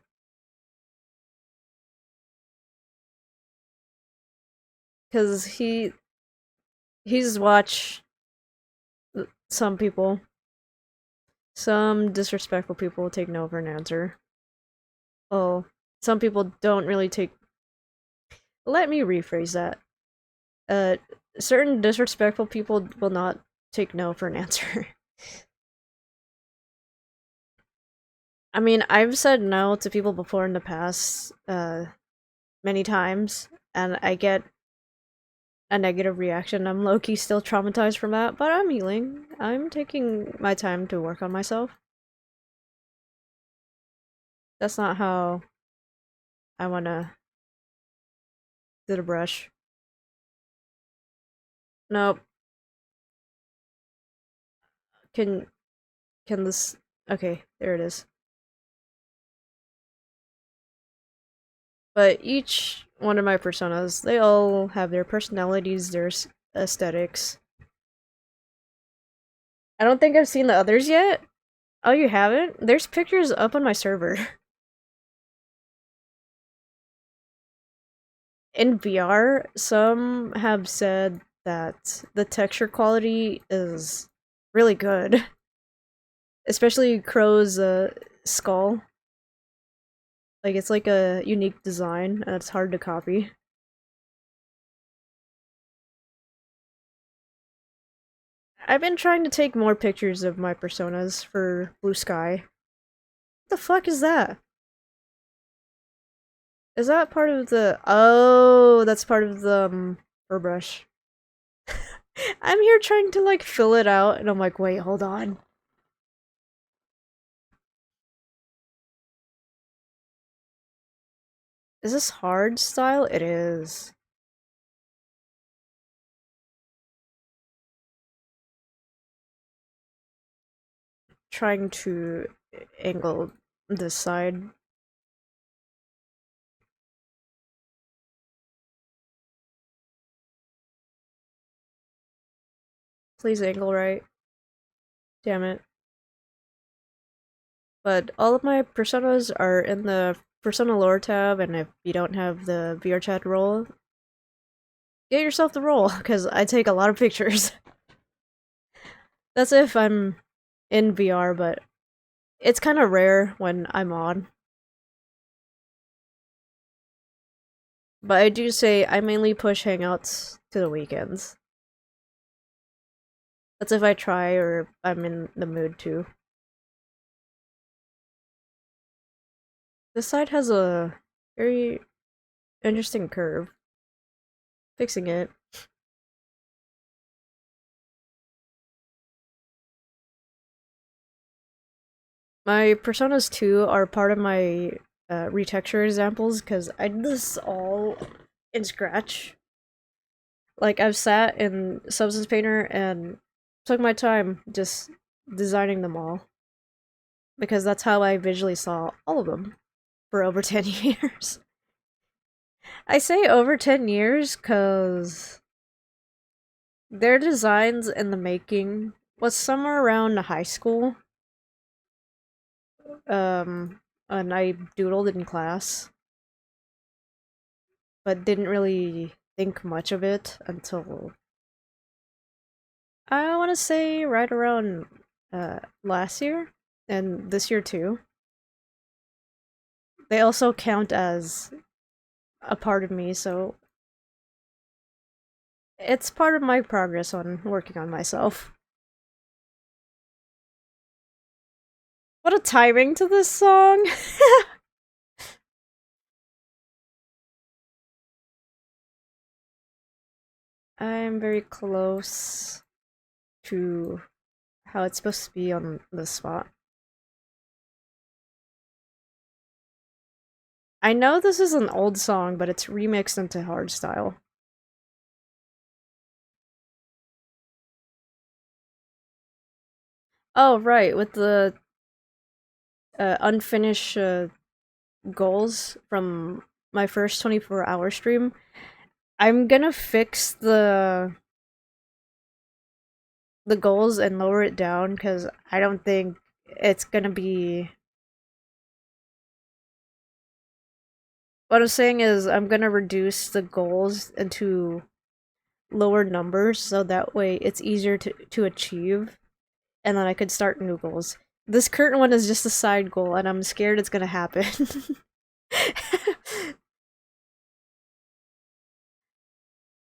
Because he's watched some people. Some disrespectful people take no for an answer. Oh, some people don't really take... Let me rephrase that. Certain disrespectful people will not take no for an answer. I mean, I've said no to people before in the past, many times, and I get a negative reaction. I'm low-key still traumatized from that, but I'm healing. I'm taking my time to work on myself. That's not how I wanna do the brush. Nope. Can this... Okay, there it is. But each one of my personas, they all have their personalities, their aesthetics. I don't think I've seen the others yet. Oh, you haven't? There's pictures up on my server. In VR, some have said that the texture quality is really good. Especially Crow's skull. Like, it's like a unique design, and it's hard to copy. I've been trying to take more pictures of my personas for Blue Sky. What the fuck is that? Is that part of the... Oh, that's part of the fur brush. I'm here trying to, like, fill it out, and I'm like, wait, hold on. Is this hard style? It is. Trying to angle this side. Please angle right. Damn it. But all of my personas are in the persona lore tab, and if you don't have the VR chat role, get yourself the role, because I take a lot of pictures. That's if I'm in VR, but it's kind of rare when I'm on. But I do say I mainly push Hangouts to the weekends. That's if I try or I'm in the mood to. This side has a very interesting curve. Fixing it. My Personas 2 are part of my retexture examples because I did this all in Scratch. Like, I've sat in Substance Painter and took my time just designing them all. Because that's how I visually saw all of them for over 10 years. I say over 10 years because their designs in the making was somewhere around high school. Um, and I doodled in class, but didn't really think much of it until I want to say right around last year and this year too. They also count as a part of me, so it's part of my progress on working on myself. What a timing to this song! I'm very close to how it's supposed to be on this spot. I know this is an old song, but it's remixed into hardstyle. Oh, right, with the unfinished goals from my first 24-hour stream. I'm gonna fix the goals and lower it down because I don't think it's gonna be. What I'm saying is, I'm gonna reduce the goals into lower numbers so that way it's easier to achieve, and then I could start new goals. This current one is just a side goal, and I'm scared it's gonna happen.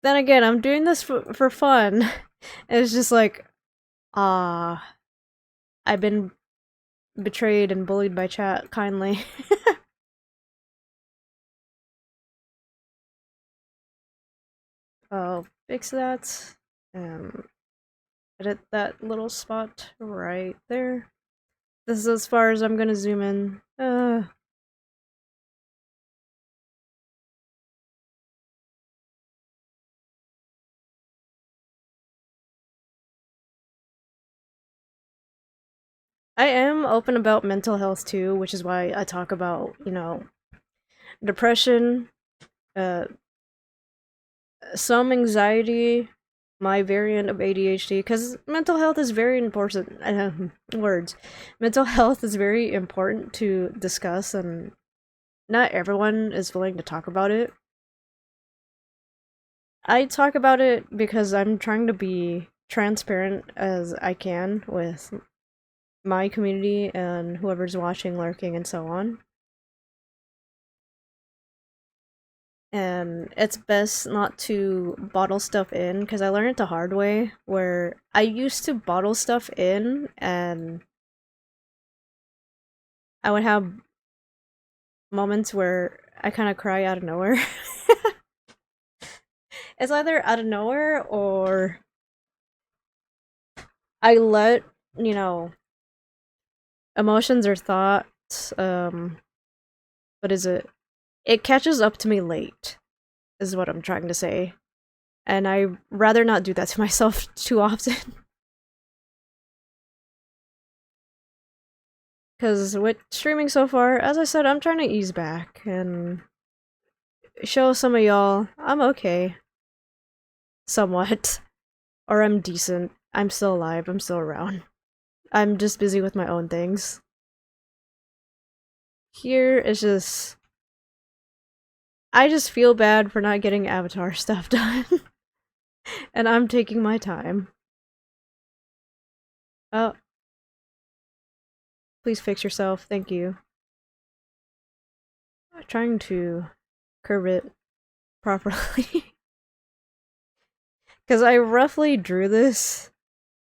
Then again, I'm doing this for fun. It's just like, ah, I've been betrayed and bullied by chat kindly. I'll fix that. Edit that little spot right there. This is as far as I'm gonna zoom in. I am open about mental health too, which is why I talk about, depression, uh, some anxiety, my variant of ADHD, because mental health is very important. Words. Mental health is very important to discuss, and not everyone is willing to talk about it. I talk about it because I'm trying to be transparent as I can with my community and whoever's watching, lurking, and so on. And it's best not to bottle stuff in because I learned it the hard way where I used to bottle stuff in and I would have moments where I kind of cry out of nowhere. It's either out of nowhere or I let, you know, emotions or thoughts, what is it? It catches up to me late, is what I'm trying to say. And I rather not do that to myself too often. Because with streaming so far, as I said, I'm trying to ease back and show some of y'all I'm okay. Somewhat. Or I'm decent. I'm still alive. I'm still around. I'm just busy with my own things. Here is just. I just feel bad for not getting Avatar stuff done. And I'm taking my time. Oh. Please fix yourself. Thank you. I'm trying to curve it properly. Because I roughly drew this,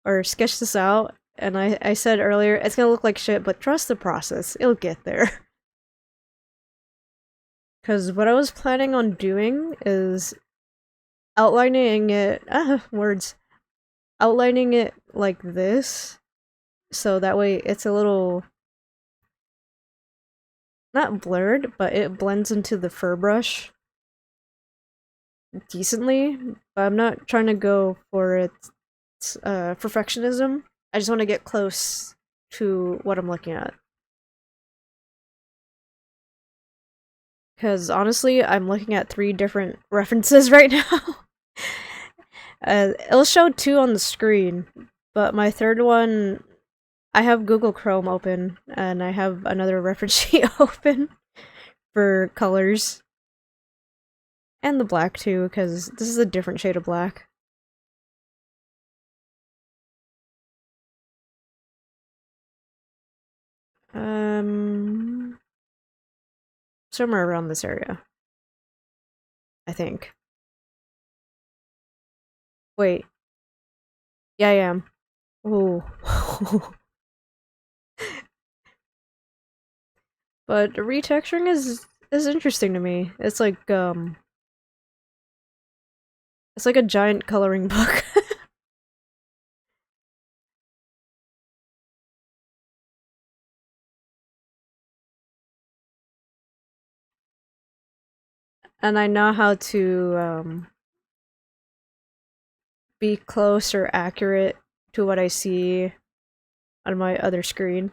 or sketched this out, and I said earlier, it's gonna look like shit, but trust the process. It'll get there. Because what I was planning on doing is outlining it, words, outlining it like this, so that way it's a little not blurred, but it blends into the fur brush decently. But I'm not trying to go for its perfectionism. I just want to get close to what I'm looking at. Because honestly, I'm looking at 3 different references right now. It'll show 2 on the screen, but my third one, I have Google Chrome open, and I have another reference sheet open for colors. And the black too, because this is a different shade of black. Somewhere around this area, I think. Wait. Yeah, I am. Ooh. But retexturing is interesting to me. It's like a giant coloring book. And I know how to be close or accurate to what I see on my other screen.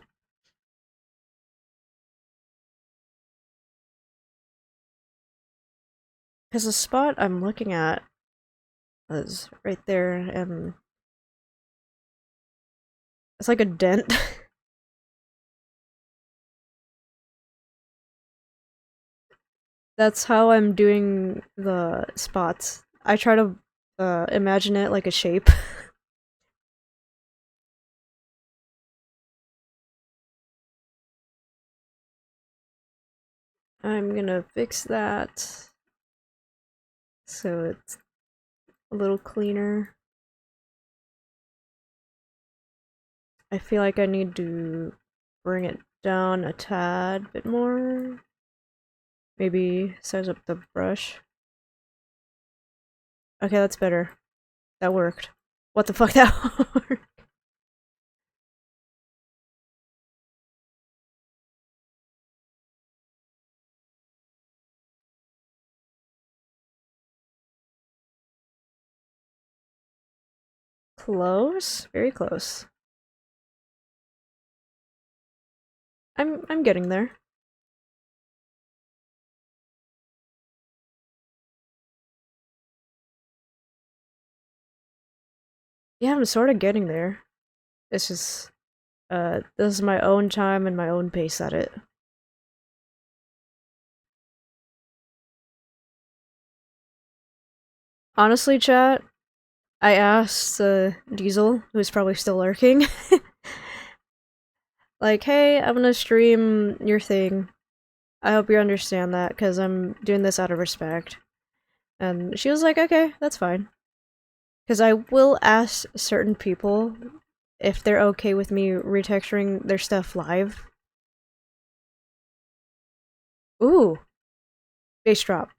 Because the spot I'm looking at is right there, and it's like a dent. That's how I'm doing the spots. I try to imagine it like a shape. I'm gonna fix that so it's a little cleaner. I feel like I need to bring it down a tad bit more. Maybe size up the brush. Okay, that's better. That worked. What the fuck, that worked? Close? Very close. I'm getting there. Yeah, I'm sort of getting there. It's just, this is my own time and my own pace at it. Honestly, chat, I asked Diesel, who's probably still lurking, like, hey, I'm gonna stream your thing. I hope you understand that, because I'm doing this out of respect. And she was like, okay, that's fine. Because I will ask certain people if they're okay with me retexturing their stuff live. Ooh, bass drop.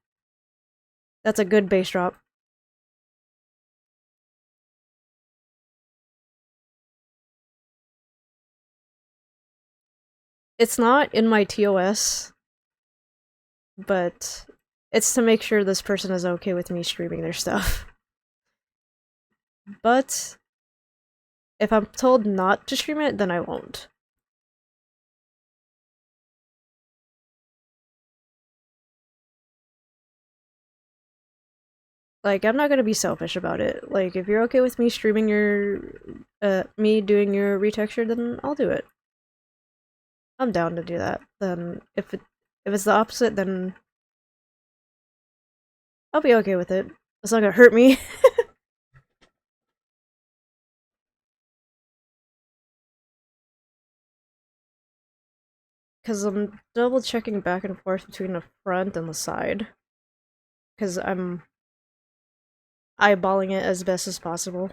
That's a good bass drop. It's not in my TOS, but it's to make sure this person is okay with me streaming their stuff. But if I'm told not to stream it, then I won't. Like, I'm not gonna be selfish about it. Like, if you're okay with me streaming your, me doing your retexture, then I'll do it. I'm down to do that. Then, if it's the opposite, then I'll be okay with it. It's not gonna hurt me. Because I'm double checking back and forth between the front and the side. Because I'm eyeballing it as best as possible.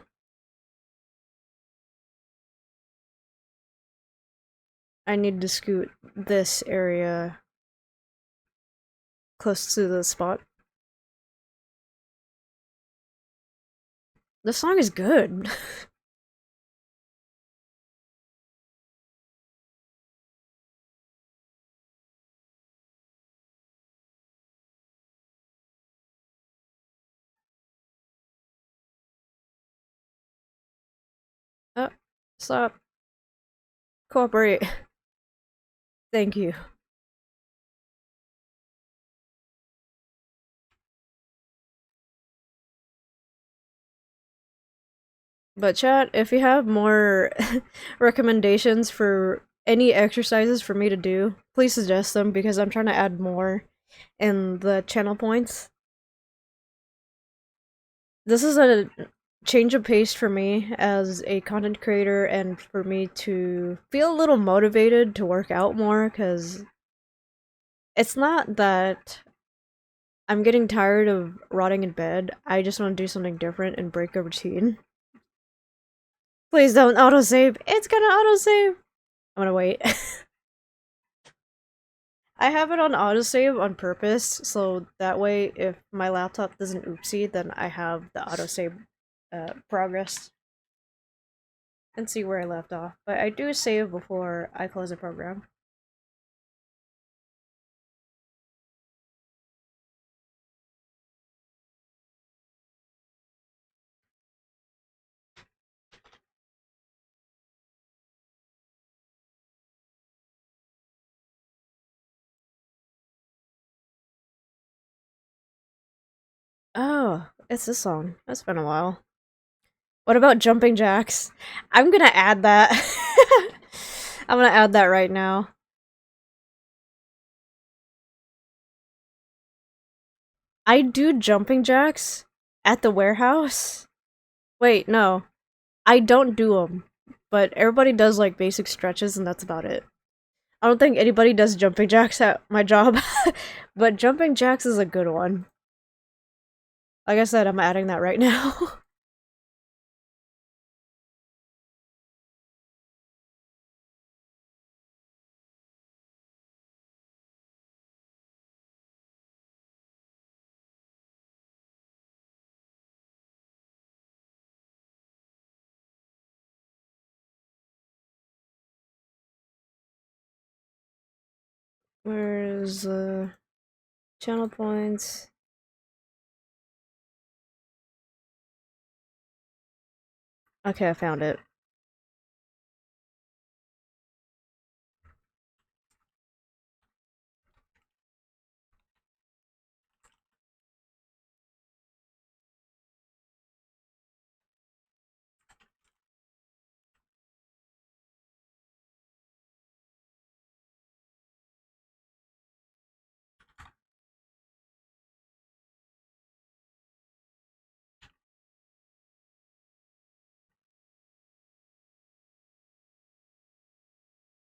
I need to scoot this area close to the spot. The song is good. Stop. Cooperate. Thank you. But chat, if you have more recommendations for any exercises for me to do, please suggest them because I'm trying to add more in the channel points. This is a change of pace for me as a content creator and for me to feel a little motivated to work out more because it's not that I'm getting tired of rotting in bed. I just want to do something different and break a routine. Please don't autosave. It's gonna autosave. I'm gonna wait. I have it on autosave on purpose, so that way if my laptop doesn't oopsie, then I have the autosave progress and see where I left off. But I do save before I close the program. Oh, it's this song. That's been a while. What about jumping jacks? I'm gonna add that. I'm gonna add that right now. I do jumping jacks at the warehouse. Wait, no. I don't do them. But everybody does like basic stretches and that's about it. I don't think anybody does jumping jacks at my job. But jumping jacks is a good one. Like I said, I'm adding that right now. Where's channel points? Okay, I found it.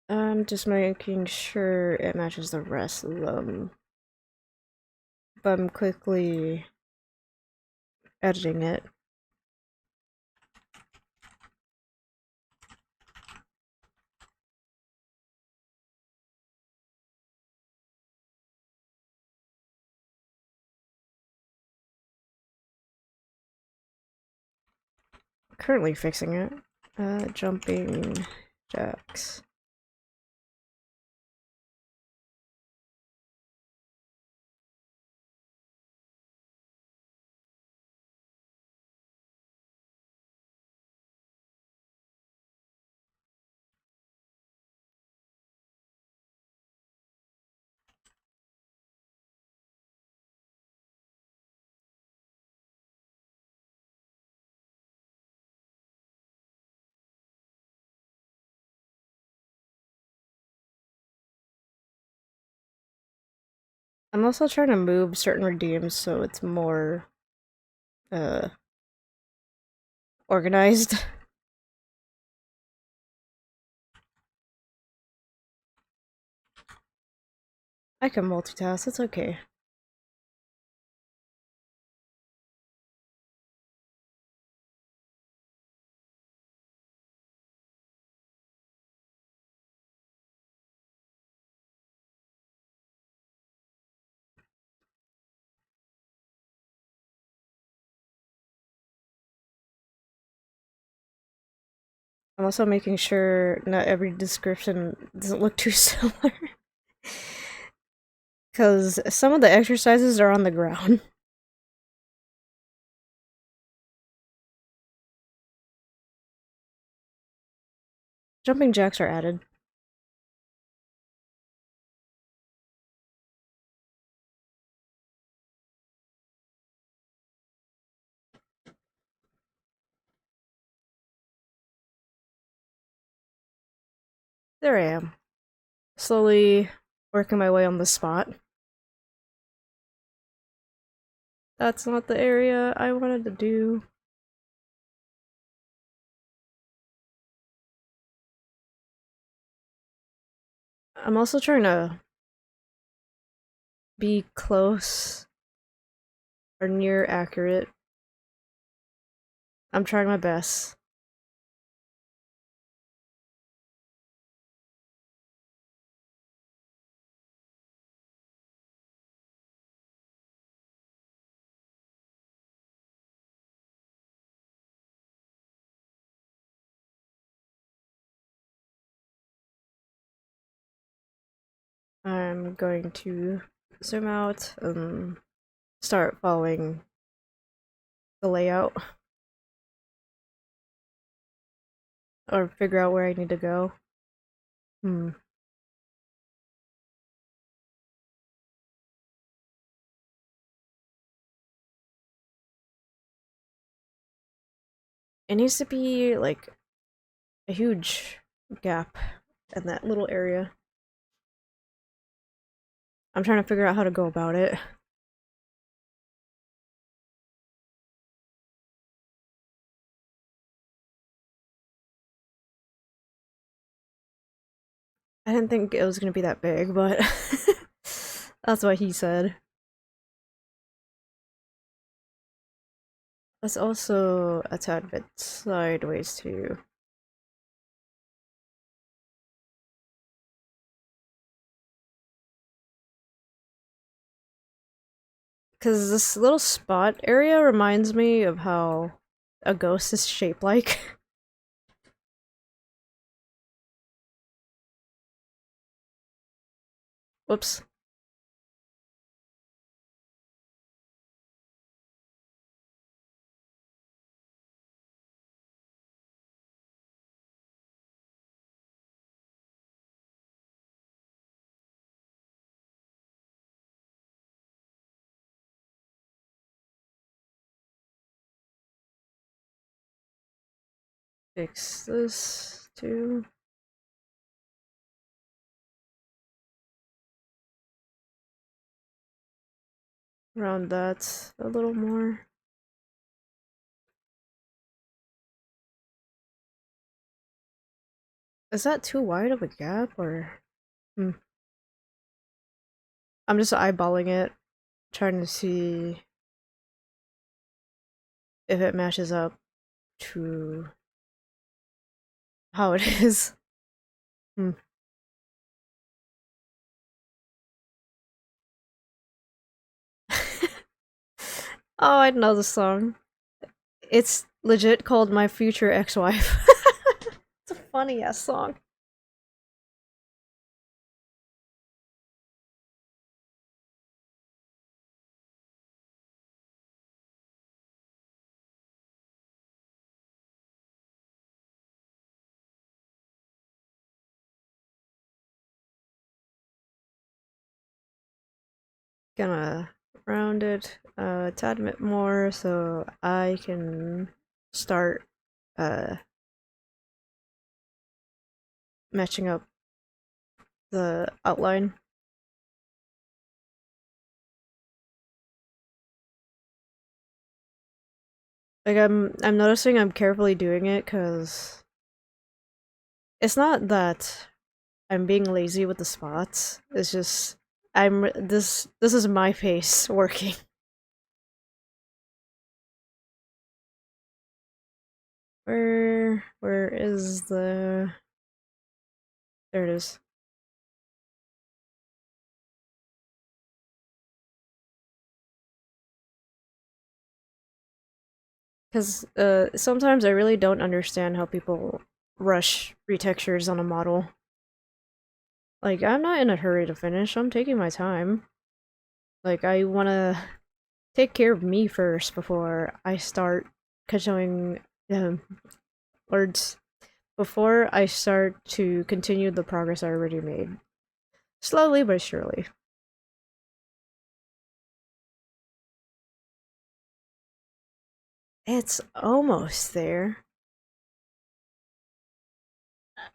I'm just making sure it matches the rest of them. But I'm quickly editing it. Currently fixing it. Jumping jacks. I'm also trying to move certain redeems so it's more organized. I can multitask, it's okay. I'm also making sure not every description doesn't look too similar. Because some of the exercises are on the ground. Jumping jacks are added. There I am. Slowly working my way on the spot. That's not the area I wanted to do. I'm also trying to be close or near accurate. I'm trying my best. I'm going to zoom out and start following the layout or figure out where I need to go. It needs to be like a huge gap in that little area. I'm trying to figure out how to go about it. I didn't think it was gonna be that big, but that's what he said. That's also a tad bit sideways too. Because this little spot area reminds me of how a ghost is shaped like. Whoops. Fix this too. Round that a little more. Is that too wide of a gap or? I'm just eyeballing it, trying to see if it matches up to how it is. Oh, I know the song. It's legit called My Future Ex-Wife. It's a funny ass song. Gonna round it a tad bit more so I can start matching up the outline. Like I'm noticing I'm carefully doing it because it's not that I'm being lazy with the spots. It's just this is my pace working. Where is the there it is. Because sometimes I really don't understand how people rush retextures on a model. Like, I'm not in a hurry to finish, I'm taking my time. Like, I wanna take care of me first before I start showing words. before I start to continue the progress I already made. Slowly but surely. It's almost there.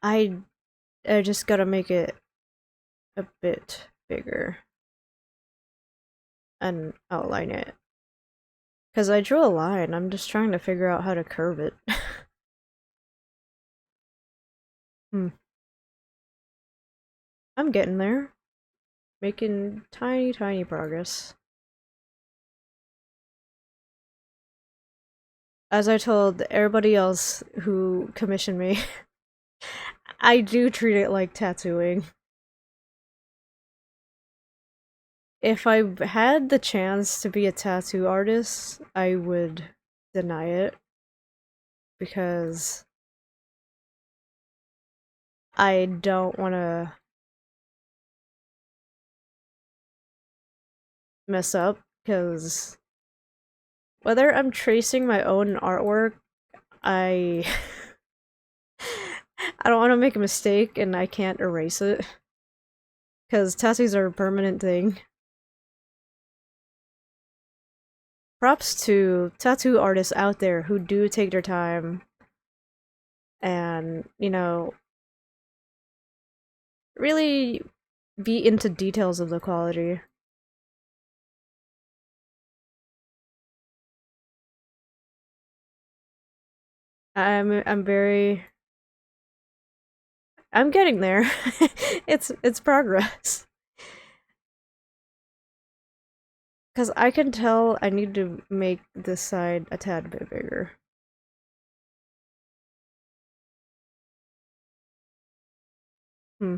I I just gotta make it a bit bigger and outline it. Because I drew a line, I'm just trying to figure out how to curve it. Hmm. I'm getting there. Making tiny, tiny progress. As I told everybody else who commissioned me, I do treat it like tattooing. If I had the chance to be a tattoo artist, I would deny it because I don't want to mess up because whether I'm tracing my own artwork, I I don't want to make a mistake and I can't erase it because tattoos are a permanent thing. Props to tattoo artists out there who do take their time and, really be into details of the quality. I'm very I'm getting there. It's progress. Cause I can tell I need to make this side a tad bit bigger. Hmm.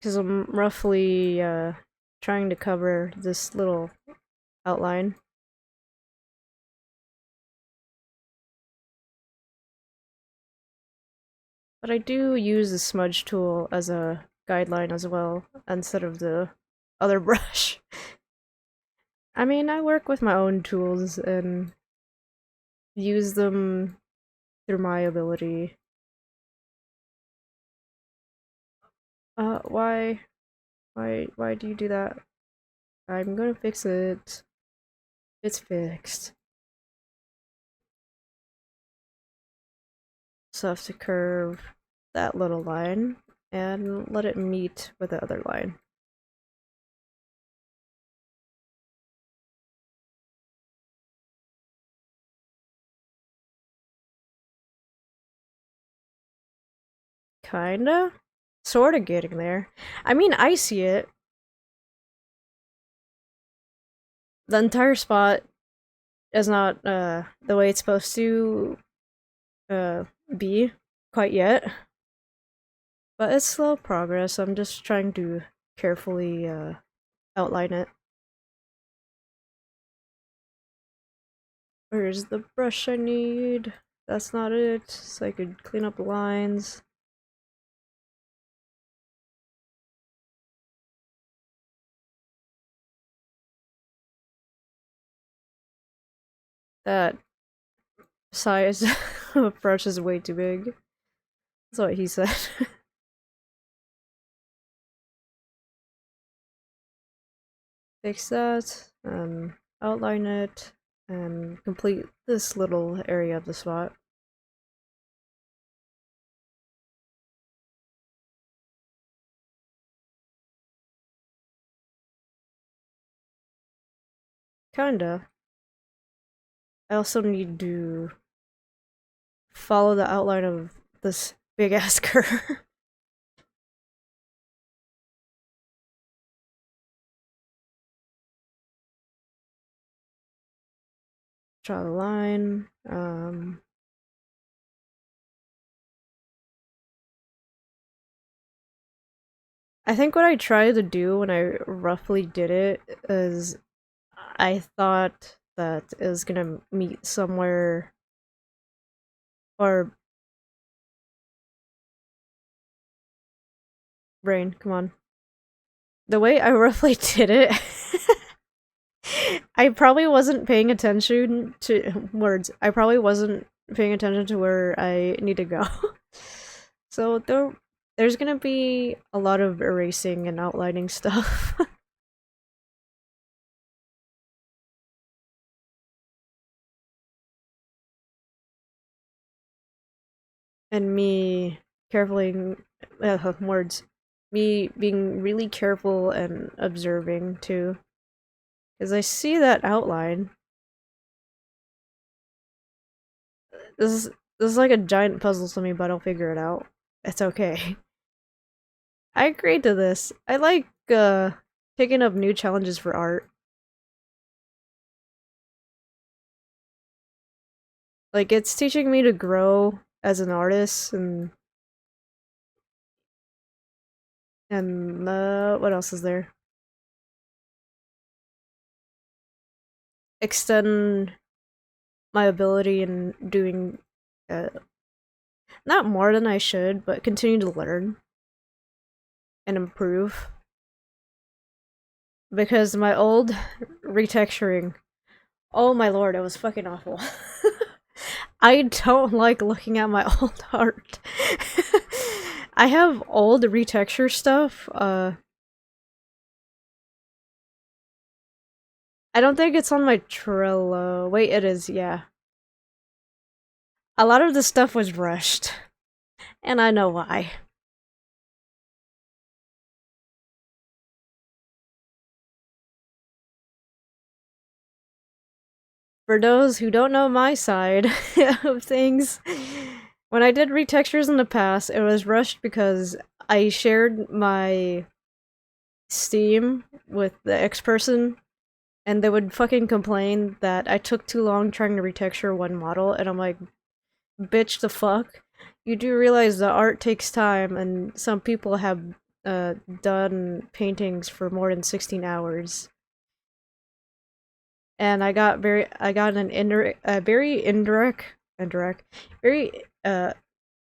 Cause I'm roughly trying to cover this little outline. But I do use the smudge tool as a guideline as well, instead of the other brush. I mean, I work with my own tools and use them through my ability. Why? Why do you do that? I'm gonna fix it. It's fixed. So I have to curve that little line and let it meet with the other line. Kinda? Sorta getting there. I mean, I see it. The entire spot is not the way it's supposed to uh be quite yet. But it's slow progress. I'm just trying to carefully outline it. Where's the brush I need? That's not it. So I could clean up the lines. That size of brush is way too big. That's what he said. Fix that, outline it, and complete this little area of the spot. Kinda. I also need to follow the outline of this big ass curve. Draw the line. I think what I tried to do when I roughly did it is I thought that it was gonna meet somewhere or brain, come on. The way I roughly did it I probably wasn't paying attention to words. I probably wasn't paying attention to where I need to go. So there's gonna be a lot of erasing and outlining stuff. And me carefully words. Me being really careful and observing too. Because I see that outline. This is this is like a giant puzzle to me, but I'll figure it out. It's okay. I agreed to this. I like taking up new challenges for art. Like it's teaching me to grow as an artist and what else is there? Extend my ability in doing uh, not more than I should, but continue to learn and improve. Because my old retexturing, oh my lord, it was fucking awful. I don't like looking at my old art. I have old retexture stuff. I don't think it's on my Trello. Wait, it is, yeah. A lot of the stuff was rushed, and I know why. For those who don't know my side of things, when I did retextures in the past, it was rushed because I shared my Steam with the X person, and they would fucking complain that I took too long trying to retexture one model, and I'm like, bitch, the fuck? You do realize the art takes time, and some people have done paintings for more than 16 hours. And I got an very indirect, very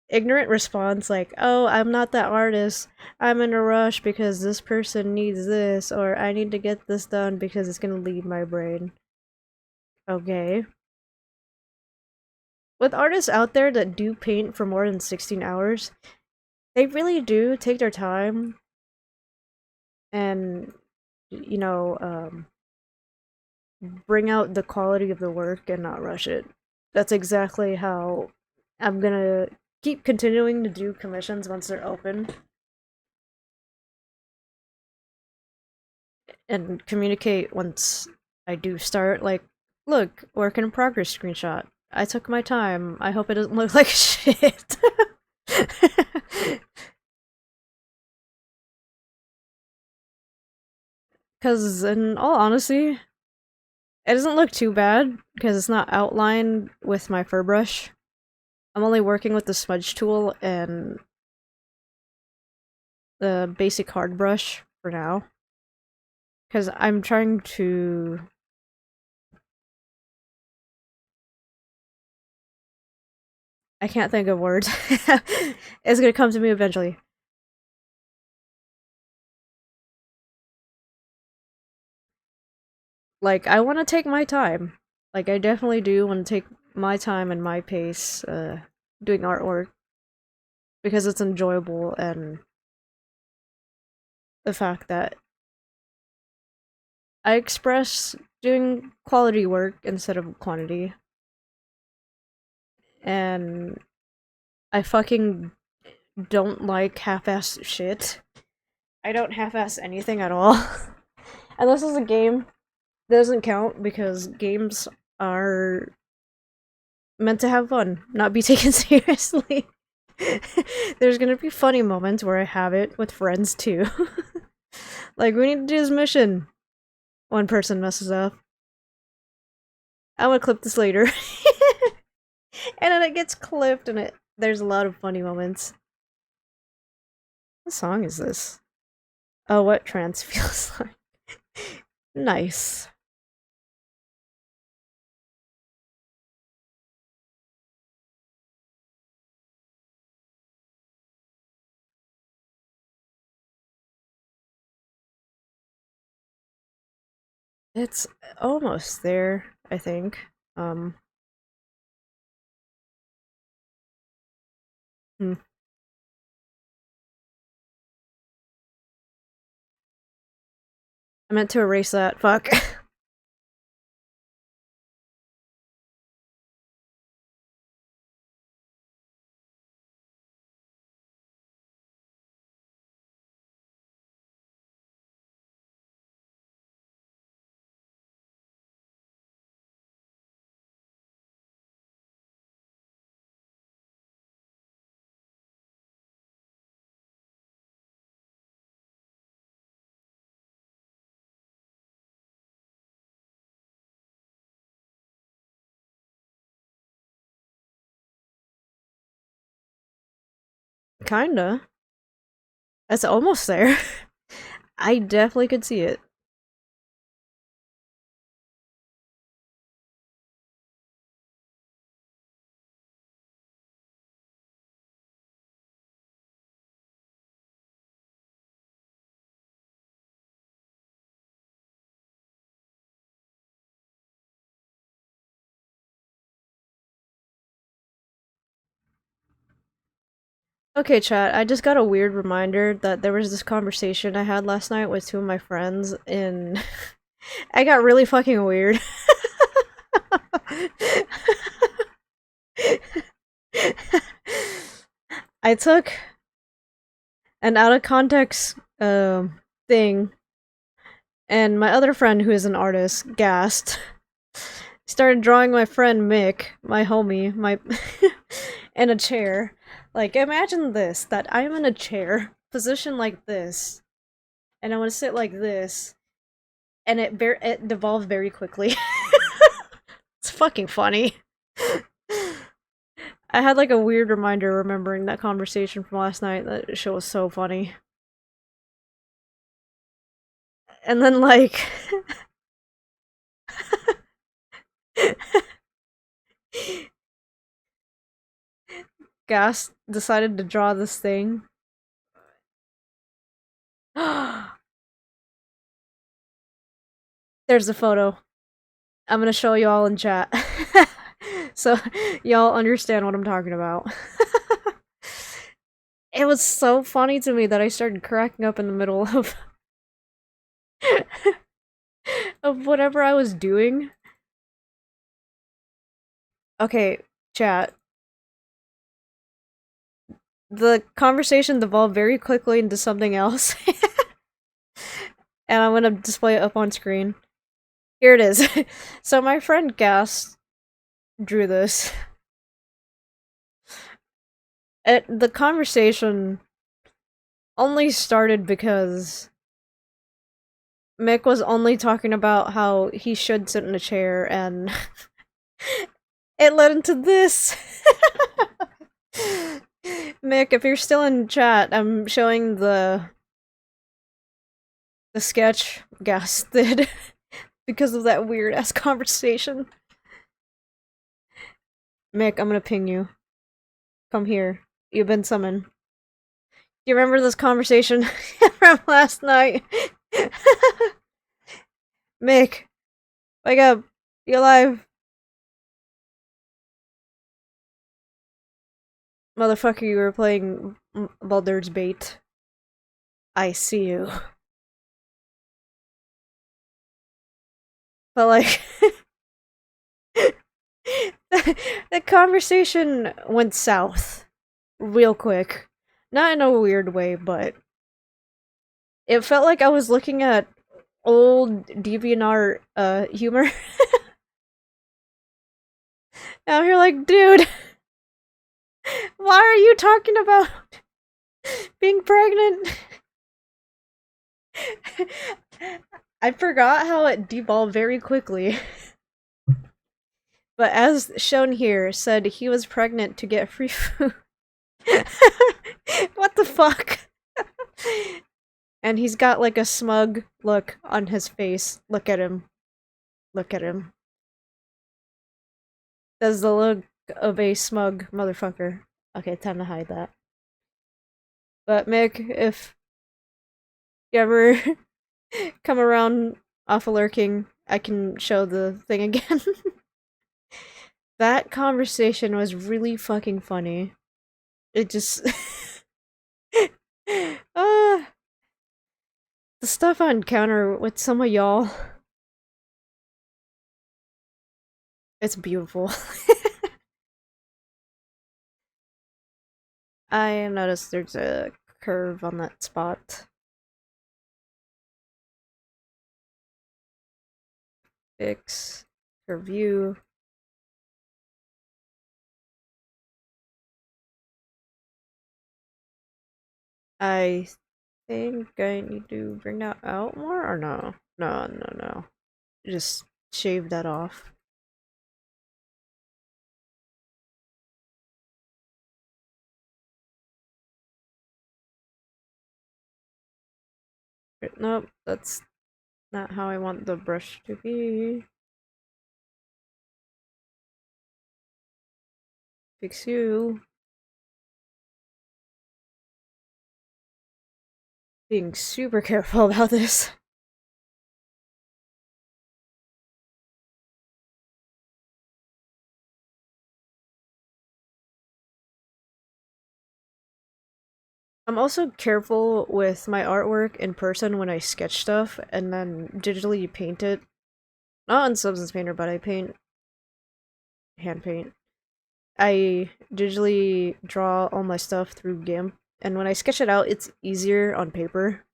ignorant response like, "Oh, I'm not that artist. I'm in a rush because this person needs this, or I need to get this done because it's gonna leave my brain." Okay. With artists out there that do paint for more than 16 hours, they really do take their time and, you know, bring out the quality of the work and not rush it. That's exactly how I'm gonna keep continuing to do commissions once they're open and communicate once I do start. Like, look, work in progress screenshot. I took my time. I hope it doesn't look like shit. Because, in all honesty, it doesn't look too bad because it's not outlined with my fur brush. I'm only working with the smudge tool and the basic hard brush for now. Because I'm trying to. I can't think of words. It's gonna come to me eventually. Like, I want to take my time. Like, I definitely do want to take my time and my pace doing artwork because it's enjoyable and the fact that I express doing quality work instead of quantity. And I fucking don't like half-ass shit. I don't half-ass anything at all. And this is a game that doesn't count because games are meant to have fun, not be taken seriously. There's gonna be funny moments where I have it with friends too. Like, we need to do this mission. One person messes up. I'm gonna clip this later. And then it gets clipped and there's a lot of funny moments. What song is this? Oh, what trance feels like. Nice. It's almost there, I think. Hmm. I meant to erase that. Fuck. Kinda. That's almost there. I definitely could see it. Okay, chat, I just got a weird reminder that there was this conversation I had last night with two of my friends, and I got really fucking weird. I took an out of context thing, and my other friend, who is an artist, gasped, started drawing my friend Mick, my homie, my in a chair. Like, imagine this, that I'm in a chair, positioned like this, and I want to sit like this, and it devolved very quickly. It's fucking funny. I had like a weird reminder remembering that conversation from last night. That show was so funny. And then like Gas decided to draw this thing. There's a photo. I'm gonna show y'all in chat. So y'all understand what I'm talking about. It was so funny to me that I started cracking up in the middle of of whatever I was doing. Okay, chat. The conversation devolved very quickly into something else. And I'm gonna display it up on screen. Here it is. So my friend Gas drew this. The conversation only started because Mick was only talking about how he should sit in a chair, and it led into this. Mick, if you're still in chat, I'm showing the sketch Gas did because of that weird ass conversation. Mick, I'm gonna ping you. Come here. You've been summoned. Do you remember this conversation from last night? Mick, wake up. You alive? Motherfucker, you were playing Baldur's Bait. I see you. But like, the conversation went south real quick. Not in a weird way, but it felt like I was looking at old DeviantArt humor. And you're like, dude, why are you talking about being pregnant? I forgot how it devolved very quickly. But as shown here, said he was pregnant to get free food. What the fuck? And he's got like a smug look on his face. Look at him. Look at him. That's the look of a smug motherfucker. Okay, time to hide that. But Mick, if you ever come around off of lurking, I can show the thing again. That conversation was really fucking funny. It just uh the stuff I encounter with some of y'all, it's beautiful. I noticed there's a curve on that spot. Fix curve view. I think I need to bring that out more or no? No. Just shave that off. Nope, that's not how I want the brush to be. Fix you. Being super careful about this. I'm also careful with my artwork in person when I sketch stuff and then digitally paint it. Not on Substance Painter, but I paint hand paint. I digitally draw all my stuff through GIMP, and when I sketch it out, it's easier on paper.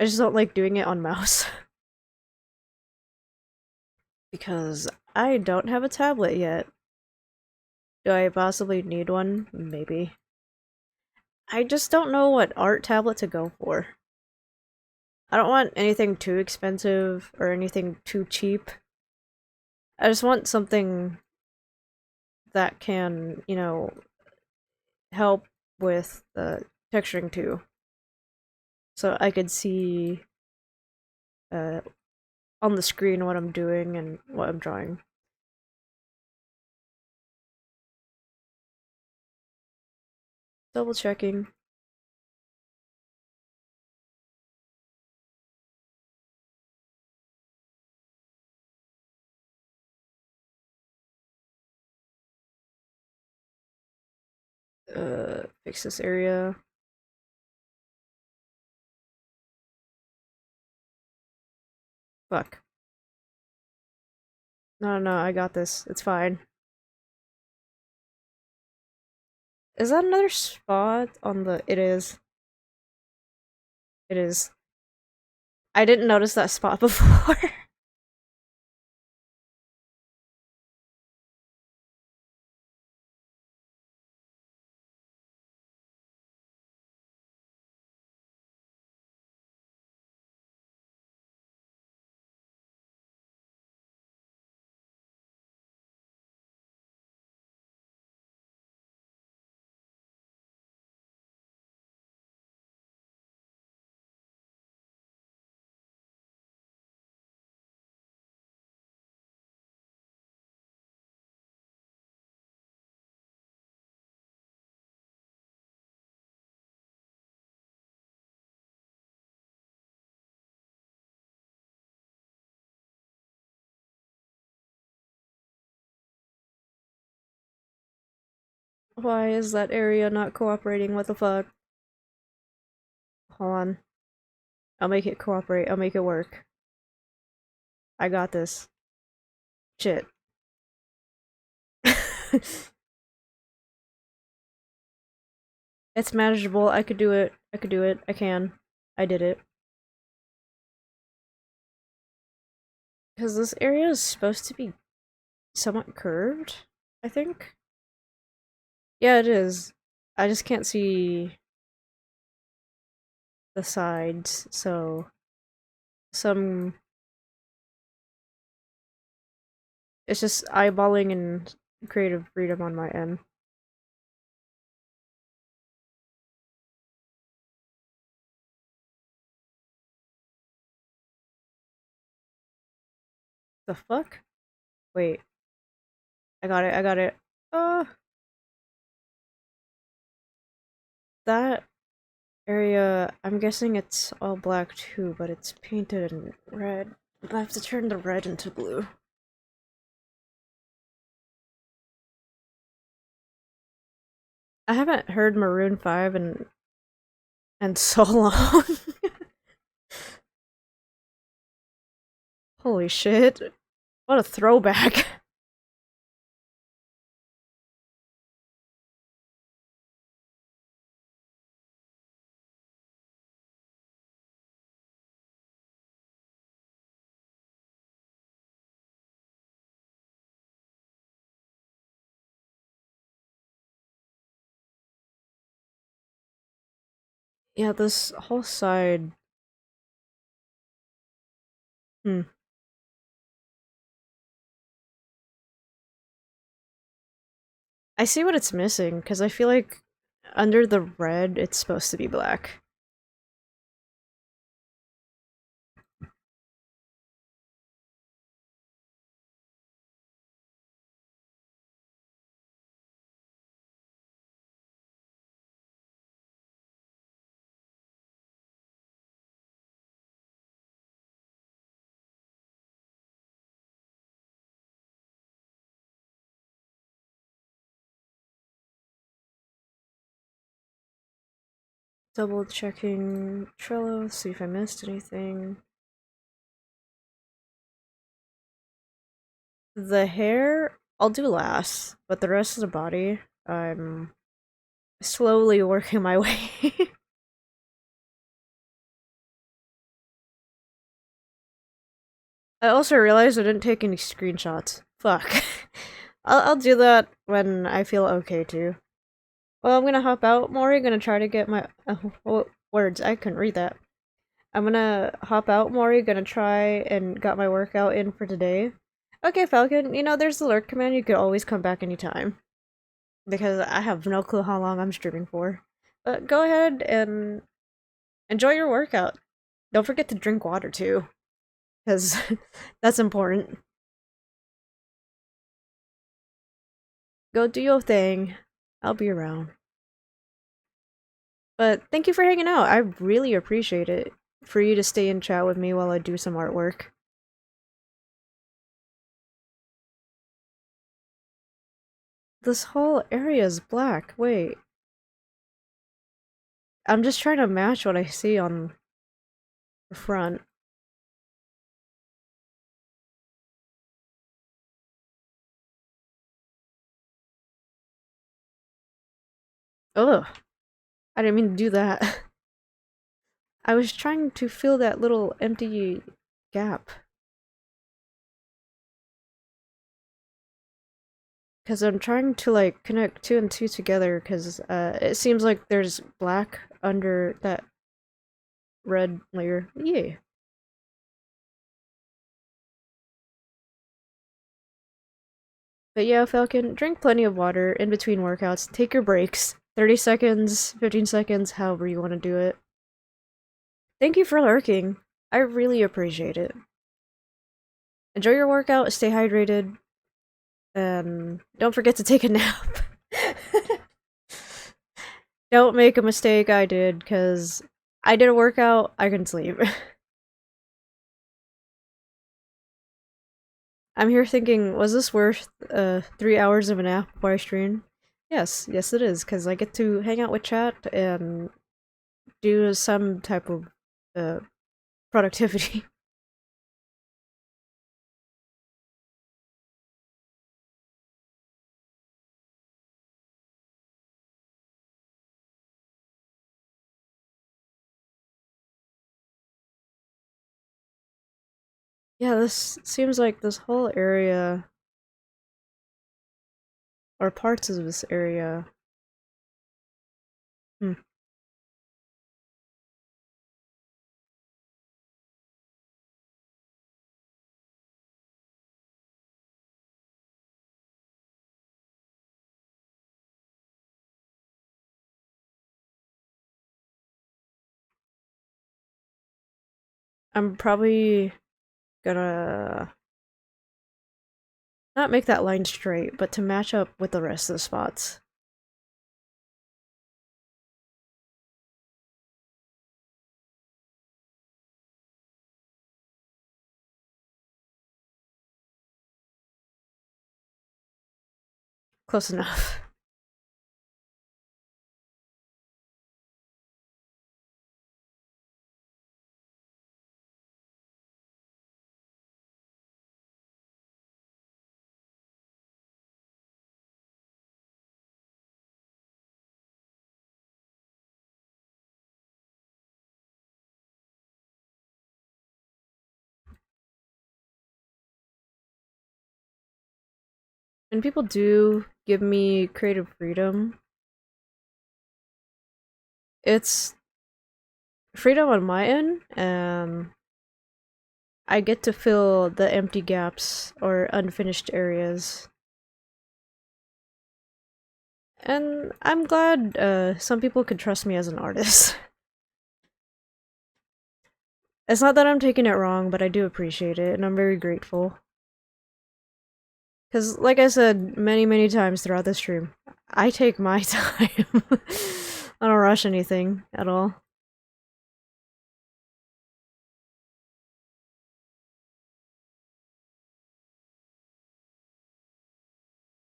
I just don't like doing it on mouse. Because I don't have a tablet yet. Do I possibly need one? Maybe. I just don't know what art tablet to go for. I don't want anything too expensive or anything too cheap. I just want something that can, help with the texturing too. So I could see uh, on the screen what I'm doing and what I'm drawing. Double checking. Fix this area. Fuck. No, I got this. It's fine. Is that another spot on the... It is. It is. I didn't notice that spot before. Why is that area not cooperating? What the fuck? Hold on. I'll make it cooperate. I'll make it work. I got this. Shit. It's manageable. I could do it. I could do it. I can. I did it. Because this area is supposed to be somewhat curved, I think. Yeah, it is. I just can't see the sides, so some... It's just eyeballing and creative freedom on my end. The fuck? Wait. I got it. That area, I'm guessing it's all black too, but it's painted in red. I have to turn the red into blue. I haven't heard Maroon 5 in so long. Holy shit. What a throwback. Yeah, this whole side. Hmm. I see what it's missing, because I feel like under the red, it's supposed to be black. Double checking Trello, see if I missed anything. The hair, I'll do last, but the rest of the body, I'm slowly working my way. I also realized I didn't take any screenshots. Fuck. I'll do that when I feel okay to. Well, I'm gonna hop out, Maury. Gonna try to get my words. I couldn't read that. I'm gonna hop out, Maury. Gonna try and got my workout in for today. Okay, Falcon. You know, there's the lurk command. You could always come back anytime because I have no clue how long I'm streaming for. But go ahead and enjoy your workout. Don't forget to drink water too, because that's important. Go do your thing. I'll be around. But thank you for hanging out. I really appreciate it for you to stay in chat with me while I do some artwork. This whole area is black. Wait. I'm just trying to match what I see on the front. Ugh. I didn't mean to do that. I was trying to fill that little empty gap. Because I'm trying to, like, connect two and two together, because it seems like there's black under that red layer. Yay. But yeah, Falcon, drink plenty of water in between workouts. Take your breaks. 30 seconds, 15 seconds, however you want to do it. Thank you for lurking. I really appreciate it. Enjoy your workout, stay hydrated, and don't forget to take a nap. Don't make a mistake I did, because I did a workout, I couldn't sleep. I'm here thinking, was this worth 3 hours of a nap before I stream? Yes it is, because I get to hang out with chat and do some type of uh, productivity. Yeah, this seems like this whole area, or parts of this area. Hmm. I'm probably gonna not make that line straight, but to match up with the rest of the spots. Close enough. And people do give me creative freedom. It's freedom on my end, and I get to fill the empty gaps or unfinished areas. And I'm glad some people could trust me as an artist. It's not that I'm taking it wrong, but I do appreciate it, and I'm very grateful. Because, like I said many times throughout the stream, I take my time. I don't rush anything at all.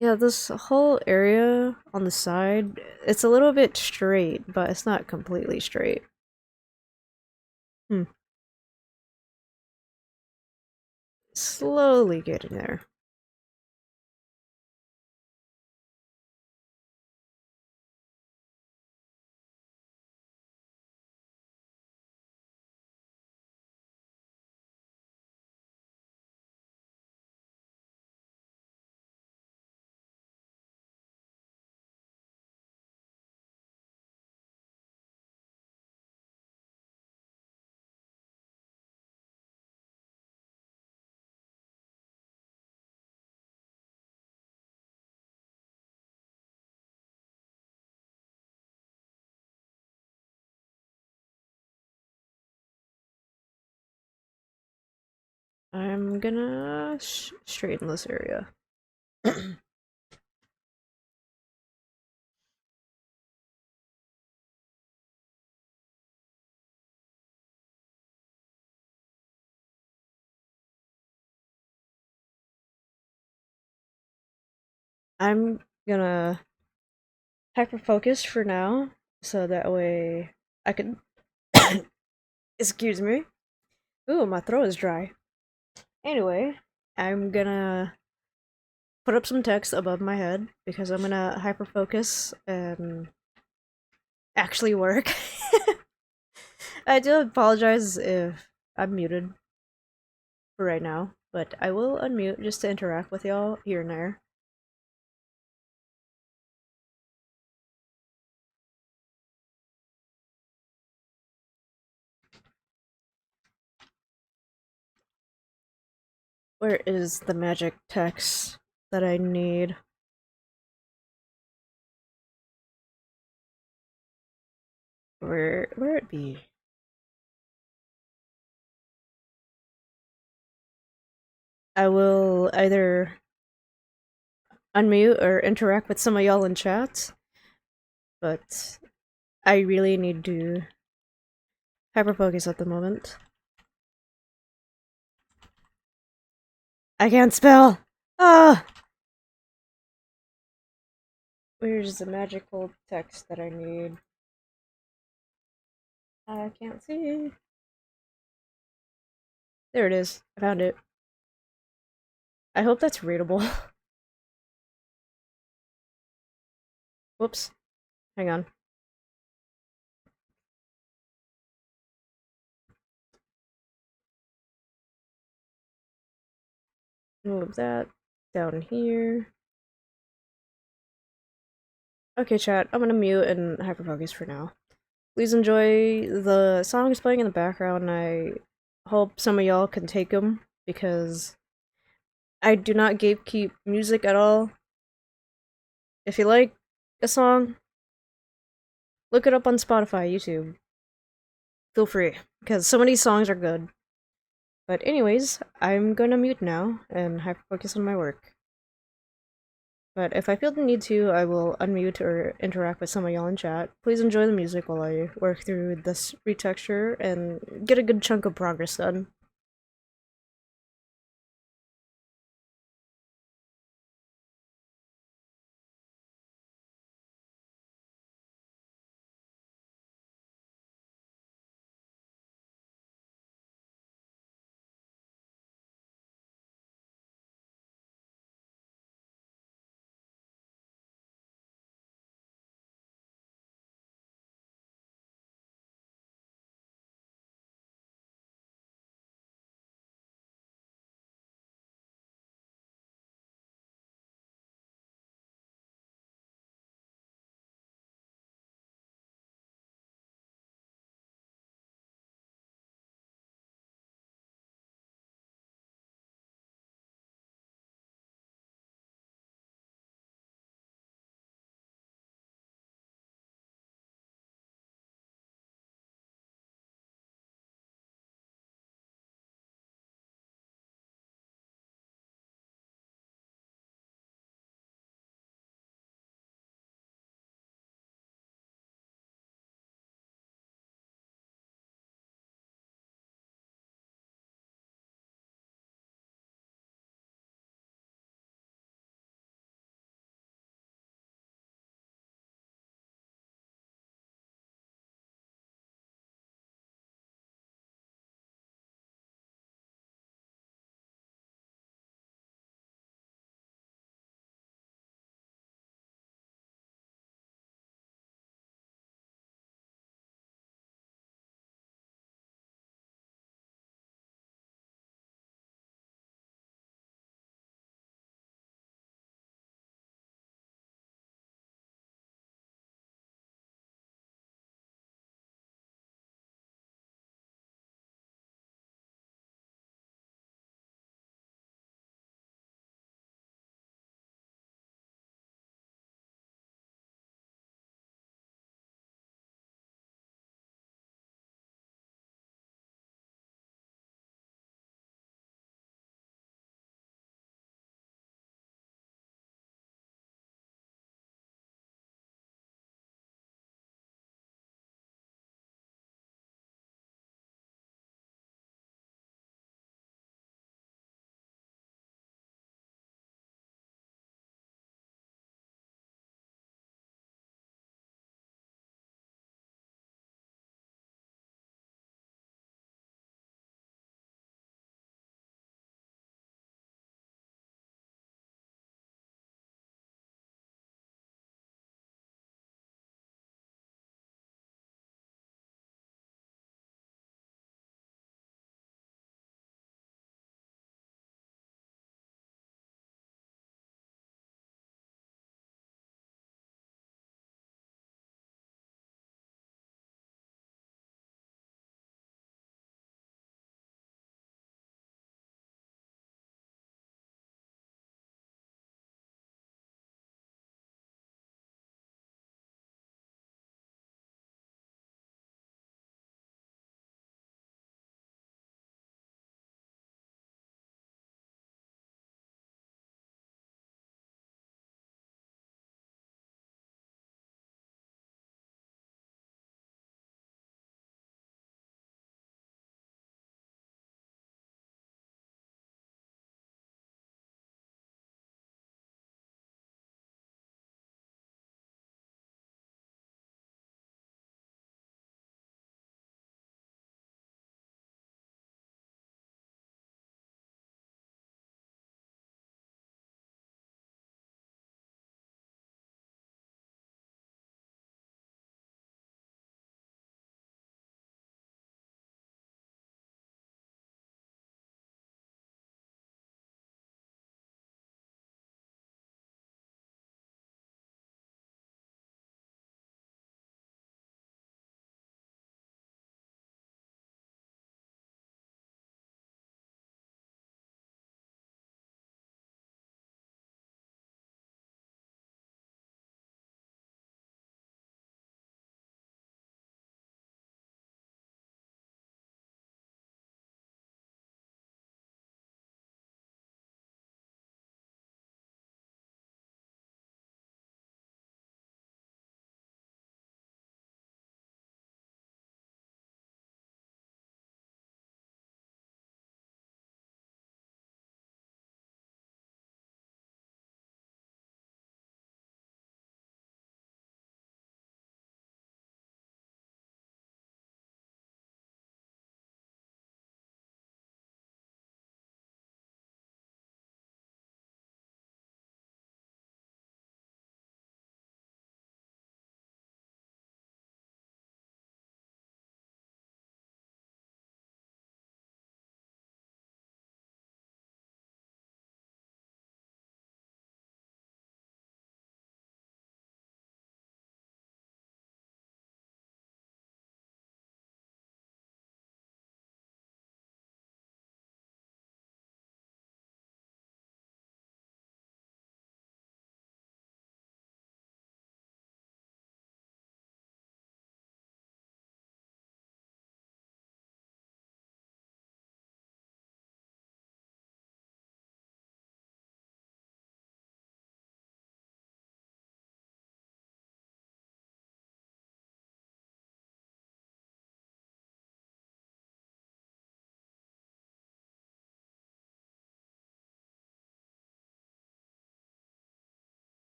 Yeah, this whole area on the side, it's a little bit straight, but it's not completely straight. Hmm. Slowly getting there. I'm gonna straighten this area. I'm gonna hyper focus for now, so that way I can. Excuse me. Ooh, my throat is dry. Anyway, I'm gonna put up some text above my head because I'm gonna hyper focus and actually work. I do apologize if I'm muted for right now, but I will unmute just to interact with y'all here and there. Where is the magic text that I need? Where it be? I will either unmute or interact with some of y'all in chat, but I really need to hyper focus at the moment. I can't spell! Ah! Where's the magical text that I need? I can't see. There it is. I found it. I hope that's readable. Whoops. Hang on. Move that down here. Okay, chat. I'm gonna mute and hyperfocus for now. Please enjoy the songs playing in the background. I hope some of y'all can take them because I do not gatekeep music at all. If you like a song, look it up on Spotify, YouTube. Feel free, because some of these songs are good. But anyways, I'm gonna mute now and hyperfocus on my work. But if I feel the need to, I will unmute or interact with some of y'all in chat. Please enjoy the music while I work through this retexture and get a good chunk of progress done.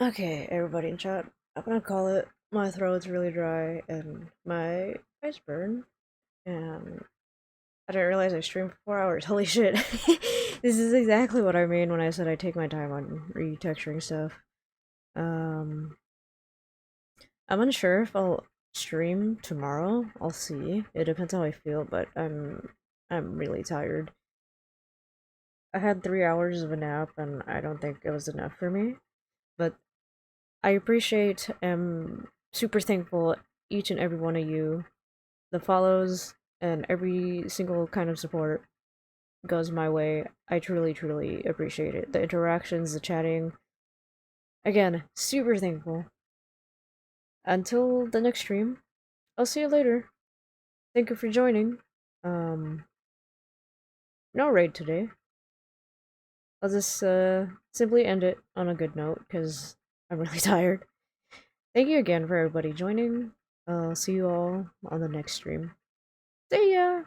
Okay, everybody in chat, I'm gonna call it. My throat's really dry and my eyes burn, and I didn't realize I streamed for 4 hours. Holy shit. This is exactly what I mean when I said I take my time on retexturing stuff. Um, I'm unsure if I'll stream tomorrow. I'll see. It depends how I feel, but I'm really tired. I had 3 hours of a nap, and I don't think it was enough for me. But I appreciate, super thankful each and every one of you. The follows and every single kind of support goes my way. I truly, truly appreciate it. The interactions, the chatting. Again, super thankful. Until the next stream, I'll see you later. Thank you for joining. Um, no raid today. I'll just simply end it on a good note because I'm really tired. Thank you again for everybody joining. I'll see you all on the next stream. See ya!